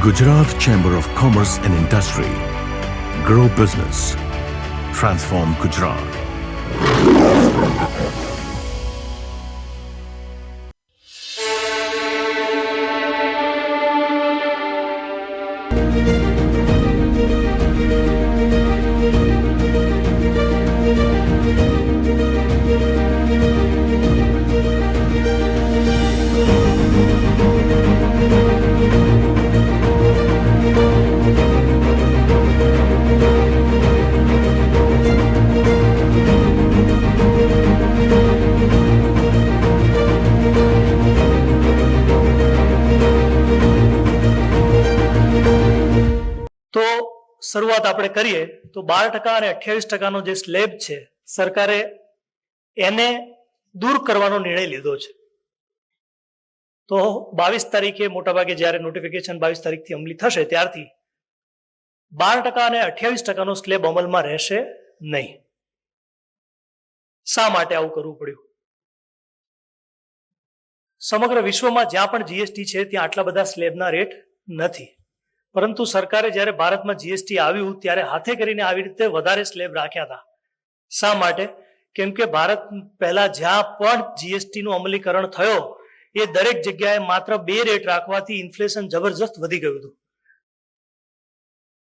Gujarat Chamber of Commerce and Industry. Grow business. Transform Gujarat. તો શરૂઆત આપણે કરીએ તો 12% અને 28%નો જે સ્લેબ છે સરકારે એને દૂર કરવાનો નિર્ણય લીધો છે. તો 22 તારીખે મોટાભાગે જ્યારે નોટિફિકેશન 22 તારીખથી અમલી થશે ત્યારથી 12% અને 28%નો સ્લેબ અમલમાં રહેશે નહીં. શા માટે આવું કરવું પડ્યું? સમગ્ર વિશ્વમાં જ્યાં પણ જીએસટી છે ત્યાં આટલા બધા સ્લેબના રેટ નથી, પરંતુ સરકારે જ્યારે ભારતમાં જીએસટી આવ્યું ત્યારે હાથે કરીને આવી રીતે વધારે સ્લેબ રાખ્યા હતા. શા માટે? કેમ કે ભારત પહેલા જ્યાં પણ જીએસટી નું અમલીકરણ થયો એ દરેક જગ્યાએ માત્ર 2 રેટ રાખવાથી ઇન્ફ્લેશન જબરજસ્ત વધી ગયું હતું.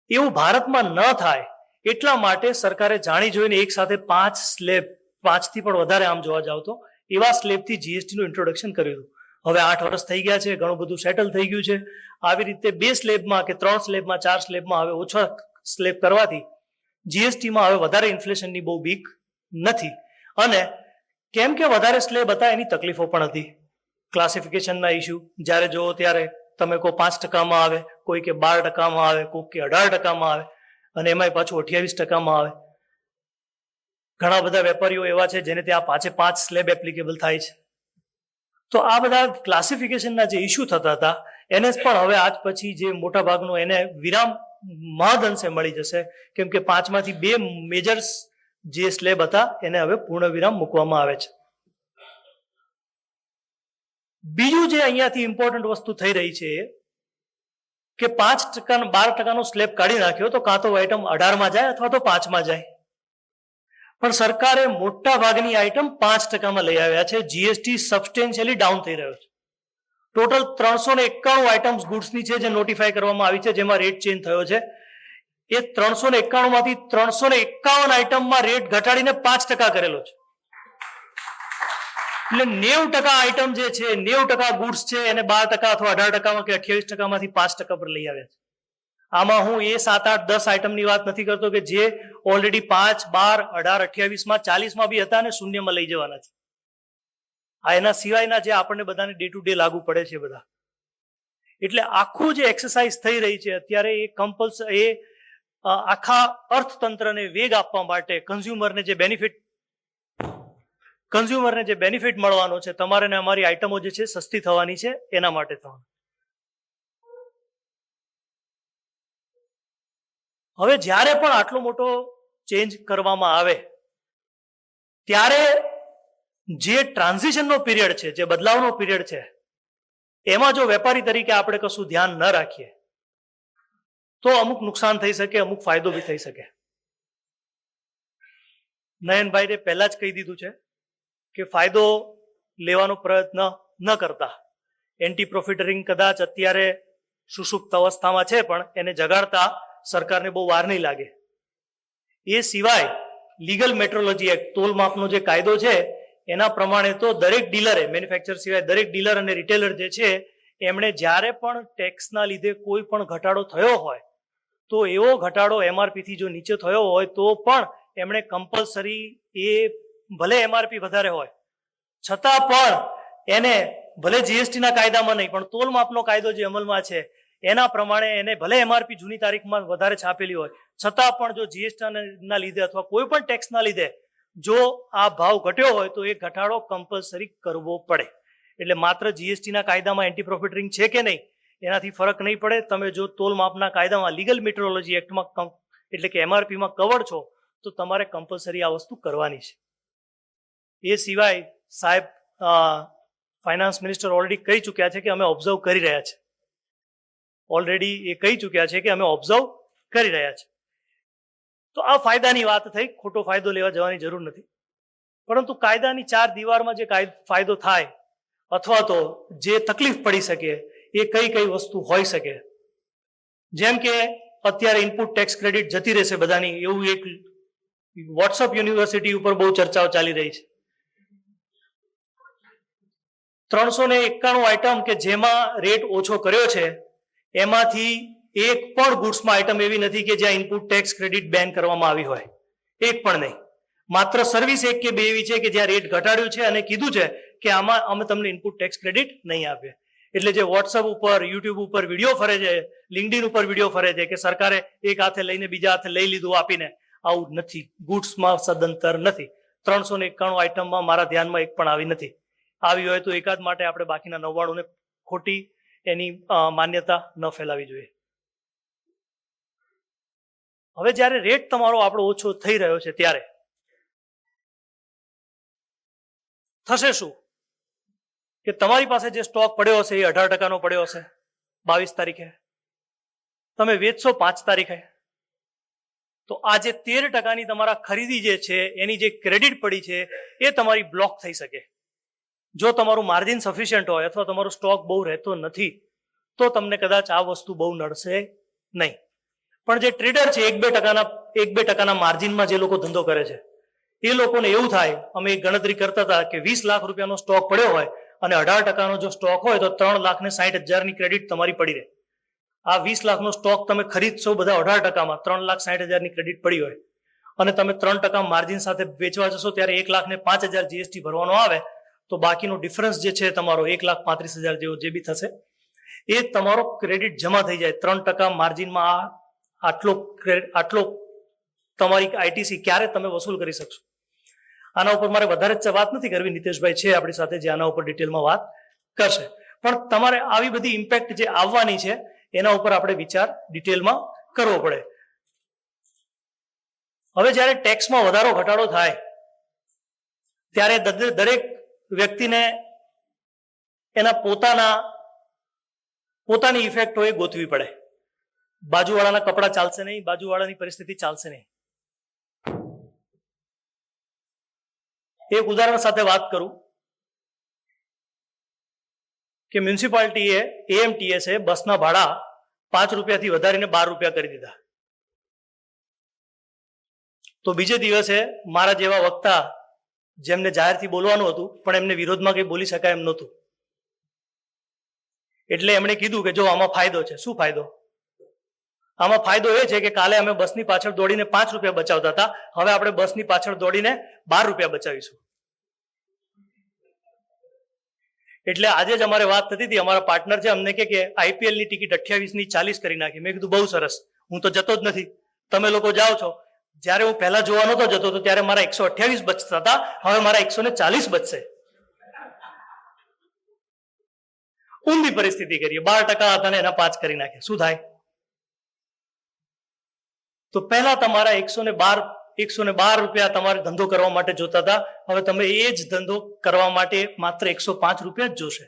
એવું ભારતમાં ન થાય એટલા માટે સરકારે જાણી જોઈને એક સાથે 5 સ્લેબ, 5 થી પણ વધારે આમ જોવા જાવ તો એવા સ્લેબથી જીએસટી નું ઇન્ટ્રોડક્શન કર્યું હતું. હવે 8 વર્ષ થઈ ગયા છે, ઘણું બધું સેટલ થઈ ગયું છે. આવી રીતે 2 સ્લેબમાં કે 3 સ્લેબમાં, 4 સ્લેબમાં હવે ઓછા સ્લેબ કરવાથી જીએસટીમાં હવે વધારે ઇન્ફ્લેશનની બહુ બીક નથી. અને કેમ કે વધારે સ્લેબ હતા એની તકલીફો પણ હતી. ક્લાસિફિકેશનના ઇસ્યુ જ્યારે જોવો ત્યારે તમે કહો 5%માં આવે, કોઈ કે 12%માં આવે, કોઈ કે 18%માં આવે, અને એમાંય પાછું 28%માં આવે. ઘણા બધા વેપારીઓ એવા છે જેને ત્યાં 5 સ્લેબ એપ્લિકેબલ થાય છે. તો આ બધા ક્લાસિફિકેશનના જે ઇસ્યુ થતા હતા એને પણ હવે આજ પછી જે મોટા ભાગનો એને વિરામ મહદઅંશે મળી જશે, કેમ કે 5માંથી 2 મેજર જે સ્લેબ હતા એને હવે પૂર્ણ વિરામ મૂકવામાં આવે છે. બીજું જે અહીંયાથી ઇમ્પોર્ટન્ટ વસ્તુ થઈ રહી છે કે 5% 12%નો સ્લેબ કાઢી નાખ્યો તો કાં તો આઈટમ 18માં જાય અથવા તો 5માં જાય. પણ સરકારે મોટા ભાગની આઈટમ 5%માં લઈ આવ્યા છે. જીએસટી સબસ્ટેન્શિયલી ડાઉન થઈ રહ્યો છે. ટોટલ 391 આઇટમ્સ ગુડ્સની છે જે નોટિફાઈ કરવામાં આવી છે, જેમાં રેટ ચેન્જ થયો છે. એ 391 માંથી 351 આઇટમમાં રેટ ઘટાડીને 5% કરેલો છે. એટલે 90% આઇટમ જે છે, 90% ગુડ્સ છે એને 12% અથવા 18% કે 28%માંથી 5% પર લઈ આવ્યા છે. આમાં હું એ 7, 8, 10 આઇટમની વાત નથી કરતો કે જે ઓલરેડી 5, 12, 18, 28માં, 40માં બી હતા અને શૂન્યમાં લઈ જવાના છે. આ એના સિવાયના જે આપણને બધાને ડે ટુ ડે લાગુ પડે છે બધા. એટલે આખું જે એક્સરસાઇઝ થઈ રહી છે અત્યારે એ એ આખા અર્થતંત્રને વેગ આપવા માટે કન્ઝ્યુમરને જે બેનિફિટ મળવાનો છે, તમારે ને અમારી આઈટમો જે છે સસ્તી થવાની છે, એના માટે થવાનું. હવે જ્યારે પણ આટલો મોટો ચેન્જ કરવામાં આવે ત્યારે જે ટ્રાન્ઝિશનનો પીરિયડ છે, જે બદલાવનો પીરિયડ છે, એમાં જો વેપારી તરીકે આપણે કશું ધ્યાન ન રાખીએ તો અમુક નુકસાન થઈ શકે, અમુક ફાયદો બી થઈ શકે. નયનભાઈને પહેલા જ કહી દીધું છે કે ફાયદો લેવાનો પ્રયત્ન ન કરતા. એન્ટી પ્રોફિટરિંગ કદાચ અત્યારે સુષુપ્ત અવસ્થામાં છે પણ એને જગાડતા સરકારને બહુ વાર નહીં લાગે. એ સિવાય લીગલ મેટ્રોલોજી એક્ટ, તોલ માપનો જે કાયદો છે એના પ્રમાણે તો દરેક ડીલરે, મેન્યુફેક્ચર સિવાય દરેક ડીલર અને રિટેલર જે છે એમણે જ્યારે પણ ટેક્સના લીધે કોઈ પણ ઘટાડો થયો હોય તો એવો ઘટાડો એમઆરપી થી જો નીચે થયો હોય તો પણ એમણે કમ્પલસરી, એ ભલે એમઆરપી વધારે હોય છતાં પણ એને, ભલે જીએસટીના કાયદામાં નહીં પણ તોલ માપનો કાયદો જે અમલમાં છે એના પ્રમાણે એને ભલે એમઆરપી જૂની તારીખમાં વધારે છાપેલી હોય છતાં પણ જો જીએસટીના લીધે અથવા કોઈ પણ ટેક્સના લીધે જો આ ભાવ ઘટ્યો હોય તો એ ઘટાડો કમ્પલસરી કરવો પડે. એટલે માત્ર જીએસટીના કાયદામાં એન્ટી પ્રોફિટરિંગ છે કે નહીં એનાથી ફરક નહીં પડે. તમે જો તોલ માપના કાયદામાં, લીગલ મેટ્રોલોજી એક્ટમાં એટલે કે એમઆરપીમાં કવર્ડ છો તો તમારે કમ્પલસરી આ વસ્તુ કરવાની છે. એ સિવાય સાહેબ ફાઇનાન્સ મિનિસ્ટર ઓલરેડી કહી ચૂક્યા છે કે અમે ઓબ્ઝર્વ કરી રહ્યા છે ઓલરેડી એ કહી ચૂક્યા છે કે અમે ઓબ્ઝર્વ કરી રહ્યા છીએ. તો આ ફાયદાની વાત થઈ, ખોટો ફાયદો લેવા જવાની જરૂર નથી. પરંતુ કાયદાની ચાર દિવારમાં જે ફાયદો થાય અથવા તો જે તકલીફ પડી શકે એ કઈ કઈ વસ્તુ હોઈ શકે. જેમ કે અત્યારે ઇનપુટ ટેક્સ ક્રેડિટ જતી રહેશે બધાની, એવું એક વોટ્સઅપ યુનિવર્સિટી ઉપર બહુ ચર્ચાઓ ચાલી રહી છે. 391 આઈટમ કે જેમાં રેટ ઓછો કર્યો છે એમાંથી એક પણ ગુડ્સમાં આઈટમ એવી નથી કે જ્યાં ઇનપુટ ટેક્સ ક્રેડિટ બેન કરવામાં આવી હોય, એક પણ નહીં. માત્ર સર્વિસ એક કે બે એવી છે કે જ્યાં રેટ ઘટાડ્યું છે અને કીધું છે કે આમાં અમે તમને ઇનપુટ ટેક્સ ક્રેડિટ નહીં આપીએ. એટલે જે વોટ્સઅપ ઉપર, યુટ્યુબ ઉપર વિડીયો ફરે છે, લિંક્ડઇન ઉપર વિડીયો ફરે છે કે સરકારે એક હાથે લઈને બીજા હાથે લઈ લીધું આપીને, આવું નથી. ગુડ્સમાં સદંતર નથી. 391 આઈટમમાં મારા ધ્યાનમાં એક પણ આવી નથી. આવી હોય તો એકાદ માટે આપણે બાકીના 99 ને ખોટી એની માન્યતા ન ફેલાવી જોઈએ. હવે જ્યારે રેટ તમારો આપણો ઓછો થઈ રહ્યો છે ત્યારે થશે શું કે તમારી પાસે જે સ્ટોક પડ્યો હશે એ 18% પડ્યો હશે 22 તારીખે, તમે વેચશો 5 તારીખે, તો આ જે 13% તમારા ખરીદી જે છે એની જે ક્રેડિટ પડી છે એ તમારી બ્લોક થઈ શકે. જો તમારું માર્જિન સફિશિયન્ટ હોય અથવા તમારો સ્ટોક બહુ રહેતો નથી તો તમને કદાચ આ વસ્તુ બહુ નડશે નહીં. પણ જે ટ્રેડર છે 1-2% માર્જિનમાં જે લોકો ધંધો કરે છે એ લોકોને એવું થાય, અમે એક ગણતરી કરતા હતા કે 20 લાખ રૂપિયાનો સ્ટોક પડ્યો હોય અને 18%નો જો સ્ટોક હોય તો 3,60,000ની ક્રેડિટ તમારી પડી રહે. આ 20 લાખનો સ્ટોક તમે ખરીદશો બધા 18%માં, 3,60,000ની ક્રેડિટ પડી હોય અને તમે 3% માર્જિન સાથે વેચવા જશો ત્યારે 1,05,000 જીએસટી ભરવાનો આવે તો બાકીનો ડિફરન્સ જે છે તમારો 1,35,000 જેવો જે બી થશે એ તમારો ક્રેડિટ જમા થઈ જાય. 3% માર્જિનમાં આટલો તમારી આઈટીસી ક્યારે તમે વસૂલ કરી શકશો? આના ઉપર મારે વધારે વાત નથી કરવી, નીતેશભાઈ છે આપણી સાથે જે આના ઉપર ડિટેલમાં વાત કરશે. પણ તમારે આવી બધી ઇમ્પેક્ટ જે આવવાની છે એના ઉપર આપણે વિચાર ડિટેલમાં કરવો પડે. હવે જ્યારે ટેક્સમાં વધારો ઘટાડો થાય ત્યારે દરેક વ્યક્તિને એના પોતાની ઇફેક્ટો એ ગોતવી પડે. બાજુવાળાના કપડા ચાલશે નહીં, બાજુવાળાની પરિસ્થિતિ ચાલશે નહીં. એક ઉદાહરણ સાથે વાત કરું કે મ્યુનિસિપાલિટીએ AMTS બસના ભાડા 5 રૂપિયાથી વધારીને 12 રૂપિયા કરી દીધા. તો બીજે દિવસે મારા જેવા વક્તા જેમને જાહેરથી બોલવાનું હતું પણ એમને વિરોધમાં કંઈ બોલી શકાય એમ નહોતું, એટલે એમણે કીધું કે જો આમાં ફાયદો છે. શું ફાયદો? આમાં ફાયદો એ છે કે કાલે અમે બસની પાછળ દોડીને 5 રૂપિયા બચાવતા હતા, હવે આપણે બસની પાછળ દોડીને 12 રૂપિયા બચાવીશું. એટલે આજે જ અમારે વાત થતી હતી, અમારા પાર્ટનર છે અમને કે IPL ની ટિકિટ 28ની 40 કરી નાખી. મેં કીધું બહુ સરસ, હું તો જતો જ નથી, તમે લોકો જાઓ છો. જ્યારે હું પહેલા જોવા નતો જતો તો ત્યારે મારા 128 બચતા હતા, હવે મારા 140 બચશે. ઊંધી પરિસ્થિતિ કરીએ. 12% હતા ને એના 5 કરી નાખે, શું થાય? તો પહેલા તમારા 112 રૂપિયા તમારે ધંધો કરવા માટે જોતા હતા, હવે તમે એ જ ધંધો કરવા માટે માત્ર 105 રૂપિયા જ જોશે.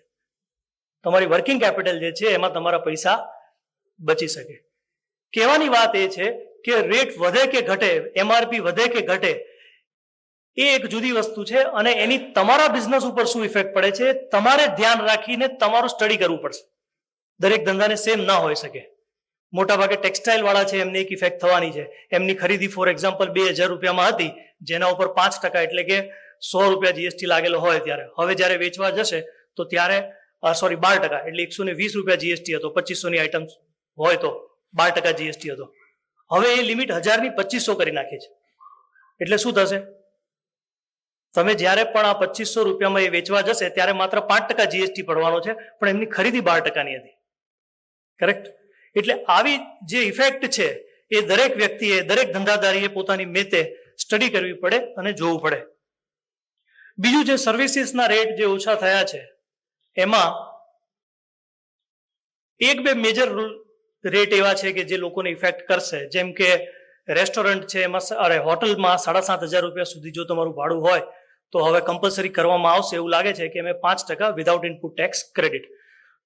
તમારી વર્કિંગ કેપિટલ જે છે એમાં તમારા પૈસા બચી શકે. કહેવાની વાત એ છે કે રેટ વધે કે ઘટે, MRP વધે કે ઘટે એ એક જુદી વસ્તુ છે અને એની તમારા બિઝનેસ ઉપર શું ઇફેક્ટ પડે છે તમારે ધ્યાન રાખીને તમારું સ્ટડી કરવું પડશે. દરેક ધંધાને સેમ ના હોઈ શકે. મોટાભાગે ટેક્સટાઇલ વાળા છે એમને એક ઇફેક્ટ થવાની છે. એમની ખરીદી ફોર એક્ઝામ્પલ 2,000 રૂપિયામાં હતી, જેના ઉપર 5% એટલે કે 100 રૂપિયા જીએસટી લાગેલો હોય ત્યારે, હવે જ્યારે વેચવા જશે તો ત્યારે 12% એટલે 120 રૂપિયા જીએસટી હતો. 2500ની આઈટમ હોય તો 12% જીએસટી હતો. હવે એ લિમિટ 1000ની 2500 કરી નાખી છે. એટલે શું થશે? તમે જ્યારે પણ આ 2500 રૂપિયામાં એ વેચવા જશે ત્યારે માત્ર 5% જીએસટી પડવાનો છે, પણ એમની ખરીદી 12%ની હતી. કરેક્ટ? એટલે આવી જે ઇફેક્ટ છે એ દરેક વ્યક્તિએ, દરેક ધંધાદારીએ પોતાની મેતે સ્ટડી કરવી પડે અને જોવું પડે. બીજું જે સર્વિસીસના રેટ જે ઓછા થયા છે એમાં 1-2 મેજર રેટ એવા છે કે જે લોકોને ઇફેક્ટ કરશે. જેમ કે રેસ્ટોરન્ટ છે એમાં હોટલમાં 7,500 રૂપિયા સુધી જો તમારું ભાડું હોય તો હવે કમ્પલસરી કરવામાં આવશે એવું લાગે છે કે અમે 5% વિધાઉટ ઇનપુટ ટેક્સ ક્રેડિટ.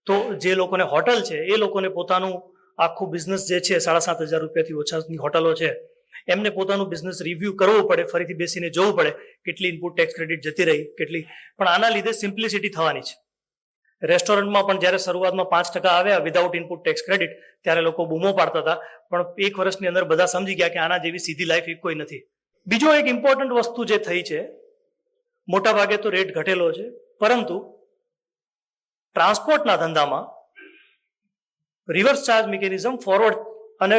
તો જે લોકોને હોટલ છે એ લોકોને પોતાનું આખું બિઝનેસ જે છે 7,500 રૂપિયાથી ઓછાની હોટલો છે એમને પોતાનું બિઝનેસ રિવ્યુ કરવું પડે, ફરીથી બેસીને જોવું પડે કેટલી ઇનપુટ ટેક્સ ક્રેડિટ જતી રહી કેટલી. પણ આના લીધે સિમ્પ્લિસિટી થવાની છે. રેસ્ટોરન્ટમાં પણ જ્યારે શરૂઆતમાં 5% આવ્યા વિધાઉટ ઇનપુટ ટેક્સ ક્રેડિટ ત્યારે લોકો બૂમો પાડતા હતા, પણ 1 વર્ષની અંદર બધા સમજી ગયા કે આના જેવી સીધી લાઈફ એક કોઈ નથી. બીજો એક ઇમ્પોર્ટન્ટ વસ્તુ જે થઈ છે, મોટા ભાગે તો રેટ ઘટેલો છે, પરંતુ ટ્રાન્સપોર્ટના ધંધામાં રિવર્સ ચાર્જ મિકેનિઝમ અને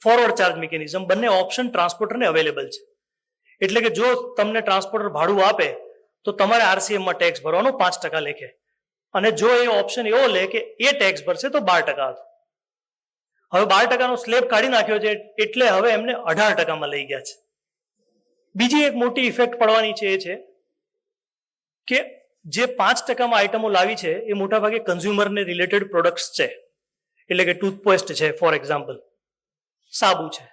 ફોરવર્ડ ચાર્જ મિકેનિઝમ બંને ઓપ્શન ટ્રાન્સપોર્ટરને અવેલેબલ છે. એટલે કે જો તમને ટ્રાન્સપોર્ટર ભાડું આપે તો તમારે આરસીએમમાં ટેક્સ ભરવાનો 5% લેખે, અને જો એ ઓપ્શન એવો લે કે એ ટેક્સ ભરશે તો 12% હતો. હવે 12%નો સ્લેબ કાઢી નાખ્યો છે એટલે હવે એમને 18%માં લઈ ગયા છે. બીજી એક મોટી ઇફેક્ટ પડવાની છે એ છે કે જે 5%માં આઇટમો લાવી છે એ મોટાભાગે કન્ઝ્યુમરને રિલેટેડ પ્રોડક્ટ્સ છે. એટલે કે ટૂથપેસ્ટ છે, ફોર એક્ઝામ્પલ, સાબુ છે,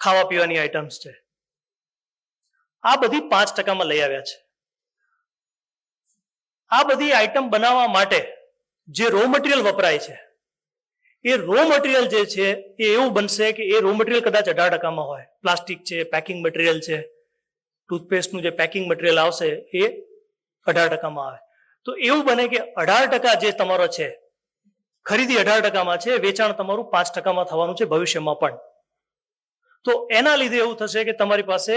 ખાવા પીવાની આઇટમ્સ છે, આ બધી 5%માં લઈ આવ્યા છે. આ બધી આઇટમ બનાવવા માટે જે રો મટીરિયલ વપરાય છે એ રો મટીરિયલ જે છે એ એવું બનશે કે એ રો મટીરિયલ કદાચ 18%માં હોય. પ્લાસ્ટિક છે, પેકિંગ મટીરિયલ છે, ટૂથપેસ્ટનું જે પેકિંગ મટીરિયલ આવશે એ 18%માં આવે. તો એવું બને કે 18% જે તમારો છે, ખરીદી 18%માં છે, વેચાણ તમારું 5%માં થવાનું છે ભવિષ્યમાં પણ. તો એના લીધે એવું થશે કે તમારી પાસે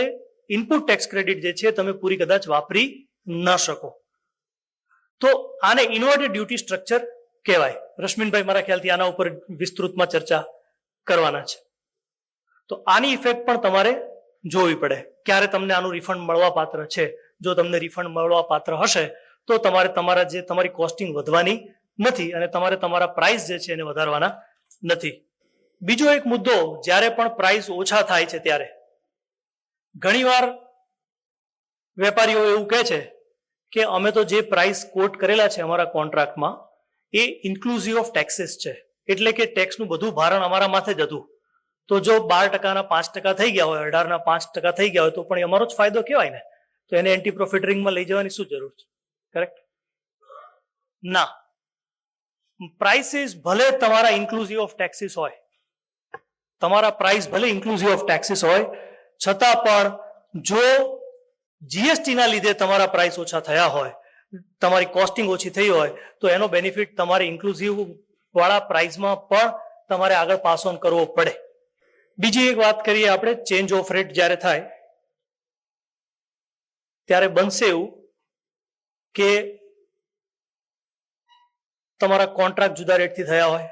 ઇનપુટ ટેક્સ ક્રેડિટ જે છે તમે પૂરી કદાચ વાપરી ન શકો. તો આને ઇન્વર્ટેડ ડ્યુટી સ્ટ્રક્ચર કહેવાય. રશ્મિનભાઈ મારા ખ્યાલથી આના ઉપર વિસ્તૃતમાં ચર્ચા કરવાના છે. તો આની ઇફેક્ટ પણ તમારે જોવી પડે. ક્યારે તમને આનું રિફંડ મળવા પાત્ર છે. જો તમને રિફંડ મળવા પાત્ર હશે તો તમારે તમારી કોસ્ટિંગ વધવાની નથી અને તમારે તમારા પ્રાઇસ જે છે એને વધારવાના નથી. બીજો એક મુદ્દો, જ્યારે પણ પ્રાઇસ ઓછા થાય છે ત્યારે ઘણીવાર વેપારીઓ એવું કહે છે કે અમે તો જે પ્રાઇસ કોટ કરેલા છે અમારા કોન્ટ્રાક્ટમાં એ ઇન્ક્લુઝિવ ઓફ ટેક્સીસ છે, એટલે કે ટેક્સનું બધું ભારણ અમારા માથે જ હતું. તો જો 12%ના 5% થઈ ગયા હોય, 18%ના 5% થઈ ગયા હોય તો પણ એ અમારો જ ફાયદો કહેવાય ને. તો એને એન્ટી પ્રોફિટરિંગમાં લઈ જવાની શું જરૂર છે? કરેક્ટ ના. પ્રાઇસીસ ભલે તમારા ઇન્ક્લુઝિવ ઓફ ટેક્સીસ હોય, તમારા પ્રાઇસ ભલે ઇન્ક્લુઝિવ ઓફ ટેક્સીસ હોય, છતાં પણ જો જીએસટી ના લીધે તમારા પ્રાઇસ ઓછા થયા હોય, તમારી કોસ્ટિંગ ઓછી થઈ હોય, તો એનો બેનિફિટ તમારે ઇન્ક્લુઝિવ વાળા પ્રાઇસમાં પણ તમારે આગળ પાસ ઓન કરવો પડે. બીજી એક વાત કરીએ આપણે, ચેન્જ ઓફ રેટ જ્યારે થાય ત્યારે બનશે એવું કે તમારા કોન્ટ્રાક્ટ જુદા રેટથી થયા હોય.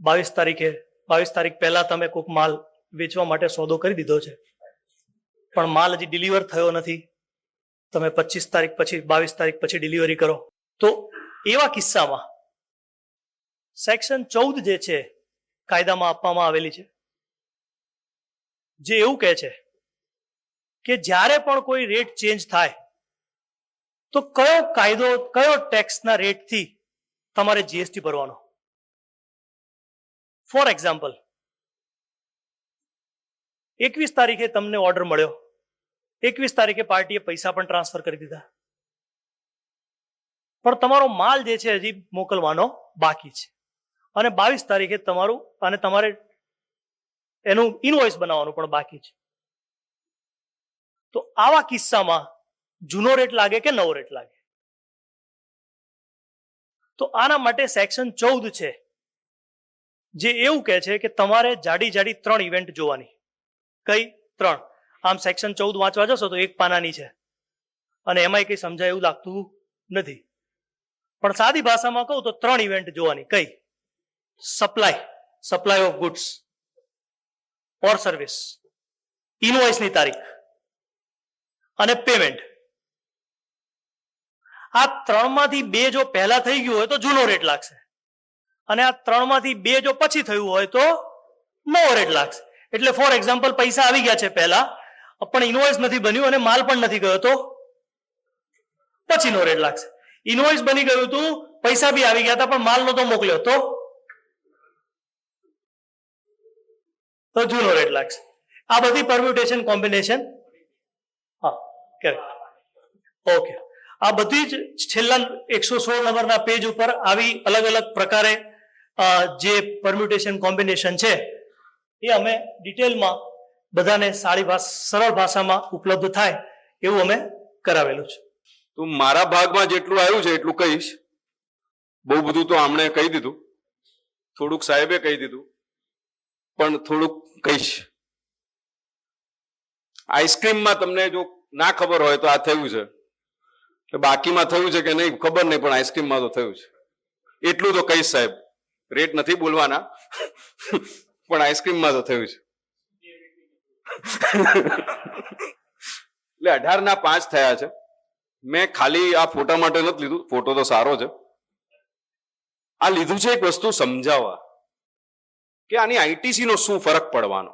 22 તારીખ પહેલા તમે કોઈક માલ વેચવા માટે સોદો કરી દીધો છે, પણ માલ હજી ડિલિવર થયો નથી. તમે 22 તારીખ પછી ડિલિવરી કરો. તો એવા કિસ્સામાં સેક્શન 14 જે છે કાયદામાં આપવામાં આવેલી છે, જે એવું કહે છે કે જ્યારે પણ કોઈ રેટ ચેન્જ થાય તો કયો ટેક્સના રેટથી તમારે જીએસટી ભરવાનો. ફોર એક્ઝામ્પલ, 21 તારીખે તમને ઓર્ડર મળ્યો, 21 તારીખે પાર્ટીએ પૈસા પણ ટ્રાન્સફર કરી દીધા, પણ તમારો માલ જે છે હજી મોકલવાનો બાકી છે, અને 22 તારીખે તમારે એનું ઇનવોઇસ બનાવવાનું પણ બાકી છે. તો આવા કિસ્સામાં જૂનો રેટ લાગે કે નવો રેટ લાગે? તો આના માટે સેક્શન 14 છે, જે એવું કહે છે કે તમારે જાડી 3 ઇવેન્ટ જોવાની. કઈ 3? આમ સેક્શન 14 વાંચવા જશો તો એક પાનાની છે અને એમાં કઈ સમજાય એવું લાગતું નથી, પણ સાદી ભાષામાં કહું તો 3 ઇવેન્ટ જોવાની. કઈ? Supply of goods or service, ઇનવોઇસની તારીખ અને પેમેન્ટ. આ 3માંથી 2 જો પહેલા થઈ ગયું હોય તો જૂનો રેટ લાગશે, અને આ 3માંથી 2 જો પછી થયું હોય તો નવો રેટ લાગશે. એટલે ફોર એક્ઝામ્પલ, પૈસા આવી ગયા છે પહેલા પણ ઇનવોઇસ નથી બન્યું અને માલ પણ નથી ગયો તો પછીનો રેટ લાગશે. ઇનવોઇસ બની ગયું હતું, પૈસા બી આવી ગયા હતા પણ માલ નતો મોકલ્યો તો જૂનો રેટ લાગશે. આ બધી પરમ્યુટેશન કોમ્બિનેશન. હા, કરેક્ટ. ઓકે. આ બધી જ છેલ્લા 116 નંબરના પેજ ઉપર આવી અલગ અલગ પ્રકારે જે પરમ્યુટેશન કોમ્બિનેશન છે એ અમે ડિટેલમાં બધાને સરળ ભાષામાં ઉપલબ્ધ થાય એવું અમે કરાવેલું છે. તો મારા ભાગમાં જેટલું આવ્યું છે એટલું કહીશ. બહુ બધું તો આમણે કહી દીધું, થોડુંક સાહેબે કહી દીધું, પણ થોડુંક કહીશ. આઈસ્ક્રીમમાં તમને જો ના ખબર હોય તો આ થયું છે, બાકીમાં થયું છે કે નહીં ખબર નહીં, પણ આઈસ્ક્રીમમાં તો થયું છે એટલું તો કહીશ સાહેબ. રેટ નથી બોલવાના પણ આઈસ્ક્રીમમાં તો થયું છે. એટલે 18/5 થયા છે. મેં ખાલી આ ફોટા માટે નથી લીધું, ફોટો તો સારો છે. આ લીધું છે એક વસ્તુ સમજાવવા કે આની આઈટીસી નો શું ફરક પડવાનો.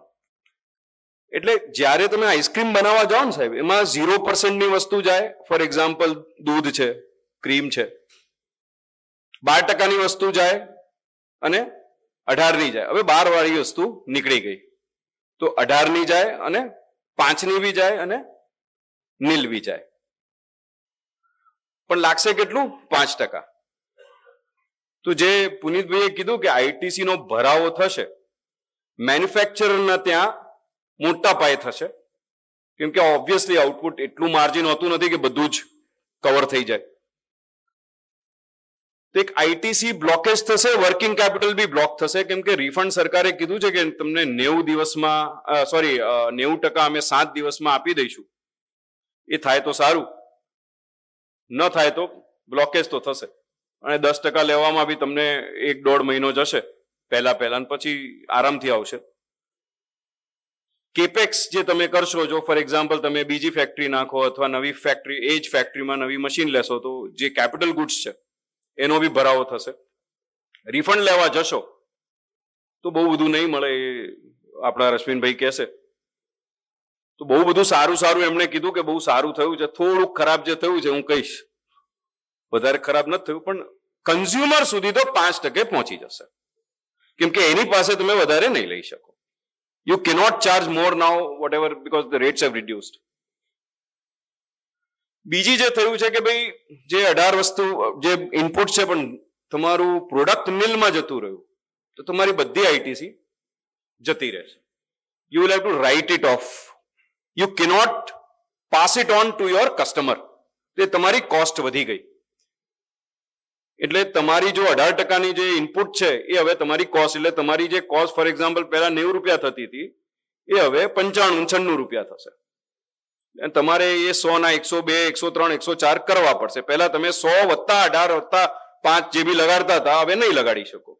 એટલે જ્યારે તમે આઈસ્ક્રીમ બનાવવા જાઓ ને સાહેબ, એમાં 0% ની વસ્તુ જાય. ફોર એક્ઝામ્પલ દૂધ છે, ક્રીમ છે. 12% ની વસ્તુ જાય અને 18 ની જાય. હવે 12 વાળી વસ્તુ નીકળી ગઈ તો 18 ની જાય અને 5 ની બી જાય અને નીલ બી જાય. પણ લાગશે કેટલું? 5%. તો જે પુનિતભાઈએ કીધું કે આઈટીસી નો ભરાવો થશે, મેન્યુફેક્ચરરના ત્યાં મોટા પાયે થશે, કેમ કે ઓબ્વિયસલી આઉટપુટ એટલું માર્જિન હોતું નથી કે બધું જ કવર થઈ જાય. તો એક આઈટીસી બ્લોકેજ થશે, વર્કિંગ કેપિટલ બી બ્લોક થશે, કેમ કે રિફંડ સરકારે કીધું છે કે તમને 90 દિવસમાં 90% અમે 7 દિવસમાં આપી દઈશું. એ થાય તો સારું, ન થાય તો બ્લોકેજ તો થશે. અને 10% લેવામાં બી તમને 1-1.5 મહિનો જશે પહેલા અને પછી આરામથી આવશે. કેપેક્સ જે તમે કરશો, જો ફોર એક્ઝામ્પલ તમે બીજી ફેક્ટરી નાખો અથવા નવી ફેક્ટરી, એ જ ફેક્ટરીમાં નવી મશીન લેશો, તો જે કેપિટલ ગુડ્સ છે એનો બી ભરાવો થશે. રિફંડ લેવા જશો તો બહુ બધું નહીં મળે, એ આપણા રશ્મિનભાઈ કહેશે. તો બહુ બધું સારું એમણે કીધું કે બહુ સારું થયું છે. થોડુંક ખરાબ જે થયું છે હું કહીશ, વધારે ખરાબ નથી થયું, પણ કન્ઝ્યુમર સુધી તો 5% પહોંચી જશે, કેમ કે એની પાસે તમે વધારે નહીં લઈ શકો. You cannot charge more now, whatever, because the rates have reduced. બીજી જે થયું છે કે ભાઈ જે 18 વસ્તુ જે ઇનપુટ છે પણ તમારું પ્રોડક્ટ મિલમાં જતું રહ્યું તો તમારી બધી આઈટીસી જતી રહેશે. You will have to write it off. You cannot pass it on to your customer. તે તમારી કોસ્ટ વધી ગઈ. એટલે તમારી જો 18% ની જે ઇનપુટ છે એ હવે તમારી કોસ્ટ, એટલે તમારી જે કોસ્ટ ફોર એક્ઝામ્પલ પહેલા 90 રૂપિયા થતી હતી એ હવે 95-96 રૂપિયા થશે. તમારે એ 100 ના 102, 103, 104 કરવા પડશે. પહેલા તમે 100 + 18 + 5 જે બી લગાડતા હતા હવે નહીં લગાડી શકો.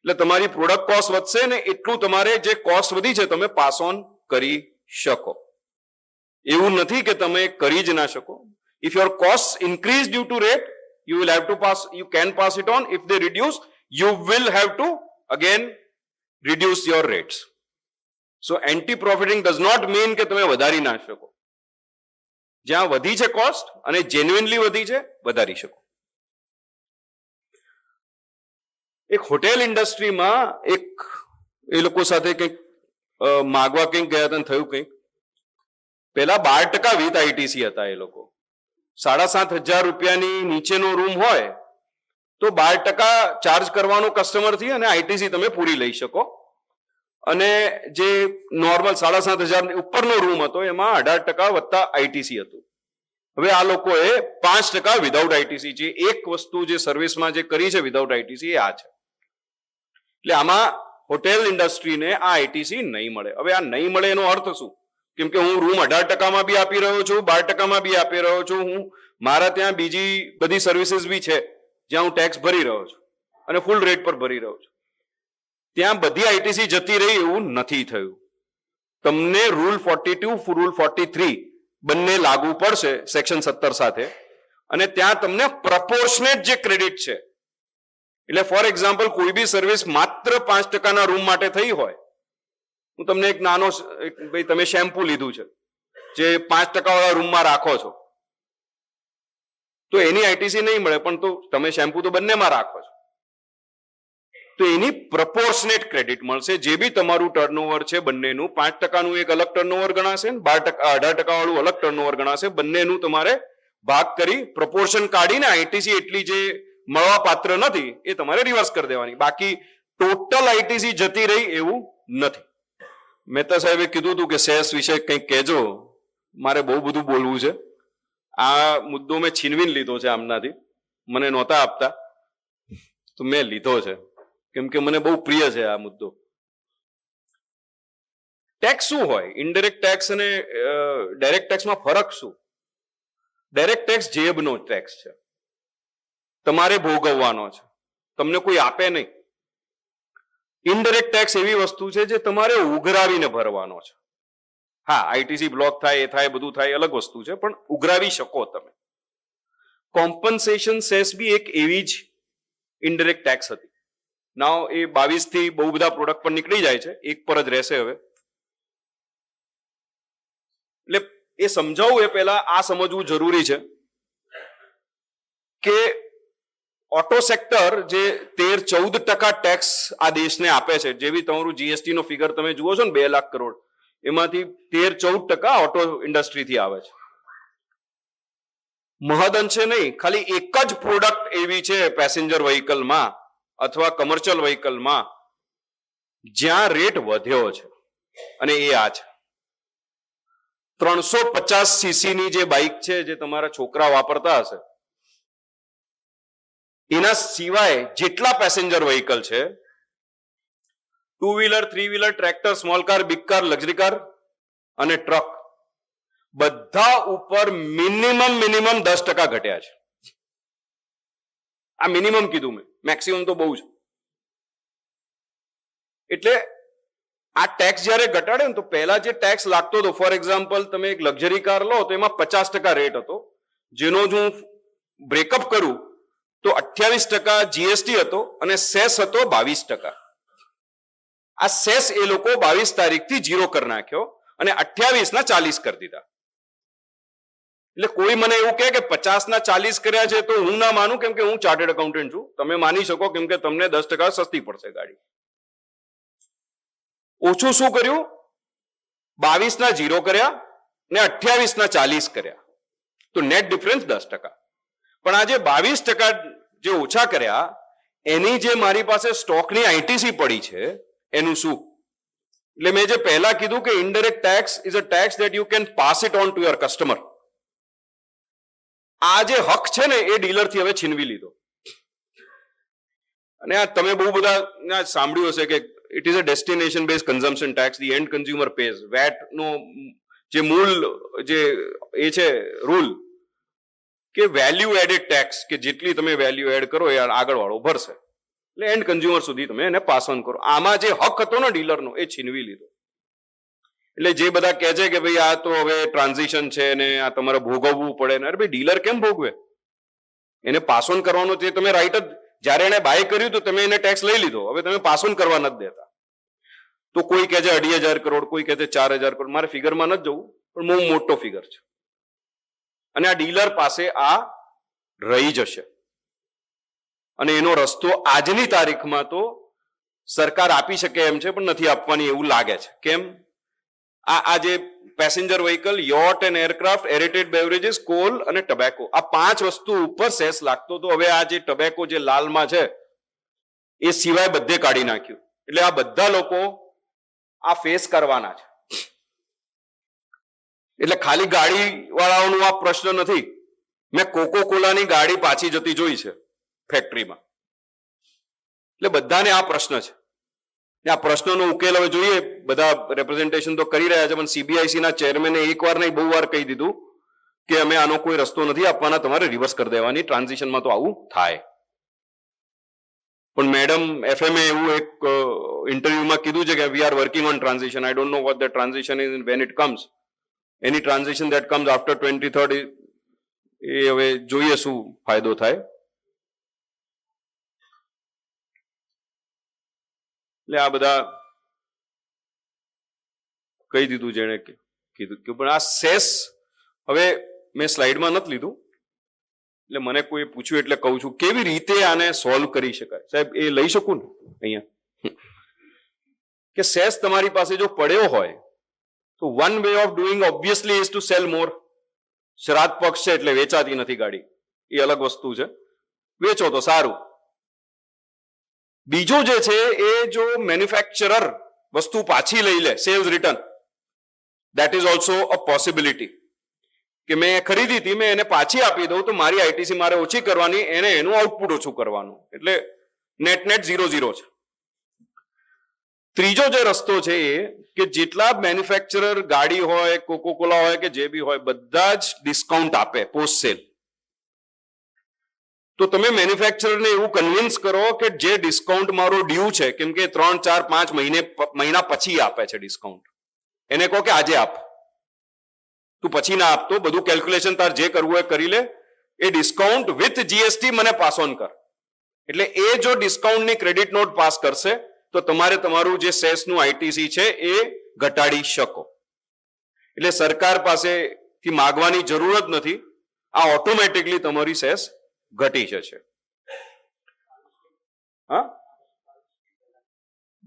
એટલે તમારી પ્રોડક્ટ કોસ્ટ વધશે ને એટલું તમારે જે કોસ્ટ વધી છે તમે પાસ ઓન કરી શકો. એવું નથી કે તમે કરી જ ના શકો. If your cost increase due to rate, you will have to pass, you can pass it on. If they reduce, you will have to again reduce your rates. So anti-profiting does not mean કે તમે વધારી ના શકો. જ્યાં વધી છે cost અને genuinely વધી છે, વધારી શકો. એક હોટેલ ઇન્ડસ્ટ્રીમાં એક એ લોકો સાથે કંઈક માગવા કંઈક ગયા હતા, થયું કંઈક. પહેલા 12% વિથ આઈટીસી હતા એ લોકો. 7,500 રૂપિયાની નીચેનો રૂમ હોય તો 12% ચાર્જ કરવાનો કસ્ટમર થી અને આઈટીસી તમે પૂરી લઈ શકો. અને જે નોર્મલ 7,500 ઉપરનો રૂમ હતો એમાં 18% વત્તા આઈટીસી હતું. હવે આ લોકોએ 5% વિધાઉટ આઈટીસી, જે એક વસ્તુ જે સર્વિસમાં જે કરી છે વિધાઉટ આઈટીસી એ આ છે. એટલે આમાં હોટેલ ઇન્ડસ્ટ્રીને આ આઈટીસી નહીં મળે. હવે આ નહીં મળે એનો અર્થ શું? કેમ કે હું રૂમ 18% માં બી આપી રહ્યો છું, 12% માં બી આપી રહ્યો છું. હું મારા ત્યાં બીજી બધી સર્વિસીસ બી છે જ્યાં હું ટેક્સ ભરી રહ્યો છું અને ફૂલ રેટ પર ભરી રહ્યો છું. ત્યાં બધી આઈટીસી જતી રહી એવું નથી થયું. તમને રૂલ 42, રૂલ 43 બંને લાગુ પડશે સેક્શન 17 સાથે, અને ત્યાં તમને પ્રપોર્શનેટ જે ક્રેડિટ છે, એટલે ફોર એક્ઝામ્પલ કોઈ બી સર્વિસ માત્ર 5% ના રૂમ માટે થઈ હોય, હું તમને એક નાનો, ભાઈ તમે શેમ્પુ લીધું છે જે 5% વાળા રૂમમાં રાખો છો તો એની આઈટીસી નહીં મળે, પણ તો તમે શેમ્પુ તો બંનેમાં રાખો છો તો એની પ્રપોર્શનેટ ક્રેડિટ મળશે. જે બી તમારું ટર્નઓવર છે બંનેનું, 5% નું એક અલગ ટર્નઓવર ગણાશે, 18% વાળું અલગ ટર્નઓવર ગણાશે. બંનેનું તમારે ભાગ કરી પ્રપોર્શન કાઢીને આઈટીસી એટલી જે મળવા પાત્ર નથી એ તમારે રિવર્સ કરી દેવાની. બાકી ટોટલ આઈટીસી જતી રહી એવું નથી. મહેતા સાહેબે કીધું હતું કે સેસ વિશે કંઈક કહેજો. મારે બહુ બધું બોલવું છે. આ મુદ્દો મેં છીનવીને લીધો છે આમનાથી, મને નહોતા આપતા તો મેં લીધો છે કેમ કે મને બહુ પ્રિય છે આ મુદ્દો. ટેક્સ શું હોય? ઇનડાયરેક્ટ ટેક્સ અને ડાયરેક્ટ ટેક્સમાં ફરક શું? ડાયરેક્ટ ટેક્સ જેબનો ટેક્સ છે, તમારે ભોગવવાનો છે, તમને કોઈ આપે નહીં. ઇનડાયરેક્ટ ટેક્સ એવી વસ્તુ છે જે તમારે ઉઘરાવીને ભરવાનો છે. હા, આઈટીસી બ્લોક થાય, એ થાય, બધું થાય, અલગ વસ્તુ છે, પણ ઉઘરાવી શકો તમે. કોમ્પન્સેશન સેસ બી એક એવી જ ઇનડાયરેક્ટ ટેક્સ હતી. નાવ એ 22 થી બહુ બધા પ્રોડક્ટ પર નીકળી જાય છે, એક પર જ રહેશે હવે. એટલે એ સમજાવવું એ પહેલા આ સમજવું જરૂરી છે કે ઓટો સેક્ટર જે 13-14% ટેક્સ આ દેશને આપે છે, જેવી તમારું જીએસટી નો ફિગર તમે જુઓ છો ને 2 લાખ કરોડ, એમાંથી 13-14% ઓટો ઇન્ડસ્ટ્રીથી આવે છે. મહદઅંશે નહીં, ખાલી એક જ પ્રોડક્ટ એવી છે પેસેન્જર વ્હીકલમાં અથવા કમર્શિયલ વ્હીકલમાં જ્યાં રેટ વધ્યો છે, અને એ આ છે. 350 સીસી ની જે બાઇક છે જે તમારા છોકરા વાપરતા હશે, એના સિવાય જેટલા પેસેન્જર વ્હીકલ છે, 2 wheeler, 3 wheeler, tractor, small car, big car, luxury car અને ટ્રક, બધા ઉપર મિનિમમ 10% ઘટ્યા છે. આ મિનિમમ કીધું મેં, મેક્સિમમ તો બહુ છે. એટલે આ ટેક્સ જયારે ઘટાડે ને તો પહેલા જે ટેક્સ લાગતો હતો, ફોર એક્ઝામ્પલ તમે એક લક્ઝરી કાર લો તો એમાં 50% રેટ હતો, જેનો જો હું બ્રેકઅપ કરું તો 28% જીએસટી હતો અને સેસ હતો 22%. આ સેસ એ લોકો 22 તારીખથી 0 કરી નાખ્યો અને 28 ના 40 કરી દીધા. એટલે કોઈ મને એવું કહે કે 50 ના 40 કર્યા છે તો હું ના માનું, કેમ કે હું ચાર્ટર્ડ એકાઉન્ટન્ટ છું. તમે માની શકો કેમ કે તમને 10% સસ્તી પડશે ગાડી. ઓછું શું કર્યું? 22 ના 0 કર્યા ને 28 ના 40 કર્યા, તો નેટ ડિફરન્સ 10%. પણ આજે 22% જે ઓછા કર્યા એની જે મારી પાસે સ્ટોકની આઈટીસી પડી છે એનું શું? એટલે મેં જે પહેલા કીધું કે indirect tax is a tax that you can pass it on to your customer. આ જે હક છે ને એ ડીલરથી હવે છીનવી લીધો. અને આ તમે બહુ બધા સાંભળ્યું હશે કે it is a destination base consumption tax, the end consumer pays. VAT નો જે મૂળ જે એ છે રૂલ કે વેલ્યુ એડેડ ટેક્સ, કે જેટલી તમે વેલ્યુ એડ કરો એ આગળ વાળો ભરશે, એટલે એન્ડ કન્ઝ્યુમર સુધી તમે એને પાસ ઓન કરો. આમાં જે હક હતો ને ડીલરનો એ છીનવી લીધો. એટલે જે બધા કહે છે કે ભાઈ આ તો હવે ટ્રાન્ઝિશન છે ને આ તમારે ભોગવવું પડે ને, અરે ભાઈ ડીલર કેમ ભોગવે? એને પાસ ઓન કરવાનો તે તમે રાઈટ જ, જ્યારે એને બાય કર્યું તો તમે એને ટેક્સ લઈ લીધો, હવે તમે પાસ ઓન કરવા નથી દેતા. તો કોઈ કહે છે 2,500 કરોડ, કોઈ કહે છે 4,000 કરોડ. મારે ફિગરમાં નથી જવું, પણ બહુ મોટો ફિગર છે. અને આ ડીલર પાસે આ રહી જશે અને એનો રસ્તો આજની તારીખમાં તો સરકાર આપી શકે એમ છે, પણ નથી આપવાની એવું લાગે છે. કેમ? આ જે passenger vehicle, yacht and aircraft, aerated beverages, call અને ટબેકો, આ 5 વસ્તુ ઉપર સેસ લાગતો તો હવે આ જે ટબેકો જે લાલમાં છે એ સિવાય બધે કાઢી નાખ્યું. એટલે આ બધા લોકો આ ફેસ કરવાના છે. એટલે ખાલી ગાડી વાળાઓનો આ પ્રશ્ન નથી. મેં કોકો કોલાની ગાડી પાછી જતી જોઈ છે ફેક્ટરીમાં. એટલે બધાને આ પ્રશ્ન છે. આ પ્રશ્નનો ઉકેલ હવે જોઈએ. બધા રેપ્રેઝન્ટેશન તો કરી રહ્યા છે, પણ સીબીઆઈસી ના ચેરમેને એકવાર નહીં બહુ વાર કહી દીધું કે અમે આનો કોઈ રસ્તો નથી આપવાના, તમારે રિવર્સ કરી દેવાની, ટ્રાન્ઝિશનમાં તો આવું થાય. પણ મેડમ એફએમએ એવું એક ઇન્ટરવ્યુમાં કીધું છે કે we are working on transition. I don't know what the transition is when it comes. Any transition that comes after 23rd, એ હવે જોઈએ શું ફાયદો થાય. એટલે આ બધા કહી દીધું જેને કીધું કે પણ આ સેસ હવે મેં સ્લાઇડમાં નથી લીધું, એટલે મને કોઈ પૂછ્યું એટલે કહું છું કેવી રીતે આને સોલ્વ કરી શકાય. સાહેબ એ લઈ શકું ને અહીંયા કે સેસ તમારી પાસે જો પડ્યો હોય તો one way of doing obviously is to sell more. શ્રાદ્ધ પક્ષ છે એટલે વેચાતી નથી ગાડી, એ અલગ વસ્તુ છે. વેચો તો સારું. બીજું જે છે એ જો મેન્યુફેક્ચરર વસ્તુ પાછી લઈ લે, sales return, that is also a possibility કે મેં ખરીદી હતી, મેં એને પાછી આપી દઉં તો મારી આઈટીસી મારે ઓછી કરવાની, એને એનું આઉટપુટ ઓછું કરવાનું, એટલે નેટ 0-0 છે. ત્રીજો જે રસ્તો છે એ કે જેટલા મેન્યુફેક્ચરર ગાડી હોય, કોકોકોલા હોય કે જે બી હોય, બધા જ ડિસ્કાઉન્ટ આપે પોસ્ટ સેલ. તો તમે મેન્યુફેક્ચરરને એવું કન્વિન્સ કરો કે જે ડિસ્કાઉન્ટ મારો ડ્યુ છે, કેમ કે 3, 4, 5 મહિના પછી આપે છે ડિસ્કાઉન્ટ, એને કહો કે આજે આપ, તું પછી ના આપતો, બધું કેલ્ક્યુલેશન તાર જે કરવું હોય કરી લે, એ ડિસ્કાઉન્ટ વિથ જીએસટી મને પાસ ઓન કર. એટલે એ જો ડિસ્કાઉન્ટની ક્રેડિટ નોટ પાસ કરશે તો તમારે તમારું જે સેસનું આઈટીસી છે એ ઘટાડી શકો. એટલે સરકાર પાસેથી માગવાની જરૂર જ નથી, આ ઓટોમેટિકલી તમારી સેસ ઘટી જશે. હા,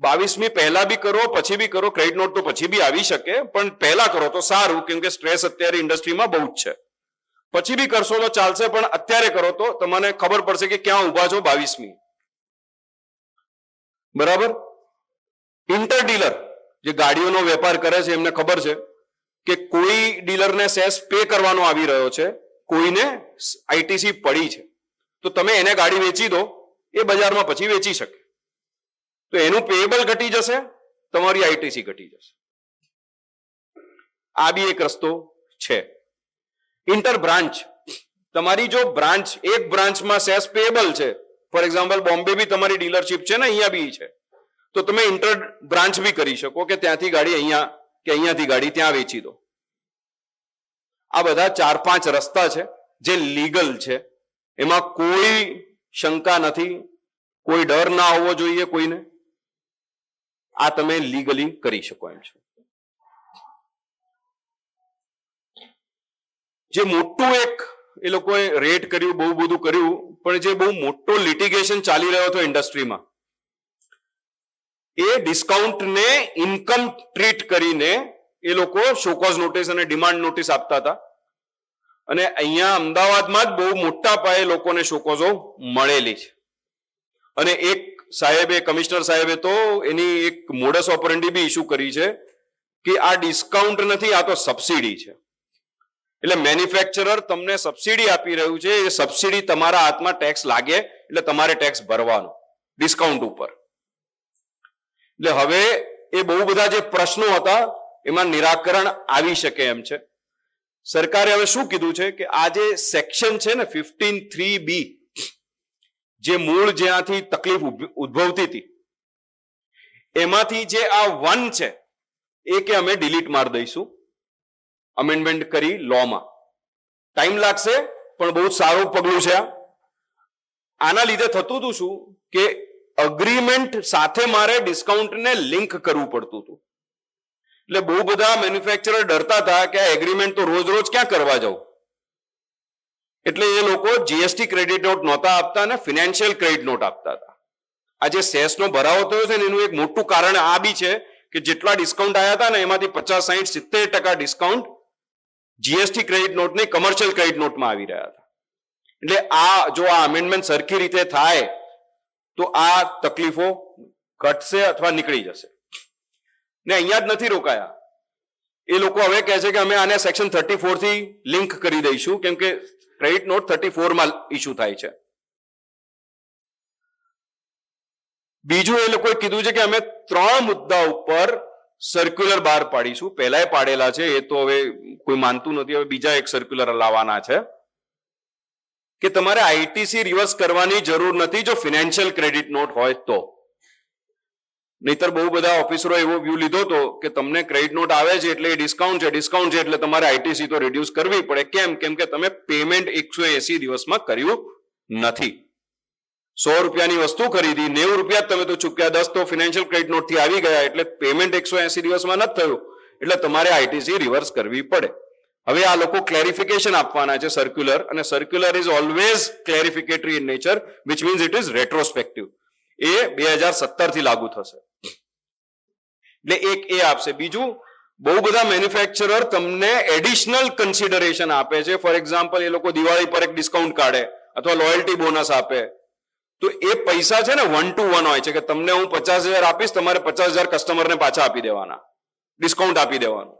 22મી પહેલા બી કરો પછી બી કરો, ક્રેડિટ નોટ તો પછી બી આવી શકે, પણ પહેલા કરો તો સારું, કેમ કે સ્ટ્રેસ અત્યારે ઇન્ડસ્ટ્રીમાં બહુ જ છે. પછી બી કરશો તો ચાલશે, પણ અત્યારે કરો તો તમને ખબર પડશે કે ક્યાં ઉભા છો 22મી. બરાબર. ઇન્ટર ડીલર જે ગાડીઓનો વેપાર કરે છે એમને ખબર છે કે કોઈ ડીલરને સેસ પે કરવાનો આવી રહ્યો છે, કોઈને આઈટીસી પડી છે, તો તમે એને ગાડી વેચી દો, એ બજારમાં પછી વેચી શકે, તો એનું પેએબલ ઘટી જશે, તમારી આઈટીસી ઘટી જશે. આ બી એક રસ્તો છે. ઇન્ટર બ્રાન્ચ, તમારી જો બ્રાન્ચ, એક બ્રાન્ચમાં સેસ પેએબલ છે, ફોર એક્ઝામ્પલ બોમ્બે બી તમારી ડીલરશીપ છે ને, અહીંયા બી છે, તો તમે ઇન્ટર બ્રાન્ચ બી કરી શકો કે ત્યાંથી ગાડી અહીંયા કે અહીંયાથી ગાડી ત્યાં વેચી દો. આ બધા 4-5 રસ્તા છે જે લીગલ છે, એમાં કોઈ શંકા નથી, કોઈ ડર ના હોવો જોઈએ કોઈને. આ તમે લીગલી કરી શકો એમ છો. જે મોટું એક એ લોકોએ રેટ કર્યું, બહુ બધું કર્યું, પણ જે બહુ મોટો લિટિગેશન ચાલી રહ્યો હતો ઇન્ડસ્ટ્રીમાં, એ ડિસ્કાઉન્ટને ઇન્કમ ટ્રીટ કરીને એ લોકો શોકોઝ નોટિસ અને ડિમાન્ડ નોટિસ આપતા હતા, અને અહીંયા અમદાવાદમાં જ બહુ મોટા પાયે લોકોને શોકોઝો મળેલી છે. અને એક સાહેબે, કમિશનર સાહેબે તો એની એક મોડસ ઓપરન્ડી બી ઇસ્યુ કરી છે કે આ ડિસ્કાઉન્ટ નથી, આ તો સબસિડી છે. એટલે મેન્યુફેક્ચરર તમને સબસિડી આપી રહ્યું છે, એ સબસિડી તમારા હાથમાં ટેક્સ લાગે એટલે તમારે ટેક્સ ભરવાનો ડિસ્કાઉન્ટ ઉપર. એટલે હવે એ બહુ બધા જે પ્રશ્નો હતા એમાં નિરાકરણ આવી શકે એમ છે. સરકારે હવે શું કીધું છે કે આ જે સેક્શન છે ને 15(3)B, જે મૂળ જ્યાંથી તકલીફ ઉદ્ભવતી હતી એમાંથી જે આ 1 છે એ કે અમે ડિલીટ મારી દઈશું, અમેન્ડમેન્ટ કરી લોમાં. ટાઈમ લાગશે પણ બહુ સારું પગલું છે. આના લીધે થતું હતું શું કે અગ્રીમેન્ટ સાથે મારે ડિસ્કાઉન્ટને લિંક કરવું પડતું હતું. એટલે બહુ બધા મેન્યુફેક્ચરર ડરતા હતા કે આ એગ્રીમેન્ટ તો રોજ રોજ ક્યાં કરવા જાઉં, એટલે એ લોકો જીએસટી ક્રેડિટ નોટ નહોતા આપતા અને ફિનાન્શિયલ ક્રેડિટ નોટ આપતા હતા. આ જે સેસનો ભરાવો થયો છે ને એનું એક મોટું કારણ આ બી છે કે જેટલા ડિસ્કાઉન્ટ આવ્યા હતા ને એમાંથી 50, 60, 70% ડિસ્કાઉન્ટ જીએસટી ક્રેડિટ નોટ ની કમર્શિયલ ક્રેડિટ નોટમાં આવી રહ્યા હતા. એટલે આ જો આ અમેન્ડમેન્ટ સરખી રીતે થાય તો આ તકલીફો ઘટશે અથવા નીકળી જશે. ને અહીંયા જ નથી રોકાયા, એ લોકો હવે કહે છે કે અમે આને સેક્શન 34 થી લિંક કરી દઈશું, કેમ કે ક્રેડિટ નોટ 34 માં ઇસ્યુ થાય છે. બીજું એ લોકોએ કીધું છે કે અમે 3 મુદ્દા ઉપર સર્ક્યુલર બહાર પાડીશું. પહેલાય પાડેલા છે, એ તો હવે કોઈ માનતું નથી, હવે બીજા એક સર્ક્યુલર લાવવાના છે કે તમારે આઈટીસી રિવર્સ કરવાની જરૂર નથી જો ફિનાન્શિયલ ક્રેડિટ નોટ હોય તો. નહીતર બહુ બધા ઓફિસરો એવો વ્યૂ લીધો હતો કે તમને ક્રેડિટ નોટ આવે છે એટલે ડિસ્કાઉન્ટ છે, ડિસ્કાઉન્ટ છે એટલે તમારે આઈટીસી તો રિડ્યુસ કરવી પડે. કેમ કે તમે પેમેન્ટ 180 દિવસમાં કર્યું નથી. 100 રૂપિયાની વસ્તુ ખરીદી, 90 રૂપિયા તમે તો ચૂક્યા, 10 તો ફિનાન્શિયલ ક્રેડિટ નોટ થી આવી ગયા, એટલે પેમેન્ટ 180 દિવસમાં નથી થયું, એટલે તમારે આઈટીસી રિવર્સ કરવી પડે. હવે આ લોકો ક્લેરિફિકેશન આપવાના છે સર્ક્યુલર, અને circular is always clarificatory in nature, which means it is retrospective. એ 2017 થી લાગુ થશે. એટલે એક એ આપશે. બીજું બહુ બધા મેન્યુફેક્ચરર તમને એડિશનલ કન્સિડરેશન આપે છે. ફોર એક્ઝામ્પલ, એ લોકો દિવાળી પર એક ડિસ્કાઉન્ટ કાઢે અથવા લોયલ્ટી બોનસ આપે. તો એ પૈસા છે ને 1 to 1 હોય છે કે તમને હું 50,000 આપીશ, તમારે 50,000 કસ્ટમરને પાછા આપી દેવાના, ડિસ્કાઉન્ટ આપી દેવાનું.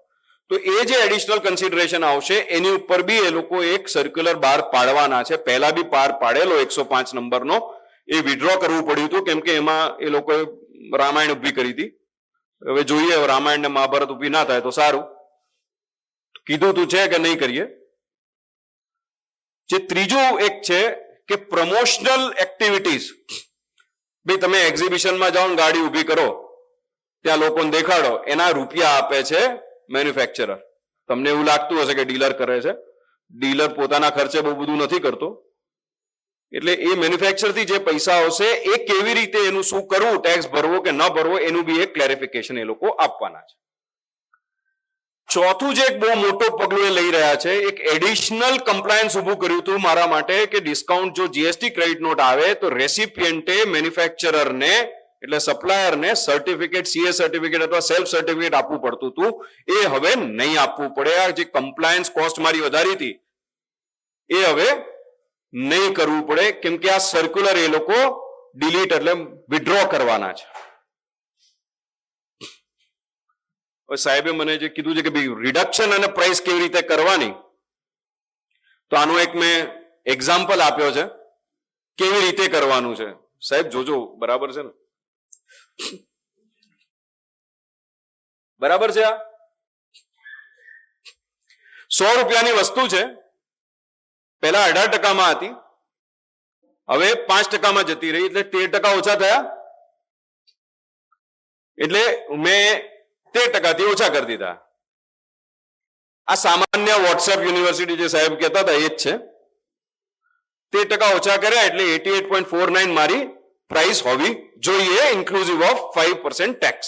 તો એ જે એડિશનલ કન્સિડરેશન આવશે એની ઉપર બી એ લોકો એક સર્ક્યુલર બહાર પાડવાના છે. પહેલા બી બહાર પાડેલો 105 નંબરનો, એ વિડ્રો કરવું પડ્યું હતું કેમ કે એમાં એ લોકોએ રામાયણ ઉભી કરી હતી. હવે જોઈએ રામાયણ ને મહાભારત ઉભી ના થાય તો સારું. કીધું તું છે કે નહીં કરીએ. જે ત્રીજું એક છે કે પ્રમોશનલ એક્ટિવિટીઝ. ભાઈ તમે એક્ઝિબિશનમાં જાઓ ને ગાડી ઊભી કરો, ત્યાં લોકોને દેખાડો, એના રૂપિયા આપે છે મેન્યુફેક્ચરર. તમને એવું લાગતું હશે કે ડીલર કરે છે. ડીલર પોતાના ખર્ચે બહુ બધું નથી કરતો. એટલે એ મેન્યુફેક્ચર થી જે પૈસા આવશે એ કેવી રીતે એનું શું કરવું, ટેક્સ ભરવો કે ન ભરવો, એનું બી એક ક્લેરિફિકેશન એ લોકો આપવાના છે. ચોથું જે એક બહુ મોટું પગલું એ લઈ રહ્યા છે, એક એડિશનલ કમ્પ્લાયન્સ ઉભું કર્યું હતું મારા માટે કે ડિસ્કાઉન્ટ જો જીએસટી ક્રેડિટ નોટ આવે તો રેસિપિયન્ટે મેન્યુફેક્ચરરને એટલે સપ્લાયરને સર્ટિફિકેટ, સીએ સર્ટિફિકેટ અથવા સેલ્ફ સર્ટિફિકેટ આપવું પડતું હતું. એ હવે નહીં આપવું પડે. આ જે કમ્પ્લાયન્સ કોસ્ટ મારી વધારી હતી એ હવે નહીં કરવું પડે કેમ કે આ સર્ક્યુલર એ લોકો ડિલીટ એટલે વિડ્રો કરવાના છે. સાહેબે મને જે કીધું છે કે ભાઈ રિડક્શન અને પ્રાઇસ કેવી રીતે કરવાની, તો આનું એક મેં એક્ઝામ્પલ આપ્યો છે કેવી રીતે કરવાનું છે. સાહેબ જોજો, બરાબર છે ને? બરાબર છે. આ 100 રૂપિયાની વસ્તુ છે, પહેલા 18% હતી, હવે 5% જતી રહી એટલે 13% ઓછા થયા. એટલે મેં 13% થી ઓછા કરી દીધા. આ સામાન્ય વોટ્સએપ યુનિવર્સિટી જે સાહેબ કહેતા હતા એ જ છે. 13% ઓછા કર્યા એટલે 88.49 મારી પ્રાઇસ હોવી જોઈએ, ઇન્ક્લુઝિવ ઓફ 5% ટેક્સ.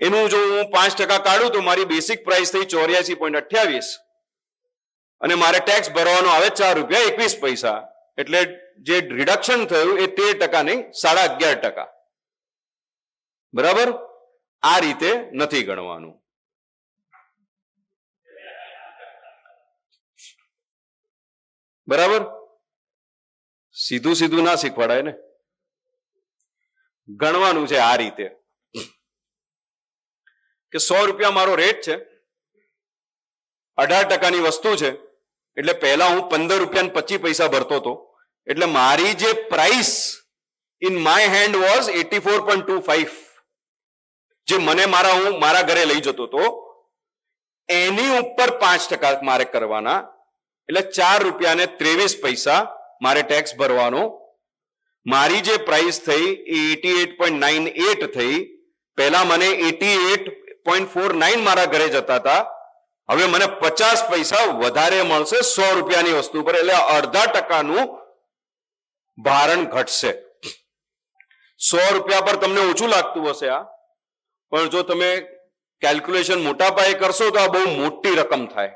એનું જો હું 5% કાઢું તો મારી બેસિક પ્રાઇસ થઈ 84.28 અને મારે ટેક્સ ભરવાનો આવે ₹4.21. એટલે જે રિડક્શન થયું એ 13% નહીં, 11.5%. બરાબર? આ રીતે નથી ગણવાનું. બરાબર? સીધું સીધું ના શીખવાડાય ને, ગણવાનું છે આ રીતે કે 100 રૂપિયા મારો રેટ છે, 18%ની વસ્તુ છે એટલે પહેલા હું ₹15.25 ભરતો હતો. એટલે મારી જે price in my hand was 84.25, જે મને હું મારા ઘરે લઈ જતો હતો એની ઉપર 5% મારે કરવાના. એટલે ₹4.23 મારે ટેક્સ ભરવાનો. મારી જે પ્રાઇસ થઈ એ 88.98 થઈ. પહેલા મને 88.49 મારા ઘરે જતા હતા, હવે મને 50 પૈસા વધારે મળશે 100 રૂપિયાની વસ્તુ પર. એટલે 0.5%નું ભારણ ઘટશે. 100 રૂપિયા પર તમને ઓછું લાગતું હશે આ, પણ જો તમે કેલ્ક્યુલેશન મોટા પાયે કરશો તો આ બહુ મોટી રકમ થાય.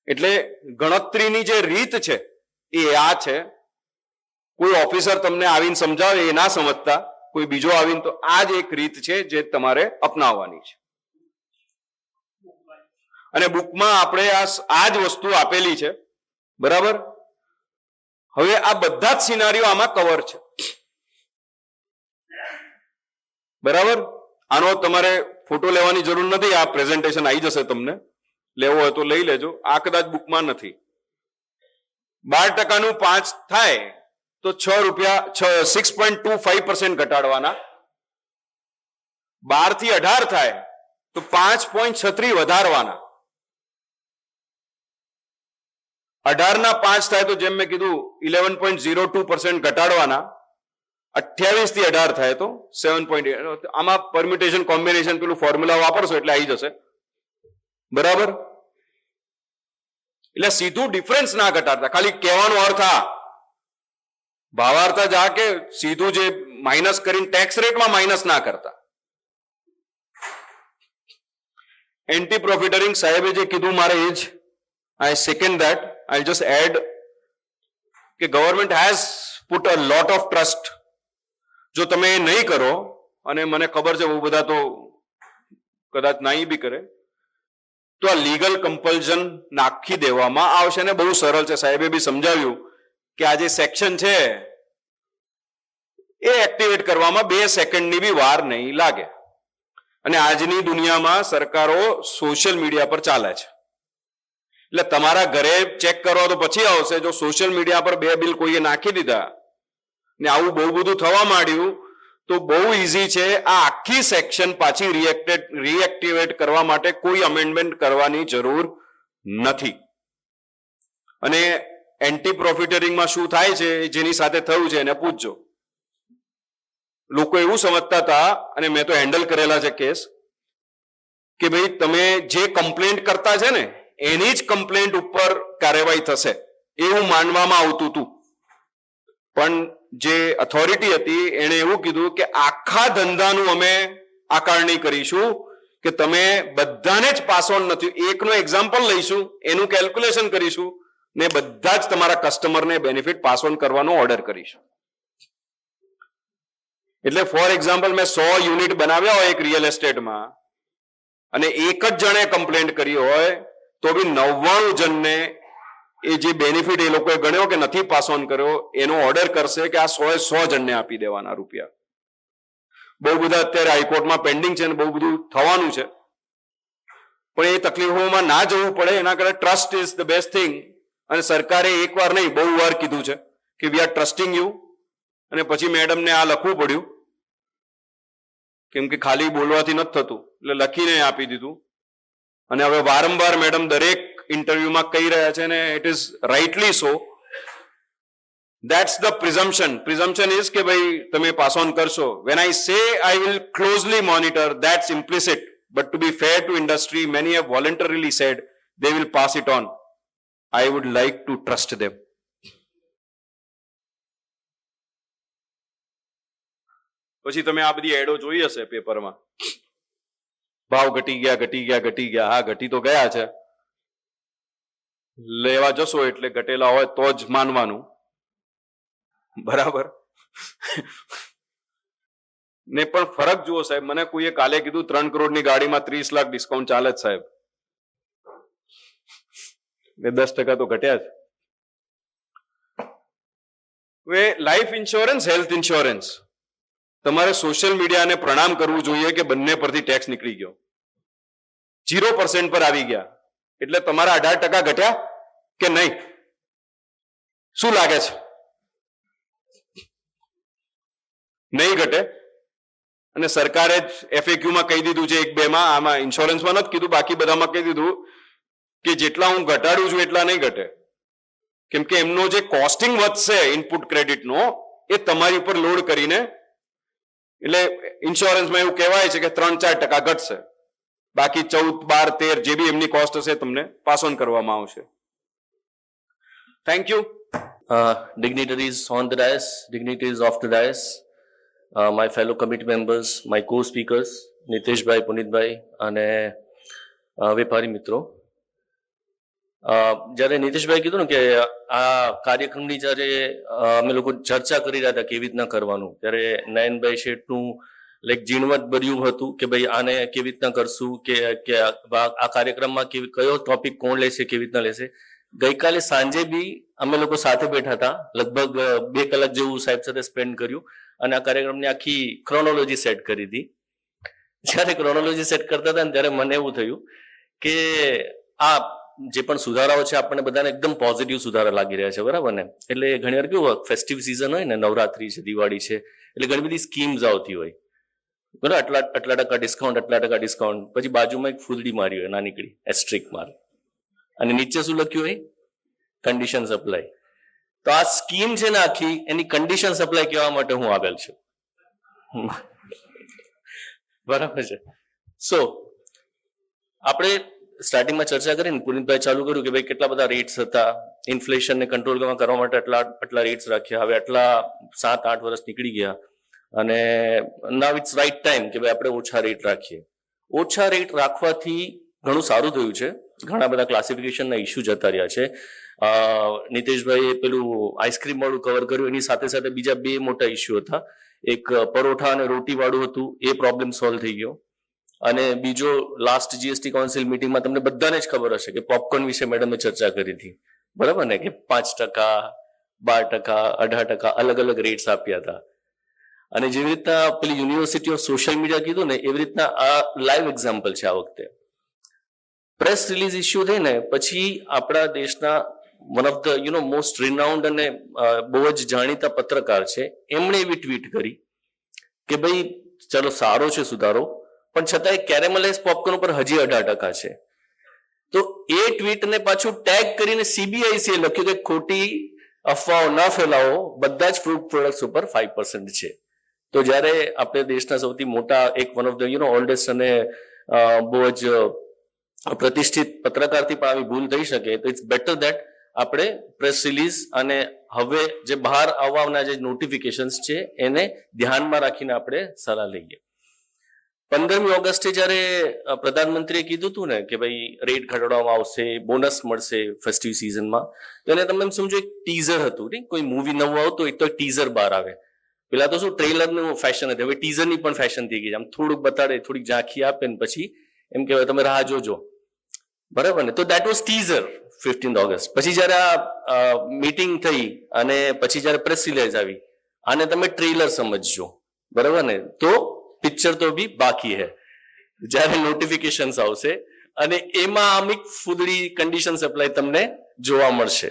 એટલે ગણતરીની જે રીત છે એ આ છે. કોઈ ઓફિસર તમને આવીને સમજાવે એ ના સમજતા, કોઈ બીજો આવીને, તો આ જ એક રીત છે જે તમારે અપનાવવાની છે. અને બુકમાં આપણે આ જ વસ્તુ આપેલી છે. બરાબર? હવે આ બધા જ સિનારીઓ આમાં કવર છે. બરાબર? આનો તમારે ફોટો લેવાની જરૂર નથી, આ પ્રેઝન્ટેશન આવી જશે, તમને લેવો હોય તો લઈ લેજો. આ કદાચ બુકમાં નથી. 12%નું 5 થાય તો 6.25% ઘટાડવાના. 12 થી 18 થાય તો 5.36 વધારવાના. 18 ના 5 થાય તો જેમ મેં કીધું 11.02% ઘટાડવાના. 28 થી 18 થાય તો 7.8. આમાં પરમ્યુટેશન કોમ્બિનેશન પેલું ફોર્મ્યુલા વાપરશો એટલે આવી જશે. બરાબર? એટલે સીધું ડિફરન્સ ના ઘટાડતા, ખાલી કહેવાનો અર્થ આ ભાવાર્થ જ આ કે સીધું જે માઇનસ કરીને ટેક્સ રેટમાં માઇનસ ના કરતા. એન્ટી પ્રોફિટરિંગ સાહેબે જે કીધું મારે એ જ, I second that. I just add કે government has put a lot of trust. જો તમે એ નહીં કરો અને મને ખબર છે બહુ બધા તો કદાચ નહીં બી કરે, તો આ લીગલ કમ્પલ્ઝન નાખી દેવામાં આવશે. ને બહુ સરળ છે, સાહેબે બી સમજાવ્યું કે આ જે સેક્શન છે એ એક્ટિવેટ કરવામાં 2 સેકન્ડની બી વાર નહીં લાગે. અને આજની દુનિયામાં સરકારો સોશિયલ મીડિયા પર ચાલે છે, એટલે તમારા ઘરે ચેક કરવા તો પછી આવશે. જો સોશિયલ મીડિયા પર 2 બિલ કોઈએ નાખી દીધા ને આવું બહુ બધું થવા માંડ્યું તો બહુ ઈઝી છે. આ આખી સેક્શન પાછી રીએક્ટિવેટ કરવા માટે કોઈ અમેન્ડમેન્ટ કરવાની જરૂર નથી. અને એન્ટી પ્રોફિટરિંગમાં શું થાય છે, જેની સાથે થયું છે એને પૂછજો. લોકો એવું સમજતા હતા, અને મેં તો હેન્ડલ કરેલા છે કેસ, કે ભાઈ તમે જે કમ્પ્લેન્ટ કરતા છે ને એની જ કમ્પ્લેન્ટ ઉપર કાર્યવાહી થશે એવું માનવામાં આવતું હતું. પણ જે ઓથોરિટી હતી એણે એવું કીધું કે આખા ધંધાનું અમે આકારણી કરીશું કે તમે બધાને જ પાસ ઓન નથી, એકનો એક્ઝામ્પલ લઈશું, એનું કેલ્ક્યુલેશન કરીશું ને બધા જ તમારા કસ્ટમરને બેનિફિટ પાસ ઓન કરવાનો ઓર્ડર કરીશું. એટલે ફોર એક્ઝામ્પલ મેં 100 યુનિટ બનાવ્યા હોય એક રિયલ એસ્ટેટમાં અને એક જ જણે કમ્પ્લેન્ટ કરી હોય તો બી 99 જણને એ જે બેનિફિટ એ લોકોએ ગણ્યો કે નથી પાસ ઓન કર્યો એનો ઓર્ડર કરશે કે આ 100 જણને આપી દેવાના રૂપિયા. બહુ બધા અત્યારે હાઈકોર્ટમાં પેન્ડિંગ છે અને બહુ બધું થવાનું છે, પણ એ તકલીફોમાં ના જવું પડે એના કરતા trust is the best thing. અને સરકારે એકવાર નહીં બહુ વાર કીધું છે કે વી આર ટ્રસ્ટિંગ યુ, અને પછી મેડમને આ લખવું પડ્યું કેમ કે ખાલી બોલવાથી નથી થતું, એટલે લખીને આપી દીધું. અને હવે વારંવાર મેડમ દરેક ઇન્ટરવ્યુમાં કહી રહ્યા છે, ને it is rightly so. That's the presumption. Presumption is કે ભાઈ તમે પાસ ઓન કરશો. When I say I will closely monitor, that's implicit. But to be fair to industry, many have voluntarily said they will pass it on. I would like to trust them. પછી તમે આ બધી એડો જોઈ હશે પેપરમાં, ભાવ ઘટી ગયા. હા, ઘટી તો ગયા છે, લેવા જશો એટલે ઘટેલા હોય તો જ માનવાનું, બરાબર ને. પણ ફરક જુઓ સાહેબ, મને કોઈએ કાલે કીધું 3 કરોડની ગાડીમાં 30 લાખ ડિસ્કાઉન્ટ ચાલે જ સાહેબ, 10% તો ઘટ્યા જ. હવે લાઈફ ઇન્સ્યોરન્સ, હેલ્થ ઇન્સ્યોરન્સ, તમારે સોશિયલ મીડિયાને પ્રણામ કરવું જોઈએ કે બંને પરથી ટેક્સ નીકળી ગયો, 0% પર આવી ગયા. એટલે તમારા 18% ઘટ્યા કે નહીં? શું લાગે છે? નહીં ઘટે. અને સરકારે જ FAQ માં કહી દીધું છે, 1-2 માં, આમાં ઇન્સ્યોરન્સમાં નથી કીધું, બાકી બધામાં કહી દીધું કે જેટલા હું ઘટાડું છું એટલા નહીં ઘટે, કેમ કે એમનો જે કોસ્ટિંગ વધશે ઇનપુટ ક્રેડિટનો એ તમારી ઉપર લોડ કરીને, એટલે ઇન્સ્યોરન્સમાં એવું કહેવાય છે કે 3-4% ઘટશે, બાકી 14, 12, 13 જે બી એમની કોસ્ટ હશે તમને પાસ ઓન કરવામાં આવશે. Thank you. Dignitaries on the dais, dignitaries off the dais, my fellow committee members, my co-speakers, Niteshbhai, Punitbhai અને વેપારી મિત્રો. જ્યારે નીતિશભાઈ કીધું ને કે આ કાર્યક્રમની જ્યારે અમે લોકો ચર્ચા કરી રહ્યા હતા કેવી રીતના કરવાનું, ત્યારે નયનભાઈ શેઠનું લાઈક ઝીણવટ ભર્યું હતું કે ભાઈ આને કેવી રીતના કરશું, કે આ કાર્યક્રમમાં કયો ટોપિક કોણ લેશે, કેવી રીતના લેશે. ગઈકાલે સાંજે બી અમે લોકો સાથે બેઠા હતા, લગભગ 2 કલાક જેવું સાહેબ સાથે સ્પેન્ડ કર્યું અને આ કાર્યક્રમની આખી ક્રોનોલોજી સેટ કરી હતી. જ્યારે ક્રોનોલોજી સેટ કરતા હતા ને ત્યારે મને એવું થયું કે આ જે પણ સુધારાઓ છે આપણને બધાને એકદમ પોઝિટિવ સુધારા લાગી રહ્યા છે, બરાબર ને. એટલે ઘણી વાર કેવું ફેસ્ટિવ સિઝન હોય ને, નવરાત્રી છે, દિવાળી છે, એટલે ઘણી બધી સ્કીમ્સ આવતી હોય, બરાબર. આટલા ટકા ડિસ્કાઉન્ટ, પછી બાજુમાં એક ફૂલડી મારી હોય નાનીકડી એસ્ટ્રિક મારી, અને નીચે શું લખ્યું હોય? Condition supply. તો આ સ્કીમ છે ને આખી, એની કન્ડિશન સપ્લાય કહેવા માટે હું આવેલ છું, બરાબર છે. સો આપણે સ્ટાર્ટિંગમાં ચર્ચા કરીને પુનિતભાઈ ચાલુ કર્યું કે ભાઈ કેટલા બધા રેટ્સ હતા, ઇન્ફ્લેશનને કંટ્રોલ કરવા માટે આટલા રેટ્સ રાખ્યા, હવે આટલા 7-8 વર્ષ નીકળી ગયા અને નાવ ઇટ્સ રાઈટ ટાઈમ કે ભાઈ આપણે ઓછા રેટ રાખીએ. ઓછા રેટ રાખવાથી ઘણું સારું થયું છે. ઘણા બધા ક્લાસિફિકેશનના ઇસ્યુ જતા રહ્યા છે. નીતિશભાઈએ પેલું આઈસ્ક્રીમ વાળું કવર કર્યું, એની સાથે સાથે બીજા બે મોટા ઇસ્યુ હતા. એક પરોઠા અને રોટી વાળું હતું, એ પ્રોબ્લેમ સોલ્વ થઈ ગયો. અને બીજો લાસ્ટ જીએસટી કાઉન્સિલ મિટિંગમાં તમને બધાને જ ખબર હશે કે પોપકોર્ન વિશે મેડમે ચર્ચા કરી હતી, બરાબર ને, કે 5%, 12%, 18% અલગ અલગ રેટ્સ આપ્યા હતા. અને જેવી રીતના પેલી યુનિવર્સિટી ઓફ સોશિયલ મીડિયા કીધું ને, એવી રીતના આ લાઈવ એક્ઝામ્પલ છે. આ વખતે પ્રેસ રિલીઝ ઇસ્યુ થઈને પછી આપણા દેશના one of the most renowned અને બહુ જ જાણીતા પત્રકાર છે, એમણે એવી ટ્વીટ કરી કે ભાઈ ચલો સારો છે સુધારો, પણ છતાંય કેરેમલાઇઝ પોપકોર્ન ઉપર હજી 18% છે. તો એ ટ્વીટને પાછું ટેગ કરીને CBIC એ લખ્યું કે ખોટી અફવાઓ ન ફેલાવો, બધા જ ફ્રૂટ પ્રોડક્ટ્સ ઉપર 5% છે. તો જ્યારે આપણે દેશના સૌથી મોટા એક વન ઓફ ધ ઓલ્ડેસ્ટ અને બહુ જ પ્રતિષ્ઠિત પત્રકારથી પણ આવી ભૂલ થઈ શકે, તો ઇટ્સ બેટર દેટ આપણે પ્રેસ રિલીઝ અને હવે જે બહાર આવવાના જે નોટિફિકેશન્સ છે એને ધ્યાનમાં રાખીને આપણે સલાહ લઈએ. 15મી ઓગસ્ટે જ્યારે પ્રધાનમંત્રીએ કીધું હતું ને કે ભાઈ રેટ ઘટાડવામાં આવશે, બોનસ મળશે ફેસ્ટિવ સિઝનમાં, તો એને તમે સમજો એક ટીઝર હતું, નહીં કોઈ મૂવી નવું આવતું હોય તો ટીઝર બહાર આવે. પેલા તો શું ટ્રેલરનું ફેશન હતી, હવે ટીઝરની પણ ફેશન થઈ ગઈ. આમ થોડુંક બતાડે, થોડીક ઝાંખી આપે ને પછી એમ કહેવાય તમે રાહ જોજો, બરાબર ને. તો that was teaser 15th August. પછી જયારે આ મીટિંગ થઈ અને પછી જયારે પ્રેસ રિલીઝ આવી, આને તમે ટ્રેલર સમજજો, બરાબર ને. તો પિક્ચર તો ભી બાકી હૈ. જયારે નોટિફિકેશન્સ આવશે અને એમાં અમુક ફૂદડી કન્ડિશન સપ્લાય તમને જોવા મળશે.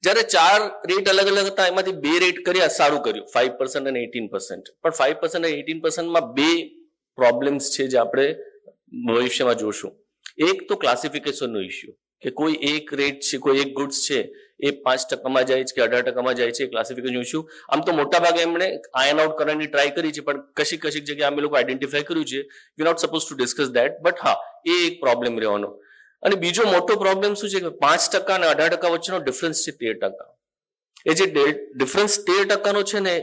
જયારે 4 રેટ અલગ અલગ હતા, એમાંથી 2 રેટ કર્યા, સારું કર્યું, 5% અને 18%. પણ 5% અને 18%માં 2 પ્રોબ્લેમ્સ છે જે આપણે ભવિષ્યમાં જોશું. એક તો ક્લાસિફિકેશનનો ઇસ્યુ, કે કોઈ એક રેટ છે, કોઈ એક ગુડ્સ છે એ 5%માં જાય છે કે 18%માં જાય છે, ક્લાસિફિકેશન ઇસ્યુ. આમ તો મોટા ભાગે એમણે આયન આઉટ કરવાની ટ્રાય કરી છે, પણ કશીક જગ્યાએ અમે લોકો આઈડેન્ટિફાય કર્યું છે. You not suppose to discuss that, but હા, એ એક પ્રોબ્લેમ રહેવાનો. અને બીજો મોટો પ્રોબ્લેમ શું છે કે 5% અને 18% વચ્ચેનો ડિફરન્સ છે 13%. એ જે ડિફરન્સ 13%નો છે ને,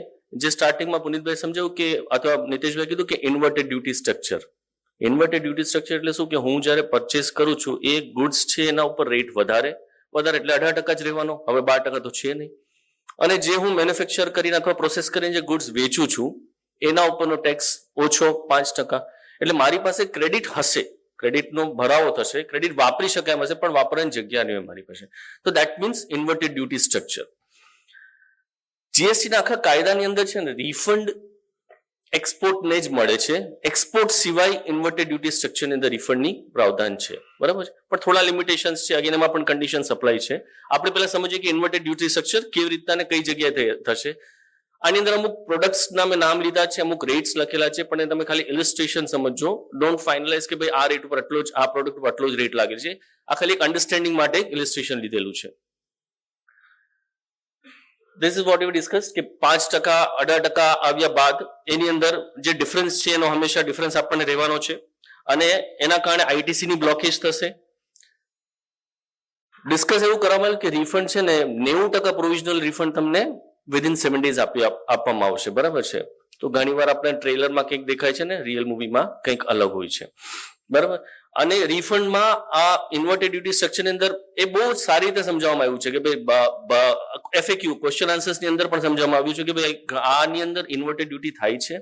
જે સ્ટાર્ટિંગમાં પુનિતભાઈ સમજાવ્યું કે, અથવા નીતિશભાઈ કીધું કે inverted duty structure. Inverted duty structure એટલે શું કે હું જયારે પરચેસ કરું છું, એ ગુડ્સ છે એના ઉપર રેટ વધારે એટલે 18% જ રહેવાનો, હવે 12% તો છે નહીં. અને જે હું મેન્યુફેક્ચર કરીને અથવા પ્રોસેસ કરીને જે ગુડ્સ વેચું છું એના ઉપરનો ટેક્સ ઓછો 5%. એટલે મારી પાસે ક્રેડિટ હશે, ક્રેડિટનો ભરાવો થશે, ક્રેડિટ વાપરી શકાય એમ હશે, પણ વાપરવાની જગ્યા નહીં હોય મારી પાસે. તો that means inverted duty structure. GST ના આખા કાયદાની અંદર છે ને, રિફંડ એક્સપોર્ટને જ મળે છે. એક્સપોર્ટ સિવાય ઇન્વર્ટેડ ડ્યુટી સ્ટ્રક્ચરની અંદર રિફંડની પ્રાવધાન છે, બરાબર છે. પણ થોડા લિમિટેશન્સ છે, અગેન એમાં પણ કન્ડિશન સપ્લાય છે. આપણે પહેલા સમજીએ કે ઇન્વર્ટેડ ડ્યુટી સ્ટ્રક્ચર કેવી રીતના ને કઈ જગ્યાએ થશે. આની અંદર અમુક પ્રોડક્ટ્સના મેં નામ લીધા છે, અમુક રેટ્સ લખેલા છે, પણ તમે ખાલી ઇલિસ્ટ્રેશન સમજો. ડોન્ટ ફાઇનલાઇઝ કે ભાઈ આ રેટ ઉપર આટલો જ, આ પ્રોડક્ટ ઉપર આટલો જ રેટ લાગે છે. આ ખાલી એક અન્ડરસ્ટેન્ડિંગ માટે ઇલિસ્ટ્રેશન લીધેલું છે. This is what we discussed કે 5%, 18% આવ્યા બાદ એની અંદર જે ડિફરન્સ છે એનો હંમેશા ડિફરન્સ આપણને રહેવાનો છે, અને એના કારણે આઈટીસી ની બ્લોકેજ થશે. ડિસ્કસ એવું કરવામાં કે રિફંડ છે ને 90% પ્રોવિઝનલ રિફંડ તમને વિધિન 7 days આપવામાં આવશે, બરાબર છે. તો ઘણીવાર આપણે ટ્રેલરમાં કંઈક દેખાય છે ને, રિયલ મૂવીમાં કંઈક અલગ હોય છે, બરાબર. અને રિફંડમાં આ ઇન્વર્ટેડ ડ્યુટી સ્ટ્રક્ચરની અંદર એ બહુ સારી રીતે સમજાવવામાં આવ્યું છે કે ભાઈ FAQ ક્વેશ્ચન આન્સર્સ ની અંદર પણ સમજાવવામાં આવ્યું છે કે ભાઈ આની અંદર ઇન્વર્ટેડ ડ્યુટી થાય છે,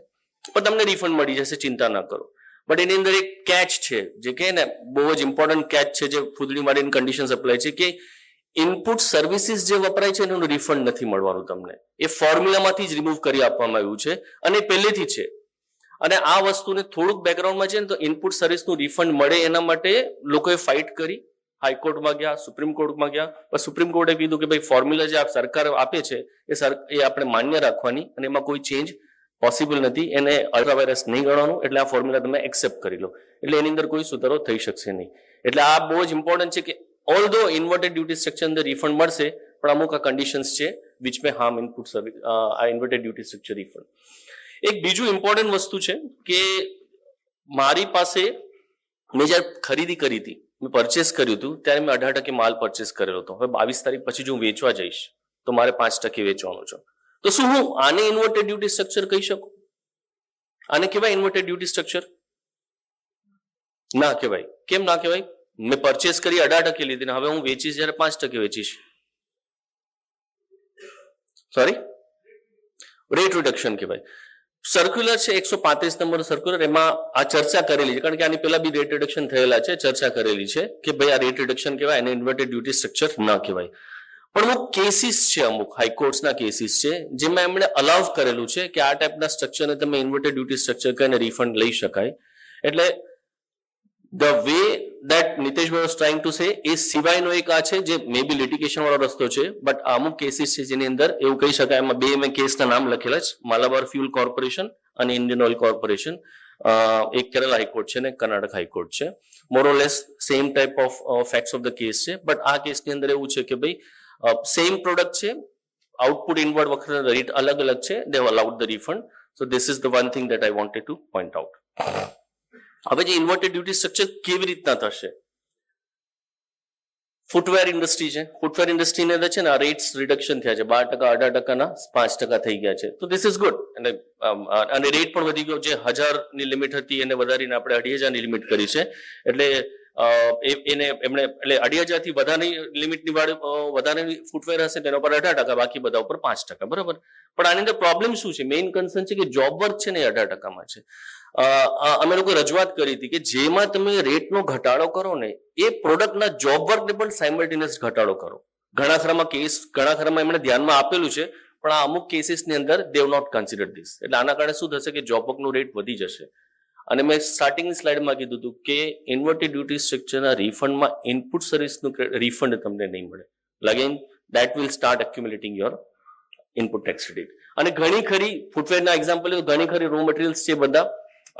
પણ તમને રિફંડ મળી જશે, ચિંતા ના કરો. બટ એની અંદર એક કેચ છે, જે કે ને બહુ જ ઇમ્પોર્ટન્ટ કેચ છે, જે ફૂદડી માટેની કન્ડિશન સપ્લાય છે, કે ઇનપુટ સર્વિસીસ જે વપરાય છે એનું રિફંડ નથી મળવાનું તમને. એ ફોર્મ્યુલામાંથી જ રિમૂવ કરી આપવામાં આવ્યું છે, અને પહેલેથી છે. અને આ વસ્તુને થોડુંક બેકગ્રાઉન્ડમાં છે ને, તો ઇનપુટ સર્વિસનું રિફંડ મળે એના માટે લોકોએ ફાઇટ કરી, હાઈકોર્ટમાં ગયા, સુપ્રીમ કોર્ટમાં ગયા. પણ સુપ્રીમ કોર્ટે કીધું કે ભાઈ ફોર્મ્યુલા જે સરકાર આપે છે એ આપણે માન્ય રાખવાની, અને એમાં કોઈ ચેન્જ પોસિબલ નથી, એને અલ્ટ્રા વાયરસ નહીં ગણવાનું, એટલે આ ફોર્મ્યુલા તમે એક્સેપ્ટ કરી લો. એટલે એની અંદર કોઈ સુધારો થઈ શકશે નહીં. એટલે આ બહુ જ ઇમ્પોર્ટન્ટ છે કે ઓલ્ધો ઇન્વર્ટેડ ડ્યુટી સ્ટ્રક્ચર અંદર રિફંડ મળશે, પણ અમુક આ કન્ડિશન્સ છે which may harm input service, આ ઇન્વર્ટેડ ડ્યુટી સ્ટ્રક્ચર રિફંડ. એક બીજું ઇમ્પોર્ટન્ટ વસ્તુ છે કે મારી પાસે મેં જયારે ખરીદી કરી હતી, મેં પરચેસ કર્યું હતું, ત્યારે મેં 18% માલ પરચેસ કરેલો હતો. હવે 22 તારીખ પછી જો હું વેચવા જઈશ તો મારે 5% વેચવાનું છે. તો શું હું આને ઇન્વર્ટેડ ડ્યુટી સ્ટ્રક્ચર કહી શકું? આને કહેવાય ઇન્વર્ટેડ ડ્યુટી સ્ટ્રક્ચર? ના કહેવાય. કેમ ના કહેવાય? મેં પરચેસ કરી 18% લીધી ને હવે હું વેચીશ જ્યારે 5% વેચીશ. સોરી, રેટ રિડક્શન કહેવાય. સર્ક્યુલર છે 135 નંબર સર્ક્યુલર, એમાં આ ચર્ચા કરેલી છે, કારણ કે આની પહેલા બી રેટ રિડક્શન થયેલા છે, ચર્ચા કરેલી છે કે ભાઈ આ રેટ રિડક્શન કહેવાય, એને ઇન્વર્ટેડ ડ્યુટી સ્ટ્રક્ચર ના કહેવાય. પણ અમુક કેસીસ છે, અમુક હાઈકોર્ટ્સના કેસીસ છે જેમાં એમણે અલાઉ કરેલું છે કે આ ટાઈપના સ્ટ્રક્ચરને તમે ઇન્વર્ટેડ ડ્યુટી સ્ટ્રક્ચર કરીને રિફંડ લઈ શકાય. એટલે the way that Niteshbhai was trying to say એ સિવાયનો એક આ છે જે મે બી લિટિગેશન વાળો રસ્તો છે, બટ અમુક કેસીસ છે જેની અંદર એવું કહી શકાય. એમાં બે મેં કેસના નામ લખેલા છે, માલાબાર ફ્યુલ કોર્પોરેશન અને ઇન્ડિયન ઓઇલ કોર્પોરેશન. એક કેરલા હાઈકોર્ટ છે ને કર્ણાટક હાઈકોર્ટ છે. More or less same type of facts of the case છે, બટ આ કેસની અંદર એવું છે કે ભાઈ સેમ પ્રોડક્ટ છે, આઉટપુટ ઇનવર્ડ વખતે રેટ અલગ અલગ છે, they have allowed the refund. So this is the one thing that I wanted to point out. હવે જે ઇન્વર્ટેડ ડ્યુટી સ્ટ્રક્ચર કેવી રીતના થશે? ફૂટવેર ઇન્ડસ્ટ્રી છે, ફૂટવેર ઇન્ડસ્ટ્રીની અંદર છે ને આ રેટ્સ રિડક્શન થયા છે, 12%, 18%, 5% થઈ ગયા છે. તો ધીસ ઇઝ ગુડ. અને રેટ પણ વધી ગયો, જે 1000ની લિમિટ હતી એને વધારીને આપણે 2500ની લિમિટ કરી છે. એટલે એને એમણે એટલે 2500 થી વધારેની લિમિટની વધારેની ફૂટવેર હશે તેના પર 18%, બાકી બધા ઉપર 5%, બરાબર. પણ આની અંદર પ્રોબ્લેમ શું છે? મેઇન કન્સર્ન છે કે જોબ વર્ક છે ને એ 18%માં છે. અમે લોકો રજૂઆત કરી હતી કે જેમાં તમે રેટનો ઘટાડો કરો ને એ પ્રોડક્ટના જોબ વર્કને પણ સાયમલ્ટેનિયસ ઘટાડો કરો. ઘણા ખરામાં એમણે ધ્યાનમાં આપેલું છે, પણ આ અમુક કેસીસની અંદર they have not considered this. એટલે આના કારણે શું થશે કે જોબ વર્કનો રેટ વધી જશે. અને મેં સ્ટાર્ટિંગની સ્લાઇડમાં કીધું હતું કે ઇન્વર્ટેડ ડ્યુટી સ્ટ્રક્ચરના રિફંડમાં ઇનપુટ સર્વિસનું રિફંડ તમને નહીં મળે. Again that will start accumulating your input tax credit. અને ઘણી ખરી ફૂટવેરના એક્ઝામ્પલ ઘણી ખરી રો મટીરિયલ્સ છે બધા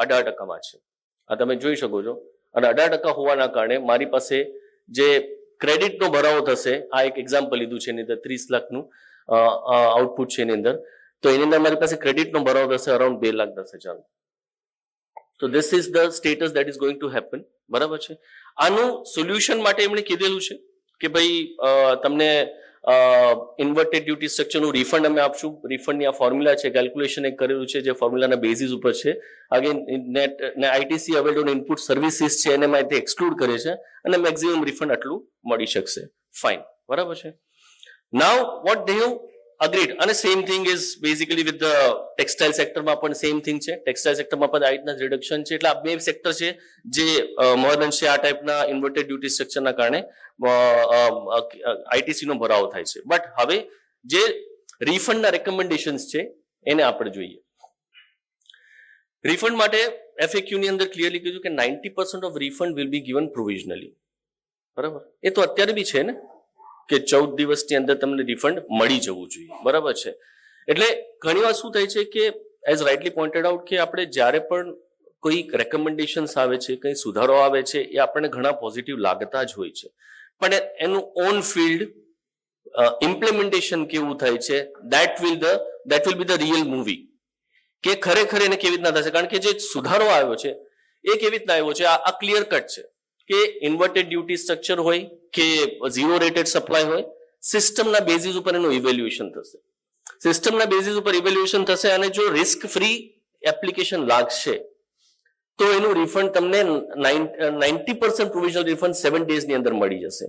18%માં છે, આ તમે જોઈ શકો છો. અને 18% હોવાના કારણે મારી પાસે જે ક્રેડિટનો ભરાવો થશે, આ એક એક્ઝામ્પલ લીધું છે, એની અંદર 30 લાખનું આઉટપુટ છે એની અંદર, તો એની અંદર મારી પાસે ક્રેડિટનો ભરાવો થશે અરાઉન્ડ 2,10,000. તો this is the status that is going to happen, બરાબર છે. આનું સોલ્યુશન માટે એમણે કીધેલું છે કે ભાઈ તમને ઇન્વર્ટેડ ડ્યુટી સ્ટ્રક્ચરનું રિફંડ અમે આપશું. રિફંડની આ ફોર્મ્યુલા છે, કેલ્ક્યુલેશન એક કરેલું છે જે ફોર્મ્યુલાના બેઝિસ ઉપર છે. અગેન નેટ ને આઈટીસી અવેલ્ડ ઓન ઇનપુટ સર્વિસીસ છે એને માહિતી એક્સક્લુડ કરે છે અને મેક્સિમમ રિફંડ આટલું મળી શકશે. ફાઇન, બરાબર છે. Now what they have agreed, અને same thing is basically with the textile સેક્ટરમાં પણ સેમ થિંગ છે. ટેક્સટાઇલ સેક્ટરમાં પણ આ રીતના રિડક્શન છે. એટલે આ બે સેક્ટર છે જે મહદઅંશે આ ટાઈપના ઇન્વર્ટેડ ડ્યુટી સ્ટ્રક્ચરના કારણે આઈટીસી નો ભરાવો થાય છે. બટ હવે જે રિફંડના રેકમેન્ડેશન્સ છે એને આપણે જોઈએ. રિફંડ માટે FAQ ની અંદર ક્લિયરલી કીધું કે 90% of refund will be given પ્રોવિઝનલી, બરાબર. એ તો અત્યારે બી છે ને કે 14 દિવસની અંદર તમને રિફંડ મળી જવું જોઈએ, બરાબર છે. એટલે ઘણી વાર શું થાય છે કે એઝ રાઇટલી પોઇન્ટેડ આઉટ કે આપણે જ્યારે પણ કોઈ રેકમેન્ડેશન્સ આવે છે, કંઈ સુધારો આવે છે, એ આપણને ઘણા પોઝિટિવ લાગતા જ હોય છે, પણ એનું ઓન ફિલ્ડ ઇમ્પ્લિમેન્ટેશન કેવું થાય છે, that will be the real movie કે ખરેખર એને કેવી રીતના થશે. કારણ કે જે સુધારો આવ્યો છે એ કેવી રીતના આવ્યો છે, આ ક્લિયર કટ છે કે ઇન્વર્ટેડ ડ્યુટી સ્ટ્રક્ચર હોય કે ઝીરો રેટેડ સપ્લાય હોય, સિસ્ટમના બેઝિસ ઉપર એનું ઇવેલ્યુએશન થશે. સિસ્ટમના બેઝિસ ઉપર ઇવેલ્યુએશન થશે અને જો રિસ્ક ફ્રી એપ્લિકેશન લાગશે તો એનું રિફંડ તમને 90% પ્રોવિઝનલ રિફંડ 7 ડેઝની અંદર મળી જશે.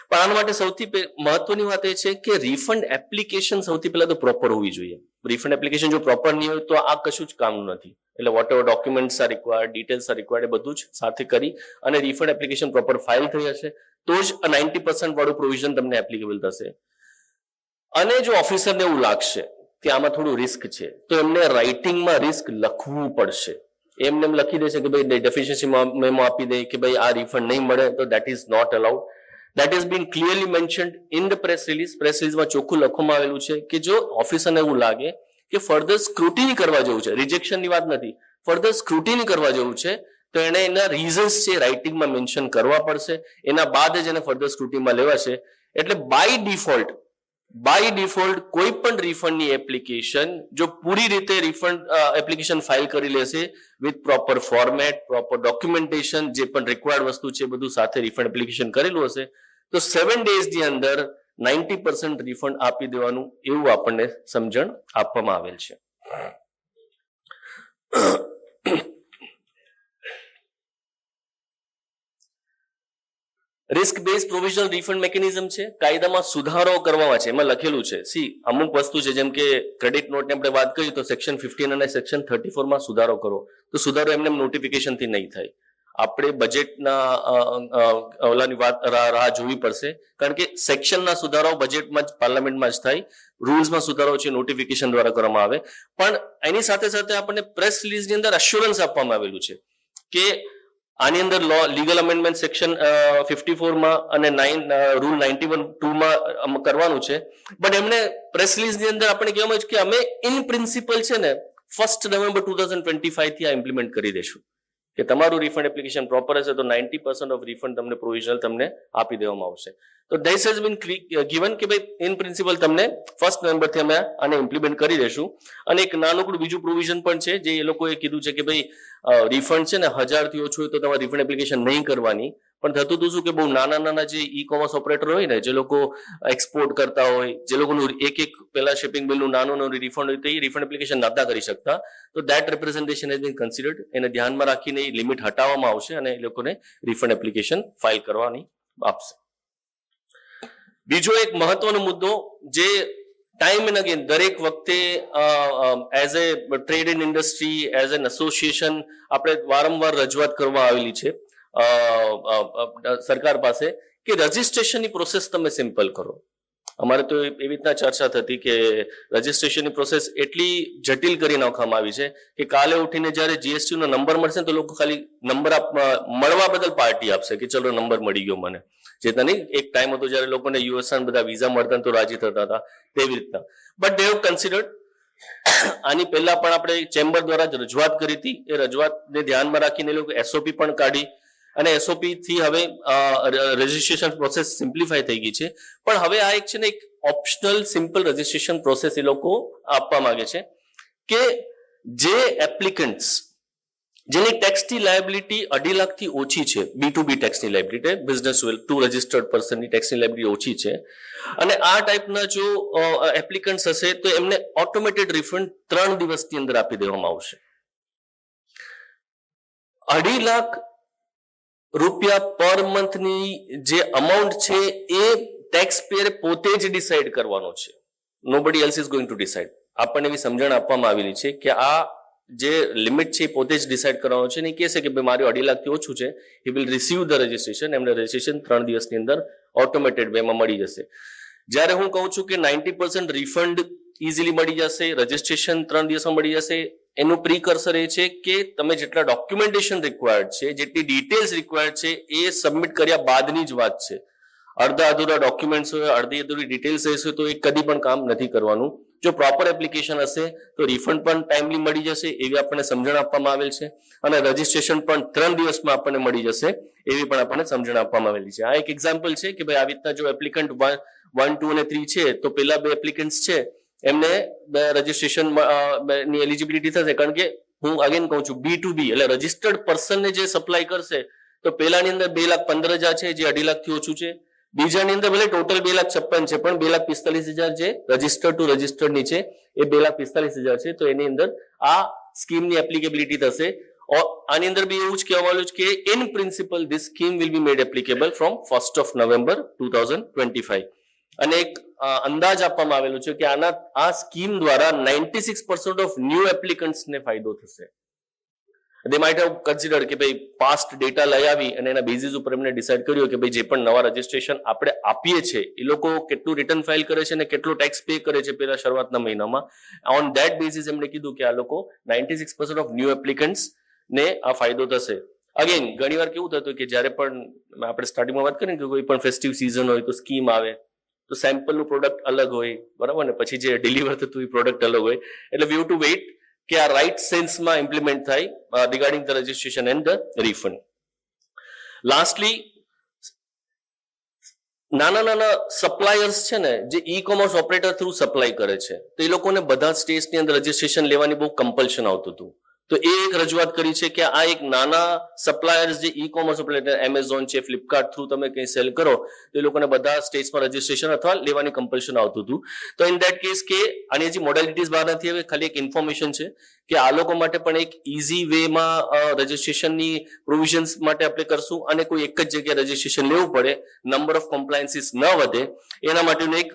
પણ આના માટે સૌથી મહત્વની વાત એ છે કે રિફંડ એપ્લિકેશન સૌથી પહેલા તો પ્રોપર હોવી જોઈએ. રિફંડ એપ્લિકેશન જો પ્રોપર નહીં હોય તો આ કશું જ કામનું નથી. એટલે whatever documents are required, details are required, એ બધું જ સાથે કરી અને રિફંડ એપ્લિકેશન પ્રોપર ફાઇલ થઈ હશે તો જ 90% વાળું પ્રોવિઝન તમને એપ્લિકેબલ થશે. અને જો ઓફિસરને એવું લાગશે કે આમાં થોડું રિસ્ક છે તો એમને રાઇટિંગમાં રિસ્ક લખવું પડશે. એમને એમ લખી દેશે કે ભાઈ ડેફિશિયન્સી મેમો આપી દે કે ભાઈ આ રિફંડ નહીં મળે, તો that is not allowed. That is been clearly mentioned in the press release. Press રિલીઝમાં ચોખ્ખું લખવામાં આવેલું છે કે જો ઓફિસરને એવું લાગે કે ફર્ધર સ્ક્રુટિની કરવા જેવું છે, રિજેક્શનની વાત નથી, ફર્ધર સ્ક્રુટિની કરવા જેવું છે, તો એને એના રીઝન્સ છે રાઇટિંગમાં મેન્શન કરવા પડશે. એના બાદ જ એને ફર્ધર સ્ક્રુટિનમાં લેવાશે. એટલે બાય ડિફોલ્ટ કોઈ પણ રિફંડની એપ્લિકેશન જો પૂરી રીતે રિફંડ એપ્લિકેશન ફાઇલ કરી લેશે with proper format, proper documentation, જે પણ રિક્વાયર્ડ વસ્તુ છે બધું સાથે રિફંડ એપ્લિકેશન કરેલું હશે તો 7 ડેઝની અંદર 90% રિફંડ આપી દેવાનું એવું આપણને સમજણ આપવામાં આવેલ છે. Risk base provisional refund mechanism છે, કાયદામાં સુધારો કરવામાં છે, એમાં લખેલું છે અમુક વસ્તુ છે, જેમ કે ક્રેડિટ નોટની આપણે વાત કરીએ તો સેક્શન 15 અને સેક્શન 34 માં સુધારો કરો, તો સુધારો એમને નોટિફિકેશન થી નહીં થાય. આપણે બજેટના ઓલાની વાત રાહ જોવી પડશે, કારણ કે સેક્શનના સુધારાઓ બજેટમાં જ પાર્લામેન્ટમાં જ થાય, રૂલ્સમાં સુધારાઓ છે નોટિફિકેશન દ્વારા કરવામાં આવે. પણ એની સાથે સાથે આપણને પ્રેસ રિલીઝની અંદર અશ્યોરન્સ આપવામાં આવેલું છે કે આની અંદર લીગલ અમેન્ડમેન્ટ સેક્શન 54 માં અને રૂલ 91(2) માં કરવાનું છે. બટ એમને પ્રેસ રિલીઝની અંદર આપણે કહેવામાં આવ્યું કે અમે ઇન પ્રિન્સિપલ છે ને 1 નવેમ્બર 2025 થી આ ઇમ્પ્લિમેન્ટ કરી દેશું કે તમારું રિફંડ એપ્લિકેશન પ્રોપર હશે તો 90% ઓફ રિફંડ તમને પ્રોવિઝનલ તમને આપી દેવામાં આવશે. તો ધેસ હેઝ બીન ગિવન કે ભાઈ ઇન પ્રિન્સિપલ તમને 1 નવેમ્બર થી અમે આને ઇમ્પ્લિમેન્ટ કરી દેશું. અને એક નાનકડું બીજું પ્રોવિઝન પણ છે જે એ લોકોએ કીધું છે કે ભાઈ રિફંડ છે ને 1000 થી ઓછું હોય તો તમારે રિફંડ એપ્લિકેશન નહીં કરવાની. પણ થતું હતું શું કે બહુ નાના જે ઈ કોમર્સ ઓપરેટર હોય ને, જે લોકો એક્સપોર્ટ કરતા હોય, જે લોકોનું એક પેલા શિપિંગ બિલનું નાનું રિફંડ હોય તો એ રિફંડ એપ્લિકેશન નતા કરી શકતા. તો that representation has been considered, એને ધ્યાનમાં રાખીને એ લિમિટ હટાવવામાં આવશે અને એ લોકોને રિફંડ એપ્લિકેશન ફાઇલ કરવાની આપશે. બીજો એક મહત્વનો મુદ્દો જે ટાઈમ એન્ડ અગેન દરેક વખતે as a trade in industry, as an association આપણે વારંવાર રજૂઆત કરવા આવેલી છે સરકાર પાસે કે રજીસ્ટ્રેશનની પ્રોસેસ તમે સિમ્પલ કરો. અમારે તો એવી રીતના ચર્ચા થતી કે રજીસ્ટ્રેશનની પ્રોસેસ એટલી જટિલ કરી નાખવામાં આવી છે કે કાલે ઉઠીને જયારે જીએસટી નો નંબર મળશે તો લોકો ખાલી નંબર મળવા બદલ પાર્ટી આપશે કે ચલો નંબર મળી ગયો મને. જેતા નહીં એક ટાઈમ હતો જયારે લોકોને યુએસ બધા વિઝા મળતા તો રાજી થતા હતા, તેવી રીતના. But they have considered. આની પહેલા પણ આપણે ચેમ્બર દ્વારા જ રજૂઆત કરી હતી. એ રજૂઆતને ધ્યાનમાં રાખીને લોકો એસઓપી પણ કાઢી અને એસઓપી થી હવે રજીસ્ટ્રેશન પ્રોસેસ સિમ્પ્લિફાય થઈ ગઈ છે. પણ હવે આ એક છે ને એક ઓપ્શનલ સિમ્પલ રજીસ્ટ્રેશન પ્રોસેસ એ લોકો આપવા માંગે છે કે જે એપ્લિકન્ટ્સ જેની ટેક્સની લાયબિલિટી 2.5 લાખ થી ઓછી છે, B2B ટેક્સની લાયબિલિટી, બિઝનેસ ટુ રજિસ્ટર્ડ પર્સનની ટેક્સની લાયબિલિટી ઓછી છે, અને આ ટાઈપના જો એપ્લિકન્ટ્સ હશે તો એમને ઓટોમેટેડ રિફંડ 3 દિવસની અંદર આપી દેવામાં આવશે. 2.5 લાખ રૂપિયા પર મંથની જે અમાઉન્ટ છે એ ટેક્સ પેયર પોતે જ ડિસાઇડ કરવાનો છે. Nobody else is going two decide. આપણને એવી સમજણ આપવામાં આવેલી છે કે આ જે લિમિટ છે એ પોતે જ ડિસાઇડ કરવાનો છે. ને કહેશે કે ભાઈ મારું 2.5 લાખ થી ઓછું છે, he will receive the registration. એમને રજીસ્ટ્રેશન 3 દિવસની અંદર ઓટોમેટેડ વેમાં મળી જશે. જ્યારે હું કહું છું કે 90% રિફંડ ઇઝીલી મળી જશે, રજીસ્ટ્રેશન 3 દિવસમાં મળી જશે, એનું પ્રીકર્સર એ છે કે તમે જેટલા ડોક્યુમેન્ટેશન રિક્વાયર્ડ છે, જેટલી ડિટેલ્સ રિક્વાયર્ડ છે એ સબમિટ કર્યા બાદની જ વાત છે. અડધા અધૂરા ડોક્યુમેન્ટ્સ હોય, અડધી અધૂરી ડિટેલ્સ હશે તો એ કદી પણ કામ નથી કરવાનું. જો પ્રોપર એપ્લિકેશન હશે તો રિફંડ પણ ટાઈમલી મળી જશે એવી આપણને સમજણ આપવામાં આવેલ છે, અને રજીસ્ટ્રેશન પણ 3 દિવસમાં આપણને મળી જશે એવી પણ આપણને સમજણ આપવામાં આવેલી છે. આ એક એક્ઝામ્પલ છે કે ભાઈ આવી રીતના જો એપ્લિકન્ટ 1, 2 અને 3 છે તો પેલા 2 એપ્લિકન્ટ્સ છે એમને રજીસ્ટ્રેશન ની એલિજિબિલિટી થશે. કારણ કે હું અગેન કહું છું B2B એટલે રજિસ્ટર્ડ પર્સનને જે સપ્લાય કરશે તો પેલાની અંદર 2,15,000 છે જે 2.5 લાખ થી ઓછું છે, બીજાની અંદર ભલે ટોટલ 2,56,000 છે પણ 2,45,000 જે રજિસ્ટર્ડ ટુ રજિસ્ટર્ડ ની છે એ 2,45,000 છે. તો એની અંદર આ સ્કીમની એપ્લિકેબિલિટી થશે. આની અંદર બી એવું જ કહેવામાં આવ્યું છે કે in principal this scheme will be made applicable from 1 November 2025. અને એક અંદાજ આપવામાં આવેલો છે કે આ સ્કીમ દ્વારા 96% ઓફ ન્યૂ એપ્લિકન્ટ્સ ને ફાયદો થશે. They might have considered કે ભાઈ પાસ્ટ ડેટા લઈ આવી અને એના બેઝિસ ઉપર એમને ડિસાઇડ કર્યું કે ભાઈ જે પણ નવા રજીસ્ટ્રેશન આપણે આપીએ છીએ એ લોકો કેટલું રિટર્ન ફાઇલ કરે છે અને કેટલો ટેક્સ પે કરે છે પેલા શરૂઆતના મહિનામાં. ઓન ધેટ બેઝિસ એમણે કીધું કે આ લોકો 96% ઓફ ન્યૂ એપ્લિકન્ટ્સ ને આ ફાયદો થશે. અગેન ઘણીવાર કેવું થતું કે જ્યારે પણ આપણે સ્ટાર્ટિંગમાં વાત કરીએ કે કોઈ પણ ફેસ્ટિવ સિઝન હોય તો સ્કીમ આવે તો સેમ્પલનું પ્રોડક્ટ અલગ હોય, બરાબર ને, પછી જે ડિલિવર થતું એ પ્રોડક્ટ અલગ હોય. એટલે વી હેવ ટુ વેઇટ કે આ રાઇટ સેન્સમાં ઇમ્પ્લિમેન્ટ થાય regarding the registration and the refund. Lastly નાના સપ્લાયર્સ છે ને જે e commerce operator through supply કરે છે તો એ લોકોને બધા સ્ટેટ્સની અંદર રજીસ્ટ્રેશન લેવાની બહુ કમ્પલ્શન આવતું હતું. તો એ એક રજૂઆત કરી છે કે આ એક નાના સપ્લાયર્સ જે ઈ કોમર્સ એમેઝોન છે, ફ્લિપકાર્ટ થ્રુ તમે કંઈ સેલ કરો તો એ લોકોને બધા સ્ટેટ્સમાં રજીસ્ટ્રેશન અથવા લેવાની કમ્પલ્શન આવતું હતું. તો ઇન ધેટ કેસ કે આની જે મોડેલિટીઝ બહાર નથી હવે, ખાલી એક ઇન્ફોર્મેશન છે કે આ લોકો માટે પણ એક ઇઝી વેમાં રજીસ્ટ્રેશનની પ્રોવિઝન્સ માટે આપણે કરશું અને કોઈ એક જ જગ્યાએ રજીસ્ટ્રેશન લેવું પડે, નંબર ઓફ કમ્પ્લાયન્સીસ ન વધે, એના માટેનું એક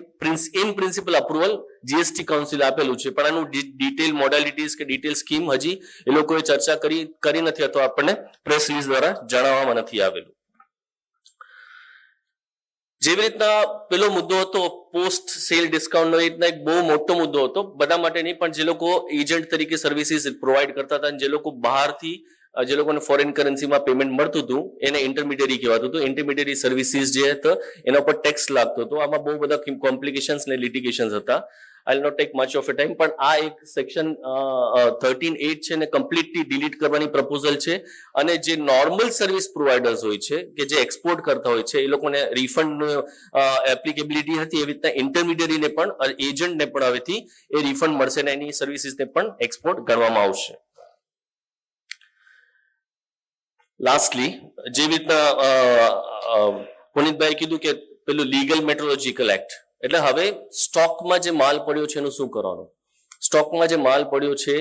in principal approval GST council આપેલું છે. પણ આનું ડિટેલ મોડેલિટીઝ કે ડિટેલ સ્કીમ હજી એ લોકોએ ચર્ચા કરી નથી અથવા આપણને પ્રેસ રિલીઝ દ્વારા જણાવવામાં નથી આવેલું. જેવી રીતના પેલો મુદ્દો હતો પોસ્ટ સેલ ડિસ્કાઉન્ટ, એ રીતના એક બહુ મોટો મુદ્દો હતો, બધા માટે નહીં પણ જે લોકો એજન્ટ તરીકે સર્વિસીસ પ્રોવાઈડ કરતા હતા, જે લોકો બહારથી જે લોકોને ફોરેન કરન્સીમાં પેમેન્ટ મળતું હતું એને ઇન્ટરમીડિયરી કહેવાતું હતું. ઇન્ટરમીડિયરી સર્વિસીસ જે હતા એના ઉપર ટેક્સ લાગતો હતો. આમાં બહુ બધા કોમ્પ્લિકેશન્સ ને લિટિગેશન્સ હતા. I not take much of a time, પણ આ એક સેક્શન 13(8) છે ને કમ્પ્લીટલી ડિલીટ કરવાની પ્રપોઝલ છે. અને જે નોર્મલ સર્વિસ પ્રોવાઇડર્સ હોય છે કે જે એક્સપોર્ટ કરતા હોય છે એ લોકોને રિફંડ એપ્લિકેબિલિટી હતી, એવી રીતના ઇન્ટરમીડિયરીને પણ એજન્ટને પણ હવેથી એ રિફંડ મળશે ને એની સર્વિસીસને પણ એક્સપોર્ટ ગણવામાં આવશે. લાસ્ટલી જેવી રીતના પુનિતભાઈ કીધું કે પેલું લીગલ મેટ્રોલોજીકલ એક્ટ, એટલે હવે સ્ટોકમાં જે માલ પડ્યો છે એનું શું કરવાનું? સ્ટોકમાં જે માલ પડ્યો છે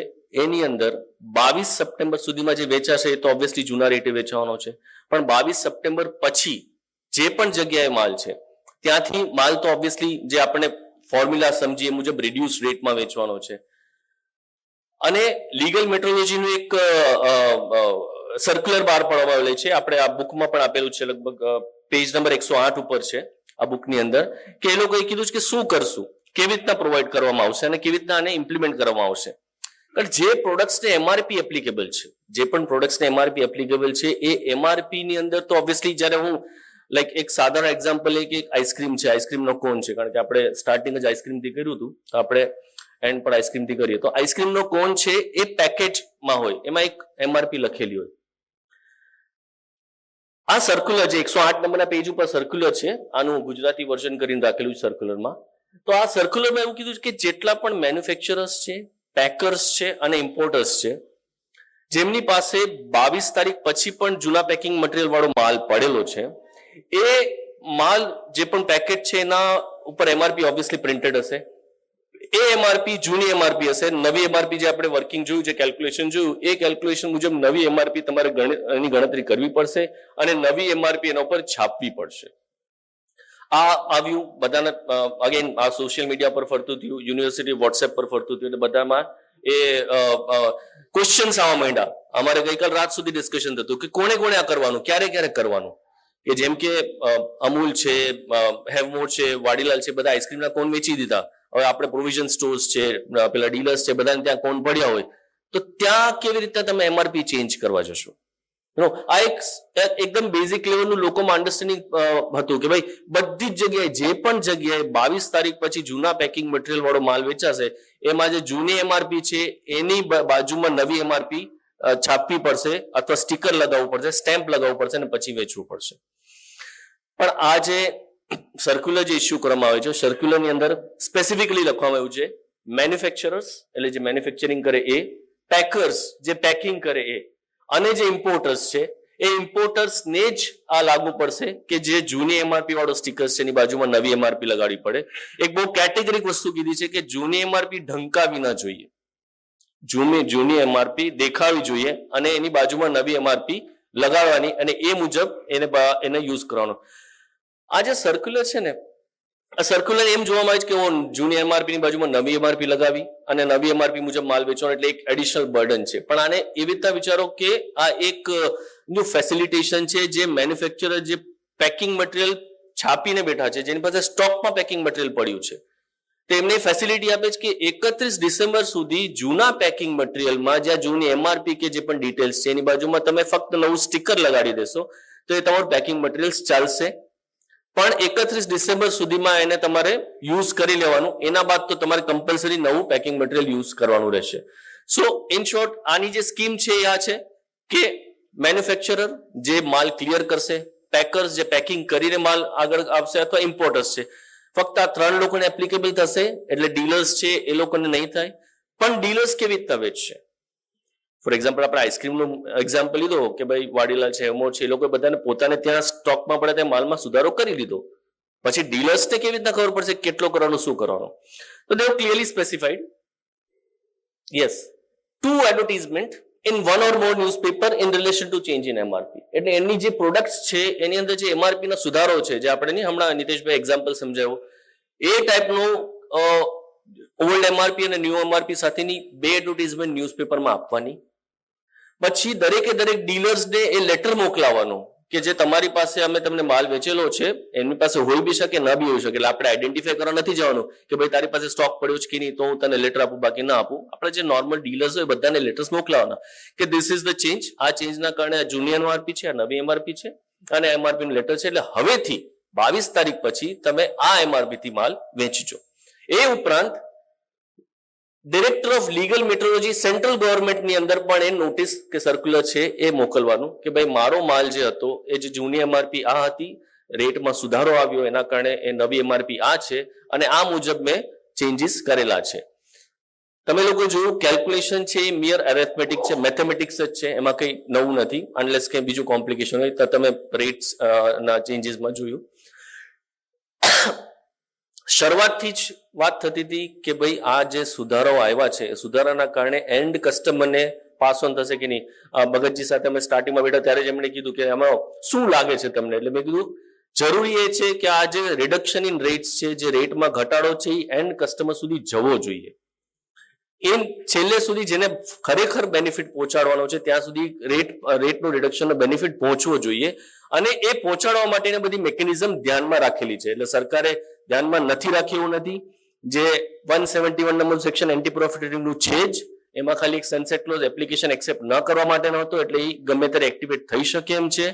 એની અંદર 22 સપ્ટેમ્બર સુધીમાં જે વેચાશે એ તો ઓબ્વિયસલી જૂના રેટે વેચવાનો છે, પણ 22 સપ્ટેમ્બર પછી જે પણ જગ્યાએ માલ છે ત્યાંથી માલ તો ઓબ્વિયસલી જે આપણે ફોર્મ્યુલા સમજીએ મુજબ રિડ્યુસ રેટમાં વેચવાનો છે. અને લીગલ મેટ્રોલોજીનું એક સર્ક્યુલર બહાર પાડવામાં આવેલી છે, આપણે આ બુકમાં પણ આપેલું છે, લગભગ પેજ નંબર 108 ઉપર છે આ બુકની અંદર, કે એ લોકોએ કીધું છે કે શું કરશું, કેવી રીતના પ્રોવાઈડ કરવામાં આવશે અને કેવી રીતના આને ઇમ્પ્લિમેન્ટ કરવામાં આવશે. કારણ જે પ્રોડક્ટ્સને એમઆરપી એપ્લિકેબલ છે, જે પણ પ્રોડક્ટ્સને એમઆરપી એપ્લિકેબલ છે એ એમઆરપી ની અંદર તો ઓબ્વિયસલી જ્યારે હું લાઈક એક સાધારણ એક્ઝામ્પલ એ કે આઈસ્ક્રીમ છે, આઈસ્ક્રીમનો કોન છે, કારણ કે આપણે સ્ટાર્ટિંગ જ આઈસ્ક્રીમથી કર્યું હતું તો આપણે એન્ડ પણ આઈસ્ક્રીમથી કરીએ, તો આઈસ્ક્રીમનો કોન છે એ પેકેટમાં હોય, એમાં એક એમઆરપી લખેલી હોય. આ સર્ક્યુલર જે 108 નંબરના પેજ ઉપર સર્ક્યુલર છે, આનું ગુજરાતી વર્ઝન કરીને રાખેલું છે સર્ક્યુલરમાં. તો આ સર્ક્યુલરમાં એવું કીધું છે કે જેટલા પણ મેન્યુફેક્ચરર્સ છે, પેકર્સ છે અને ઇમ્પોર્ટર્સ છે, જેમની પાસે 22 તારીખ પછી પણ જૂના પેકિંગ મટીરિયલ વાળો માલ પડેલો છે, એ માલ જે પણ પેકેટ છે એના ઉપર એમઆરપી ઓબ્વિયસલી પ્રિન્ટેડ હશે. એ એમઆરપી જૂની એમઆરપી હશે. નવી એમઆરપી જે આપણે વર્કિંગ જોયું, જે કેલ્ક્યુલેશન જોયું, એ કેલ્ક્યુલેશન મુજબ નવી એમઆરપી તમારે એની ગણતરી કરવી પડશે અને નવી એમઆરપી એના ઉપર છાપવી પડશે. આ આવ્યું બધાને અગેન આ સોશિયલ મીડિયા પર ફરતું થયું, યુનિવર્સિટી વોટ્સએપ પર ફરતું થયું, એટલે બધામાં એ ક્વેશ્ચન્સ આવવા માંડ્યા. અમારે ગઈકાલ રાત સુધી ડિસ્કશન થતું કે કોણે કોણે આ કરવાનું, ક્યારે ક્યારે કરવાનું. કે જેમ કે અમૂલ છે, હેવમોર છે, વાડીલાલ છે, બધા આઈસ્ક્રીમના કોન વેચી દીધા. હવે આપણે પ્રોવિઝન સ્ટોર્સ છે, પેલા ડીલર્સ છે, બધાને ત્યાં કોણ પડ્યા હોય તો ત્યાં કેવી રીતે તમે એમઆરપી ચેન્જ કરવા જશો? આ એક એકદમ બેઝિક લેવલનું લોકોમાં અન્ડરસ્ટેન્ડિંગ હતું કે ભાઈ બધી જ જગ્યાએ જે પણ જગ્યાએ 22 તારીખ પછી જૂના પેકિંગ મટીરિયલ વાળો માલ વેચાશે એમાં જે જૂની એમઆરપી છે એની બાજુમાં નવી એમઆરપી છાપવી પડશે અથવા સ્ટીકર લગાવવું પડશે, સ્ટેમ્પ લગાવવું પડશે અને પછી વેચવું પડશે. પણ આ જે સર્ક્યુલર જે ઇસ્યુ કરવામાં આવે છે, સર્ક્યુલરની અંદર સ્પેસિફિકલી લખવામાં આવ્યું છે મેન્યુફેક્ચરર્સ એટલે જે મેન્યુફેક્ચરિંગ કરે એ, પેકર્સ જે પેકિંગ કરે એ, અને જે ઇમ્પોર્ટર્સ છે એ ઇમ્પોર્ટર્સને જ આ લાગુ પડશે કે જે જૂની એમઆરપી વાળો સ્ટીકર્સ છે એની બાજુમાં નવી એમઆરપી લગાડવી પડે. એક બહુ કેટેગરીક વસ્તુ કીધી છે કે જૂની એમઆરપી ઢંકાવી ના જોઈએ, જૂની એમઆરપી દેખાવી જોઈએ અને એની બાજુમાં નવી એમઆરપી લગાડવાની અને એ મુજબ એને યુઝ કરવાનો. આ જે સર્ક્યુલર છે ને, આ સર્ક્યુલર એમ જોવામાં આવે છે કે જૂની એમઆરપી ની બાજુમાં નવી એમઆરપી લગાવી અને નવી એમઆરપી મુજબ માલ વેચવાનો, એટલે એક એડિશનલ બર્ડન છે. પણ આને એવી રીતના વિચારો કે આ એક ફેસિલિટેશન છે જે મેન્યુફેક્ચરર જે પેકિંગ મટીરિયલ છાપીને બેઠા છે, જેની પાસે સ્ટોકમાં પેકિંગ મટીરિયલ પડ્યું છે, તેમને ફેસિલિટી આપે છે કે 31 ડિસેમ્બર સુધી જૂના પેકિંગ મટીરિયલમાં જ્યાં જૂની એમઆરપી કે જે પણ ડિટેલ્સ છે એની બાજુમાં તમે ફક્ત નવું સ્ટીકર લગાડી દેશો તો એ તમારું પેકિંગ મટીરિયલ્સ ચાલશે. પણ 31 ડિસેમ્બર સુધીમાં એને તમારે યુઝ કરી લેવાનું, એના બાદ તો તમારે કમ્પલસરી નવું પેકિંગ મટીરિયલ યુઝ કરવાનું રહેશે. સો ઇન શોર્ટ આની જે સ્કીમ છે એ આ છે કે મેન્યુફેક્ચરર જે માલ ક્લિયર કરશે, પેકર્સ જે પેકિંગ કરીને માલ આગળ આપશે અથવા ઇમ્પોર્ટર્સ છે, ફક્ત આ 3 લોકોને એપ્લિકેબલ થશે. એટલે ડીલર્સ છે એ લોકોને નહીં થાય. પણ ડીલર્સ કેવી રીતના વેચશે? ફોર એક્ઝામ્પલ આપણે આઈસ્ક્રીમનું એક્ઝામ્પલ લીધો કે ભાઈ વાડીલાલ છે, હેમો છે, એ લોકો બધાને પોતાને ત્યાં સ્ટોકમાં પડે ત્યાં માલમાં સુધારો કરી દીધો. પછી ડીલર્સને કેવી રીતના ખબર પડશે કેટલો કરવાનો, શું કરવાનો? તો they clearly specified yes 2 advertisement in 1 or more newspaper in relation to change in MRP. એટલે એની જે પ્રોડક્ટ્સ છે એની અંદર જે એમઆરપી ના સુધારો છે, જે આપણે હમણાં નીતેશભાઈ એક્ઝામ્પલ સમજાવ્યો, એ ટાઈપનો ઓલ્ડ એમઆરપી અને ન્યૂ એમઆરપી સાથેની 2 એડવર્ટાઇઝમેન્ટ ન્યૂઝપેપરમાં આપવાની. પછી દરેકે દરેક ડીલર્સને એ લેટર મોકલાવાનો કે જે તમારી પાસે અમે તમને માલ વેચેલો છે, એમની પાસે હોઈ બી શકે, ન બી હોઈ શકે. એટલે આપણે આઈડેન્ટિફાઈ કરવા નથી જવાનું કે ભાઈ તારી પાસે સ્ટોક પડ્યો છે કે નહીં, તો હું તને લેટર આપું, બાકી ના આપું. આપણે જે નોર્મલ ડીલર્સ હોય બધાને લેટર્સ મોકલાવાના કે ધીસ ઇઝ ધ ચેન્જ, આ ચેન્જના કારણે આ જૂની એમઆરપી છે, આ નવી એમઆરપી છે અને એમઆરપી નું લેટર છે. એટલે હવેથી 22 તારીખ પછી તમે આ એમઆરપી થી માલ વેચજો. એ ઉપરાંત director of legal metrology central ગવર્મેન્ટની અંદર પણ એ નોટિસ કે સર્ક્યુલર છે એ મોકલવાનું કે ભાઈ મારો માલ જે હતો એ જે જૂની એમઆરપી આ હતી, રેટમાં સુધારો આવ્યો, એના કારણે એ નવી એમઆરપી આ છે અને આ મુજબ મેં ચેન્જીસ કરેલા છે. તમે લોકો જોયું કેલ્ક્યુલેશન છે એ મિયર એરેથમેટિક છે, મેથેમેટિક્સ જ છે, એમાં કંઈ નવું નથી. અનલેસ કંઈ બીજું કોમ્પ્લિકેશન હોય તો તમે રેટ્સ ના ચેન્જીસમાં જોયું. શરૂઆતથી જ વાત થતી હતી કે ભાઈ આ જે સુધારાઓ આવ્યા છે એ સુધારાના કારણે એન્ડ કસ્ટમરને પાસ ઓન થશે કે નહીં. ભગતજી સાથે અમે સ્ટાર્ટિંગમાં બેઠા ત્યારે જ એમણે કીધું કે આમાં શું લાગે છે તમને, એટલે મેં કીધું જરૂરી એ છે કે આ જે રિડક્શન ઇન રેટ્સ છે, જે રેટમાં ઘટાડો છે એ એન્ડ કસ્ટમર સુધી જવો જોઈએ. એમ છેલ્લે સુધી જેને ખરેખર બેનિફિટ પહોંચાડવાનો છે ત્યાં સુધી રેટનો રિડક્શનનો બેનિફિટ પહોંચવો જોઈએ. અને એ પહોંચાડવા માટેની બધી મિકેનિઝમ ધ્યાનમાં રાખેલી છે. એટલે સરકારે ધ્યાનમાં નથી રાખી એવું નથી. જે 171 નંબર સેક્શન એન્ટી પ્રોફિટરિંગનું છે જ, એમાં ખાલી એક સનસેટ ક્લોઝ એપ્લિકેશન એક્સેપ્ટ ન કરવા માટેનો હતો, એટલે એ ગમે ત્યારે એક્ટિવેટ થઈ શકે એમ છે.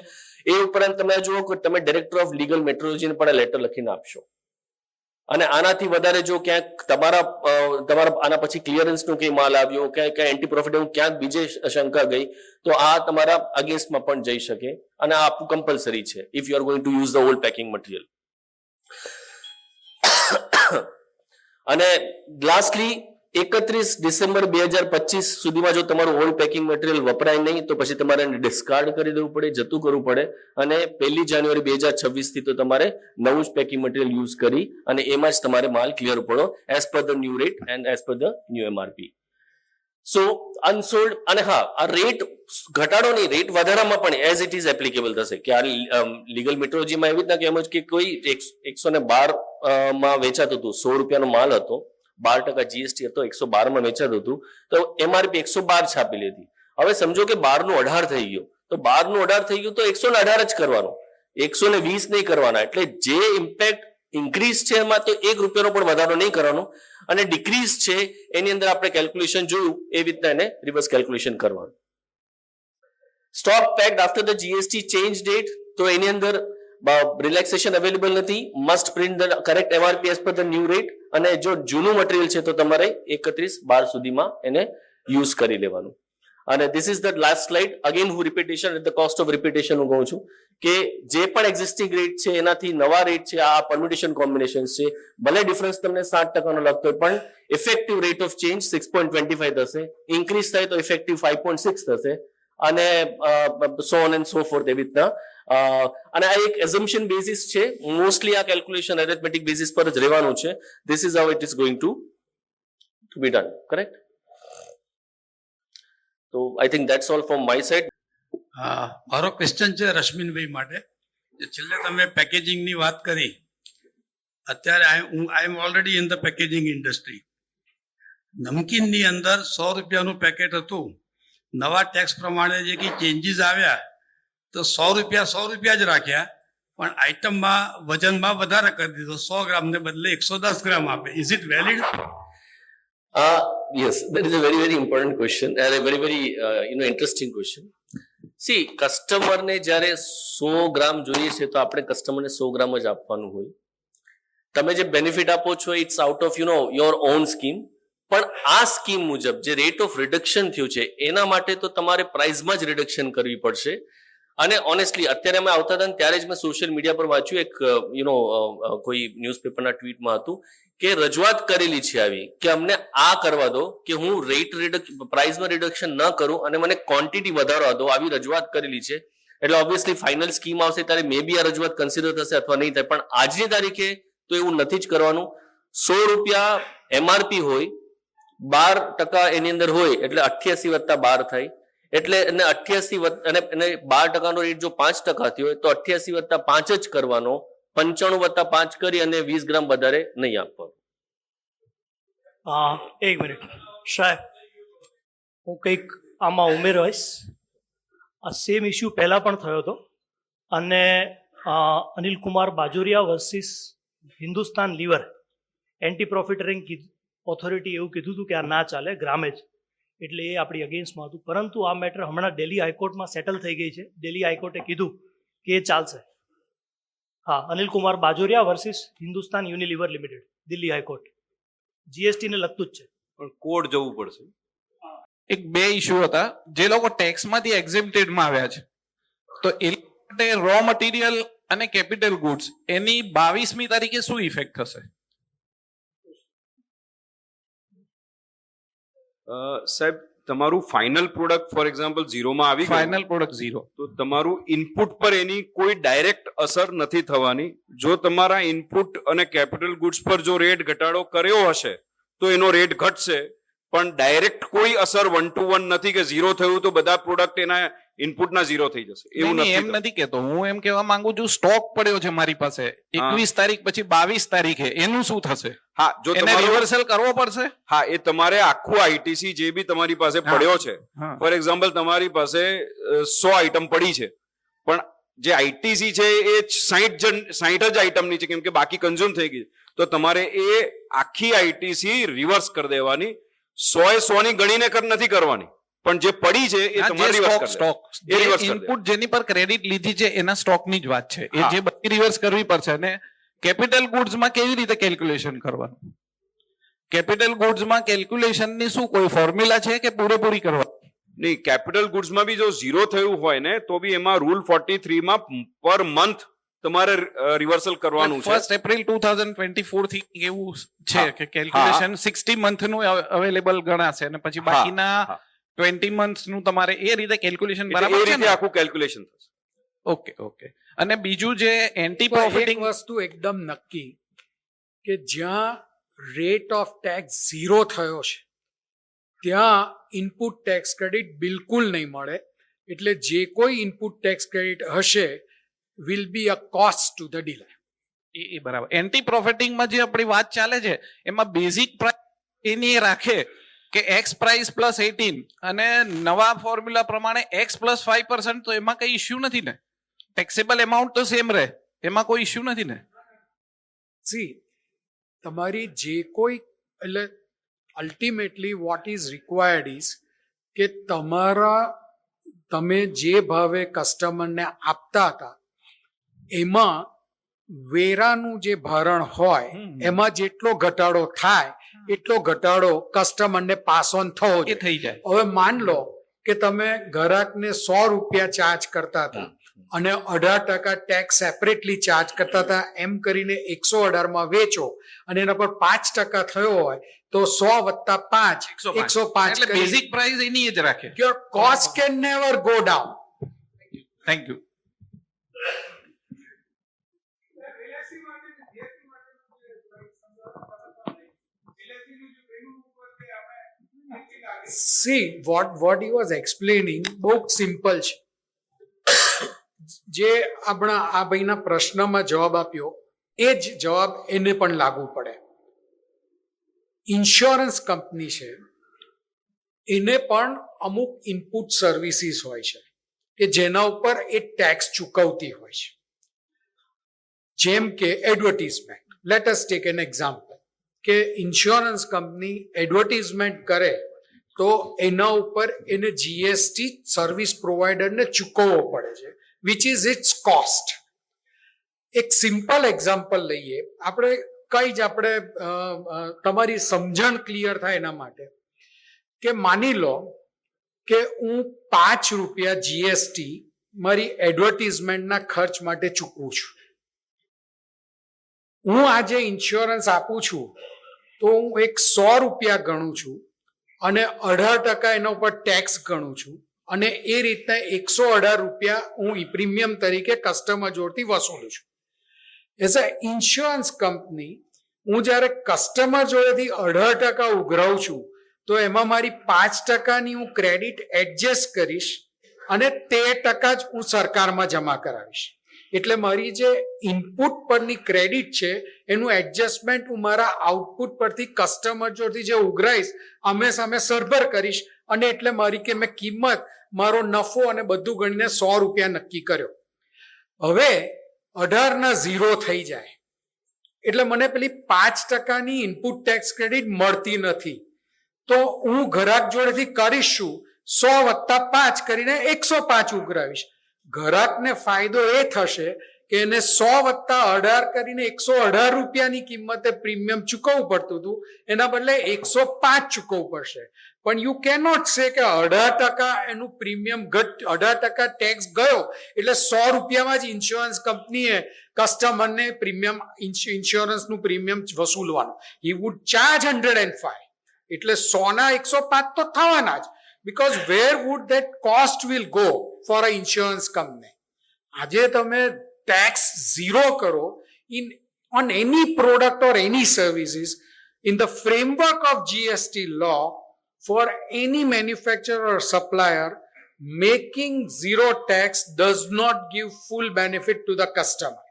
એ ઉપરાંત તમે જુઓ કે તમે ડિરેક્ટર ઓફ લીગલ મેટ્રોલોજીને પણ લેટર લખીને આપશો. અને આનાથી વધારે જો ક્યાંક તમારા આના પછી ક્લિયરન્સનો કંઈ માલ આવ્યો, ક્યાંક એન્ટી પ્રોફિટ ક્યાંક બીજે શંકા ગઈ, તો આ તમારા અગેન્સ્ટમાં પણ જઈ શકે. અને આ આપવું કમ્પલસરી છે if you are going to use the old packing material. અને લાસ્ટલી 31 ડિસેમ્બર 2025 સુધીમાં જો તમારું ઓલ્ડ પેકિંગ મટીરિયલ વપરાય નહીં તો પછી તમારે ડિસ્કાર્ડ કરી દેવું પડે, જતું કરવું પડે. અને 1 જાન્યુઆરી 2026 થી તો તમારે નવું જ પેકિંગ મટીરિયલ યુઝ કરી અને એમાં જ તમારે માલ ક્લિયર પડો as per the new rate and as per the new MRP. So unsold, અને હા, આ રેટ ઘટાડો નહીં, રેટ વધારામાં પણ એઝ ઇટ ઇઝ એપ્લિકેબલ થશે. કે આ લીગલ મેટ્રોલોજીમાં એવી રીતના કહેવાય કે કોઈ 112 માં વેચાતું હતું, 100 રૂપિયાનો માલ હતો, 12% જીએસટી હતો, 112 માં વેચાતું હતું, તો એમઆરપી 112 છાપેલી હતી. હવે સમજો કે 12 નું 18 થઈ ગયું, તો 12 નું 18 થઈ ગયું તો 118 જ કરવાનો, 120 નહીં કરવાના. એટલે જે ઇમ્પેક્ટ ઇન્ક્રીઝ છે એમાં તો 1 રૂપિયાનો પણ વધારો નહીં કરવાનો, અને ડિક્રીઝ છે એની અંદર આપણે કેલ્ક્યુલેશન જોયું એવી રીતના એને રિવર્સ કેલ્ક્યુલેશન કરવાનું. Stock packed after the GST change date, તો એની અંદર રિલેક્સેશન અવેલેબલ નથી. Must print the correct MRP as per the new rate. અને જો જૂનું મટીરિયલ છે તો તમારે 31/12 સુધીમાં એને યુઝ કરી લેવાનું. અને this is the last slide. Again હું repetition at the cost of repetition હું કહું છું કે જે પણ એક્ઝિસ્ટિંગ રેટ છે એનાથી નવા રેટ છે, આ પરમ્યુટેશન કોમ્બિનેશન છે, ભલે ડિફરન્સ તમને 7% લાગતો હોય પણ ઇફેક્ટિવ રેટ ઓફ ચેન્જ 6.25 થશે, ઇન્ક્રીઝ થાય તો ઇફેક્ટિવ 5.6 થશે, અને so on and so forth એવી રીતના. અને આ એક એઝમ્પશન બેઝિસ છે, મોસ્ટલી આ કેલ્ક્યુલેશન એરિથમેટિક બેઝિસ પર જ રહેવાનું છે. This is how it is going to be done. Correct? તો I think that's all from my side. મારો ક્વેશ્ચન છે રશ્મિનભાઈ માટે. છેલ્લે તમે પેકેજિંગની વાત કરી, અત્યારે I am already in the packaging industry. નમકીનની અંદર 100 રૂપિયાનું પેકેટ હતું, નવા ટેક્સ પ્રમાણે જે કંઈ ચેન્જીસ આવ્યા તો 100 રૂપિયા જ રાખ્યા, પણ આઈટમમાં વજનમાં વધારે કરી દીધો, 100 ગ્રામને બદલે 110 ગ્રામ આપે. Is it valid? Yes, that is a very, very important question and a very, very interesting question. See, કસ્ટમરને જ્યારે 100 ગ્રામ જોઈએ છે તો આપણે કસ્ટમરને 100 ગ્રામ જ આપવાનું હોય. તમે જે બેનિફિટ આપો છો it's out of your own scheme. પણ આ સ્કીમ મુજબ જે રેટ ઓફ રિડક્શન થયું છે એના માટે તો તમારે પ્રાઇસમાં જ રિડક્શન કરવી પડશે. અને ઓનેસ્ટલી અત્યારે અમે આવતા હતા ને ત્યારે જ મેં સોશિયલ મીડિયા પર વાંચ્યું એક કોઈ ન્યૂઝપેપરના ટ્વીટમાં હતું કે રજૂઆત કરેલી છે આવી કે અમને આ કરવા દો કે હું પ્રાઇસમાં રિડક્શન ન કરું અને મને ક્વોન્ટિટી વધારવા દો, આવી રજૂઆત કરેલી છે. એટલે ઓબ્વિયસલી ફાઇનલ સ્કીમ આવશે ત્યારે મે બી આ રજૂઆત કન્સિડર થશે અથવા નહીં થાય, પણ આજની તારીખે તો એવું નથી જ કરવાનું. 100 રૂપિયા એમઆરપી હોય, 12% એની અંદર હોય એટલે 88 વત્તા 12 થાય, એટલે એને 88 અને 12%નો રેટ જો 5% થયો હોય તો 88 વત્તા 5 જ કરવાનો, 95 વત્તા 5 કરી અને 20 ગ્રામ વધારે નહીં આપવાનું. એક મિનિટ સાહેબ, હું કંઈક આમાં ઉમેરવાઈશ. આ સેમ ઇસ્યુ પહેલા પણ થયો હતો અને Anil Kumar Bajoria versus Hindustan Lever anti profiteering authority એવું કીધું હતું કે આ ના ચાલે ગ્રામેજ, એટલે એ આપણી અગેન્સ્ટમાં હતું. પરંતુ આ મેટર હમણાં દિલ્હી હાઈકોર્ટમાં સેટલ થઈ ગઈ છે. દિલ્હી હાઈકોર્ટે કીધું કે એ ચાલશે. હા, Anil Kumar Bajoria versus Hindustan Unilever limited, Delhi high court. GST ને લગતું જ છે, પણ કોર્ટ જવું પડશે. એક બે ઇસ્યુ હતા જે લોકો ટેક્સમાંથી એક્ઝેમ્પ્ટેડમાં આવ્યા છે, તો એ માટે રો મટીરિયલ અને કેપિટલ ગુડ્સ એની 22મી તારીખે શું ઇફેક્ટ થશે? સાહેબ, તમારું ફાઇનલ પ્રોડક્ટ ફોર એક્ઝામ્પલ 0 માં આવી ગયું, ફાઇનલ પ્રોડક્ટ 0, તો તમારું ઇનપુટ પર એની કોઈ ડાયરેક્ટ અસર નથી થવાની. જો તમારા ઇનપુટ અને કેપિટલ ગુડ્સ પર જો રેટ ઘટાડો કર્યો હશે તો એનો રેટ ઘટશે, પણ ડાયરેક્ટ કોઈ અસર 1 to 1 નથી કે 0 થયું તો બધા પ્રોડક્ટ એના ઇનપુટના 0 થઈ જશે, એવું નહીં, એમ નથી. નથી કહેતો હું. એમ કહેવા માંગુ છું સ્ટોક પડ્યો છે મારી પાસે 21 તારીખ પછી 22 તારીખે, એનું શું થશે? હા, જો એને તમારું રિવર્સલ કરવો પડશે. હા, એ તમારે આખું આઈટીસી જે બી તમારી પાસે પડ્યો છે, હા. ફોર એક્ઝામ્પલ તમારી પાસે 100 આઈટમ પડી છે, પણ જે આઈટીસી છે એ 60 જ આઈટમની છે કેમ કે બાકી કન્ઝ્યુમ થઈ ગઈ, તો તમારે એ આખી આઈટીસી રિવર્સ કરી દેવાની. 100 ની ગણીને નથી કરવાની, પણ જે પડી છે એ તમારે રિવર્સ કરી સ્ટોક ઇનપુટ જેની પર ક્રેડિટ લીધી છે એના સ્ટોકની જ વાત છે, એ જે બધી રિવર્સ કરવી પડશે. અને કેપિટલ ગુડ્સમાં કેવી રીતે કેલ્ક્યુલેશન કરવાનું? કેપિટલ ગુડ્સમાં કેલ્ક્યુલેશનની શું કોઈ ફોર્મ્યુલા છે કે પૂરેપૂરી કરવાની? નહીં, કેપિટલ ગુડ્સમાં બી જો 0 થયું હોય ને તો બી એમાં રૂલ 43 માં પર મંથ તમારે રિવર્સલ કરવાનું છે. 1 એપ્રિલ 2024 થી એવું છે કે કેલ્ક્યુલેશન 60 મંથ નું અવેલેબલ ગણાશે અને પછી બાકીના 20 મંથ્સ નું તમારે એ રીતે કેલ્ક્યુલેશન બરાબર છે ને? આખું કેલ્ક્યુલેશન થશે. ઓકે. અને બીજું જે એન્ટી પ્રોફિટિંગ વસ્તુ એકદમ નક્કી કે જ્યાં રેટ ઓફ ટેક્સ 0 થયો છે ત્યાં ઇનપુટ ટેક્સ ક્રેડિટ બિલકુલ નહીં મળે. એટલે જે કોઈ ઇનપુટ ટેક્સ ક્રેડિટ હશે will be a cost to the dealer. એ બરાબર. એન્ટી પ્રોફિટિંગમાં જે આપણી વાત ચાલે છે એમાં બેઝિક પ્રાઇસ એની એ રાખે કે એક્સ પ્રાઇસ પ્લસ 18 અને નવા ફોર્મ્યુલા પ્રમાણે એક્સ પ્લસ 5%, તો એમાં કઈ ઇસ્યુ નથી ને? ટેક્સેબલ એમાઉન્ટ તો સેમ રહે, એમાં કોઈ ઇસ્યુ નથી ને? સી, તમારી જે કોઈ એટલે ultimately what is required is કે તમે જે ભાવે કસ્ટમરને આપતા હતા એમાં વેરાનું જે ભારણ હોય એમાં જેટલો ઘટાડો થાય એટલો ઘટાડો કસ્ટમરને પાસ ઓન થવો જોઈએ. થઈ જાય. હવે માન લો કે તમે ગ્રાહકને 100 રૂપિયા ચાર્જ કરતા હતા અને 18% ટેક્સ સેપરેટલી ચાર્જ કરતા હતા, એમ કરીને 118 માં વેચો અને એના પર 5% થયો હોય તો 100 વત્તા 5 105. એટલે બેઝિક પ્રાઇસ એની જ રાખે. Your cost can never go down. Thank you. See, what he was explaining બહુ સિમ્પલ છે. જે આપણા આ ભાઈના પ્રશ્નમાં જવાબ આપ્યો એ જ જવાબ એને પણ લાગુ પડે. ઇન્સ્યોરન્સ કંપની છે એને પણ અમુક ઇનપુટ સર્વિસીસ હોય છે કે જેના ઉપર એ ટેક્સ ચૂકવતી હોય છે, જેમ કે advertisement. Let us tech an example કે ઇન્સ્યોરન્સ કંપની એડવર્ટીઝમેન્ટ કરે તો એના ઉપર એને જીએસટી સર્વિસ પ્રોવાઈડરને ચૂકવવો પડે છે, વિચ ઇઝ ઇટ્સ કોસ્ટ. એક સિમ્પલ એક્ઝામ્પલ લઈએ આપણે, તમારી સમજણ ક્લિયર થાય એના માટે કે માની લો કે હું 5 રૂપિયા જીએસટી મારી એડવર્ટિઝમેન્ટના ખર્ચ માટે ચૂકવું છું. હું આજે ઇન્સ્યોરન્સ આપું છું તો હું એક 100 રૂપિયા ગણું છું અને 18% એના ઉપર ટેક્સ ગણું છું અને એ રીતના 118 રૂપિયા હું પ્રીમિયમ તરીકે કસ્ટમર જોડથી વસૂલું છું. એઝ અ ઇન્સ્યોરન્સ કંપની હું જ્યારે કસ્ટમર જોડેથી 18% ઉઘરાવું છું તો એમાં મારી 5%ની હું ક્રેડિટ એડજસ્ટ કરીશ અને 13% જ હું સરકારમાં જમા કરાવીશ. એટલે મારી જે ઇનપુટ પરની ક્રેડિટ છે એનું એડજસ્ટમેન્ટ હું મારા આઉટપુટ પરથી કસ્ટમર જોડથી જે ઉઘરાઈશ અમે સામે સરભર કરીશ અને એટલે મારી કે મેં કિંમત મારો નફો અને બધું ગણીને 100 રૂપિયા નક્કી કર્યો. હવે 18 ના 0 થઈ જાય એટલે મને પેલી 5%ની ઇનપુટ ટેક્સ ક્રેડિટ મળતી નથી. તો હું ગ્રાહક જોડેથી કરીશું 100 + 5 કરીને 105 ઉઘરાવીશ. ગ્રાહકને ફાયદો એ થશે કે એને 100 + 18 કરીને 118 રૂપિયાની કિંમતે પ્રીમિયમ ચૂકવવું પડતું હતું, એના બદલે 105 ચૂકવવું પડશે. પણ યુ કેનોટ સે કે 18% એનું પ્રીમિયમ 18% ટેક્સ ગયો એટલે 100 રૂપિયામાં જ ઇન્સ્યોરન્સ કંપનીએ કસ્ટમરને પ્રીમિયમ ઇન્સ્યોરન્સનું પ્રીમિયમ વસૂલવાનું. હી વુડ ચાર્જ 105 એટલે 100 ના 105 તો થવાના જ. Because where would that cost will go for a insurance company? આજે તમે tax 0 કરો on any product or any services in the framework of GST law for any manufacturer or supplier, making 0 tax does not give full benefit to the customer.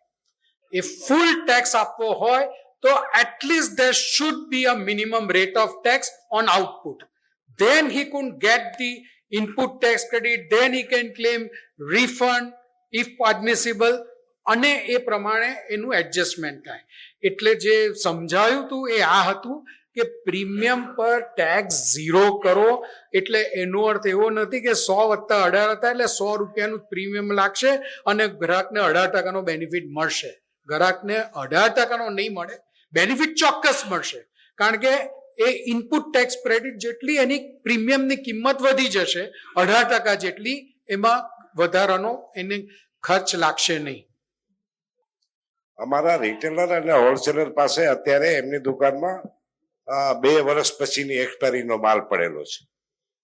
If full tax આપવો હોય તો at least there should be a minimum rate of tax on output. Then he could get the input tax credit, then he can claim refund if admissible અને એ પ્રમાણે એનું adjustment થાય. એટલે જે સમજાયું હતું એ આ હતું કે પ્રીમિયમ પર ટેક્સ 0 કરો એટલે એનો અર્થ એવો નથી કે 100 + 18 હતા એટલે 100 રૂપિયાનું પ્રીમિયમ લાગશે અને ગ્રાહકને 18%નો બેનિફિટ મળશે. ગ્રાહકને 18%નો નહીં મળે, બેનિફિટ ચોક્કસ મળશે કારણ કે એ ઇનપુટ ટેક્સ ક્રેડિટ જેટલી એની પ્રીમિયમની કિંમત વધી જશે, 18% જેટલી એમાં વધારાનો એને ખર્ચ લાગશે નહીં. અમારા રિટેલર અને હોલસેલર પાસે અત્યારે એમની દુકાનમાં 2 વર્ષ પછીની એક્સપાયરીનો માલ પડેલો છે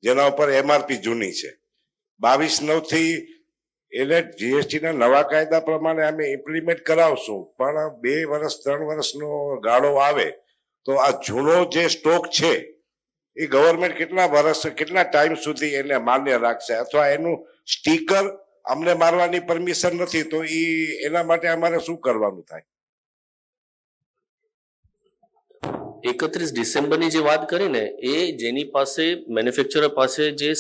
જેના ઉપર એમઆરપી જૂની છે. 22/9 થી એને જીએસટી ના નવા કાયદા પ્રમાણે અમે ઇમ્પ્લિમેન્ટ કરાવશું, પણ 2 વર્ષ 3 વર્ષનો ગાળો આવે તો આ જૂનો જે સ્ટોક છે એ ગવર્મેન્ટ કેટલા વર્ષ કેટલા ટાઈમ સુધી એને માન્ય રાખશે? અથવા એનું સ્ટીકર અમને મારવાની પરમિશન નથી તો એના માટે અમારે શું કરવાનું થાય? 31 ડિસેમ્બરની જે વાત કરી ને એ જેની પાસે મેન્યુફેક્ચરર પાસે જે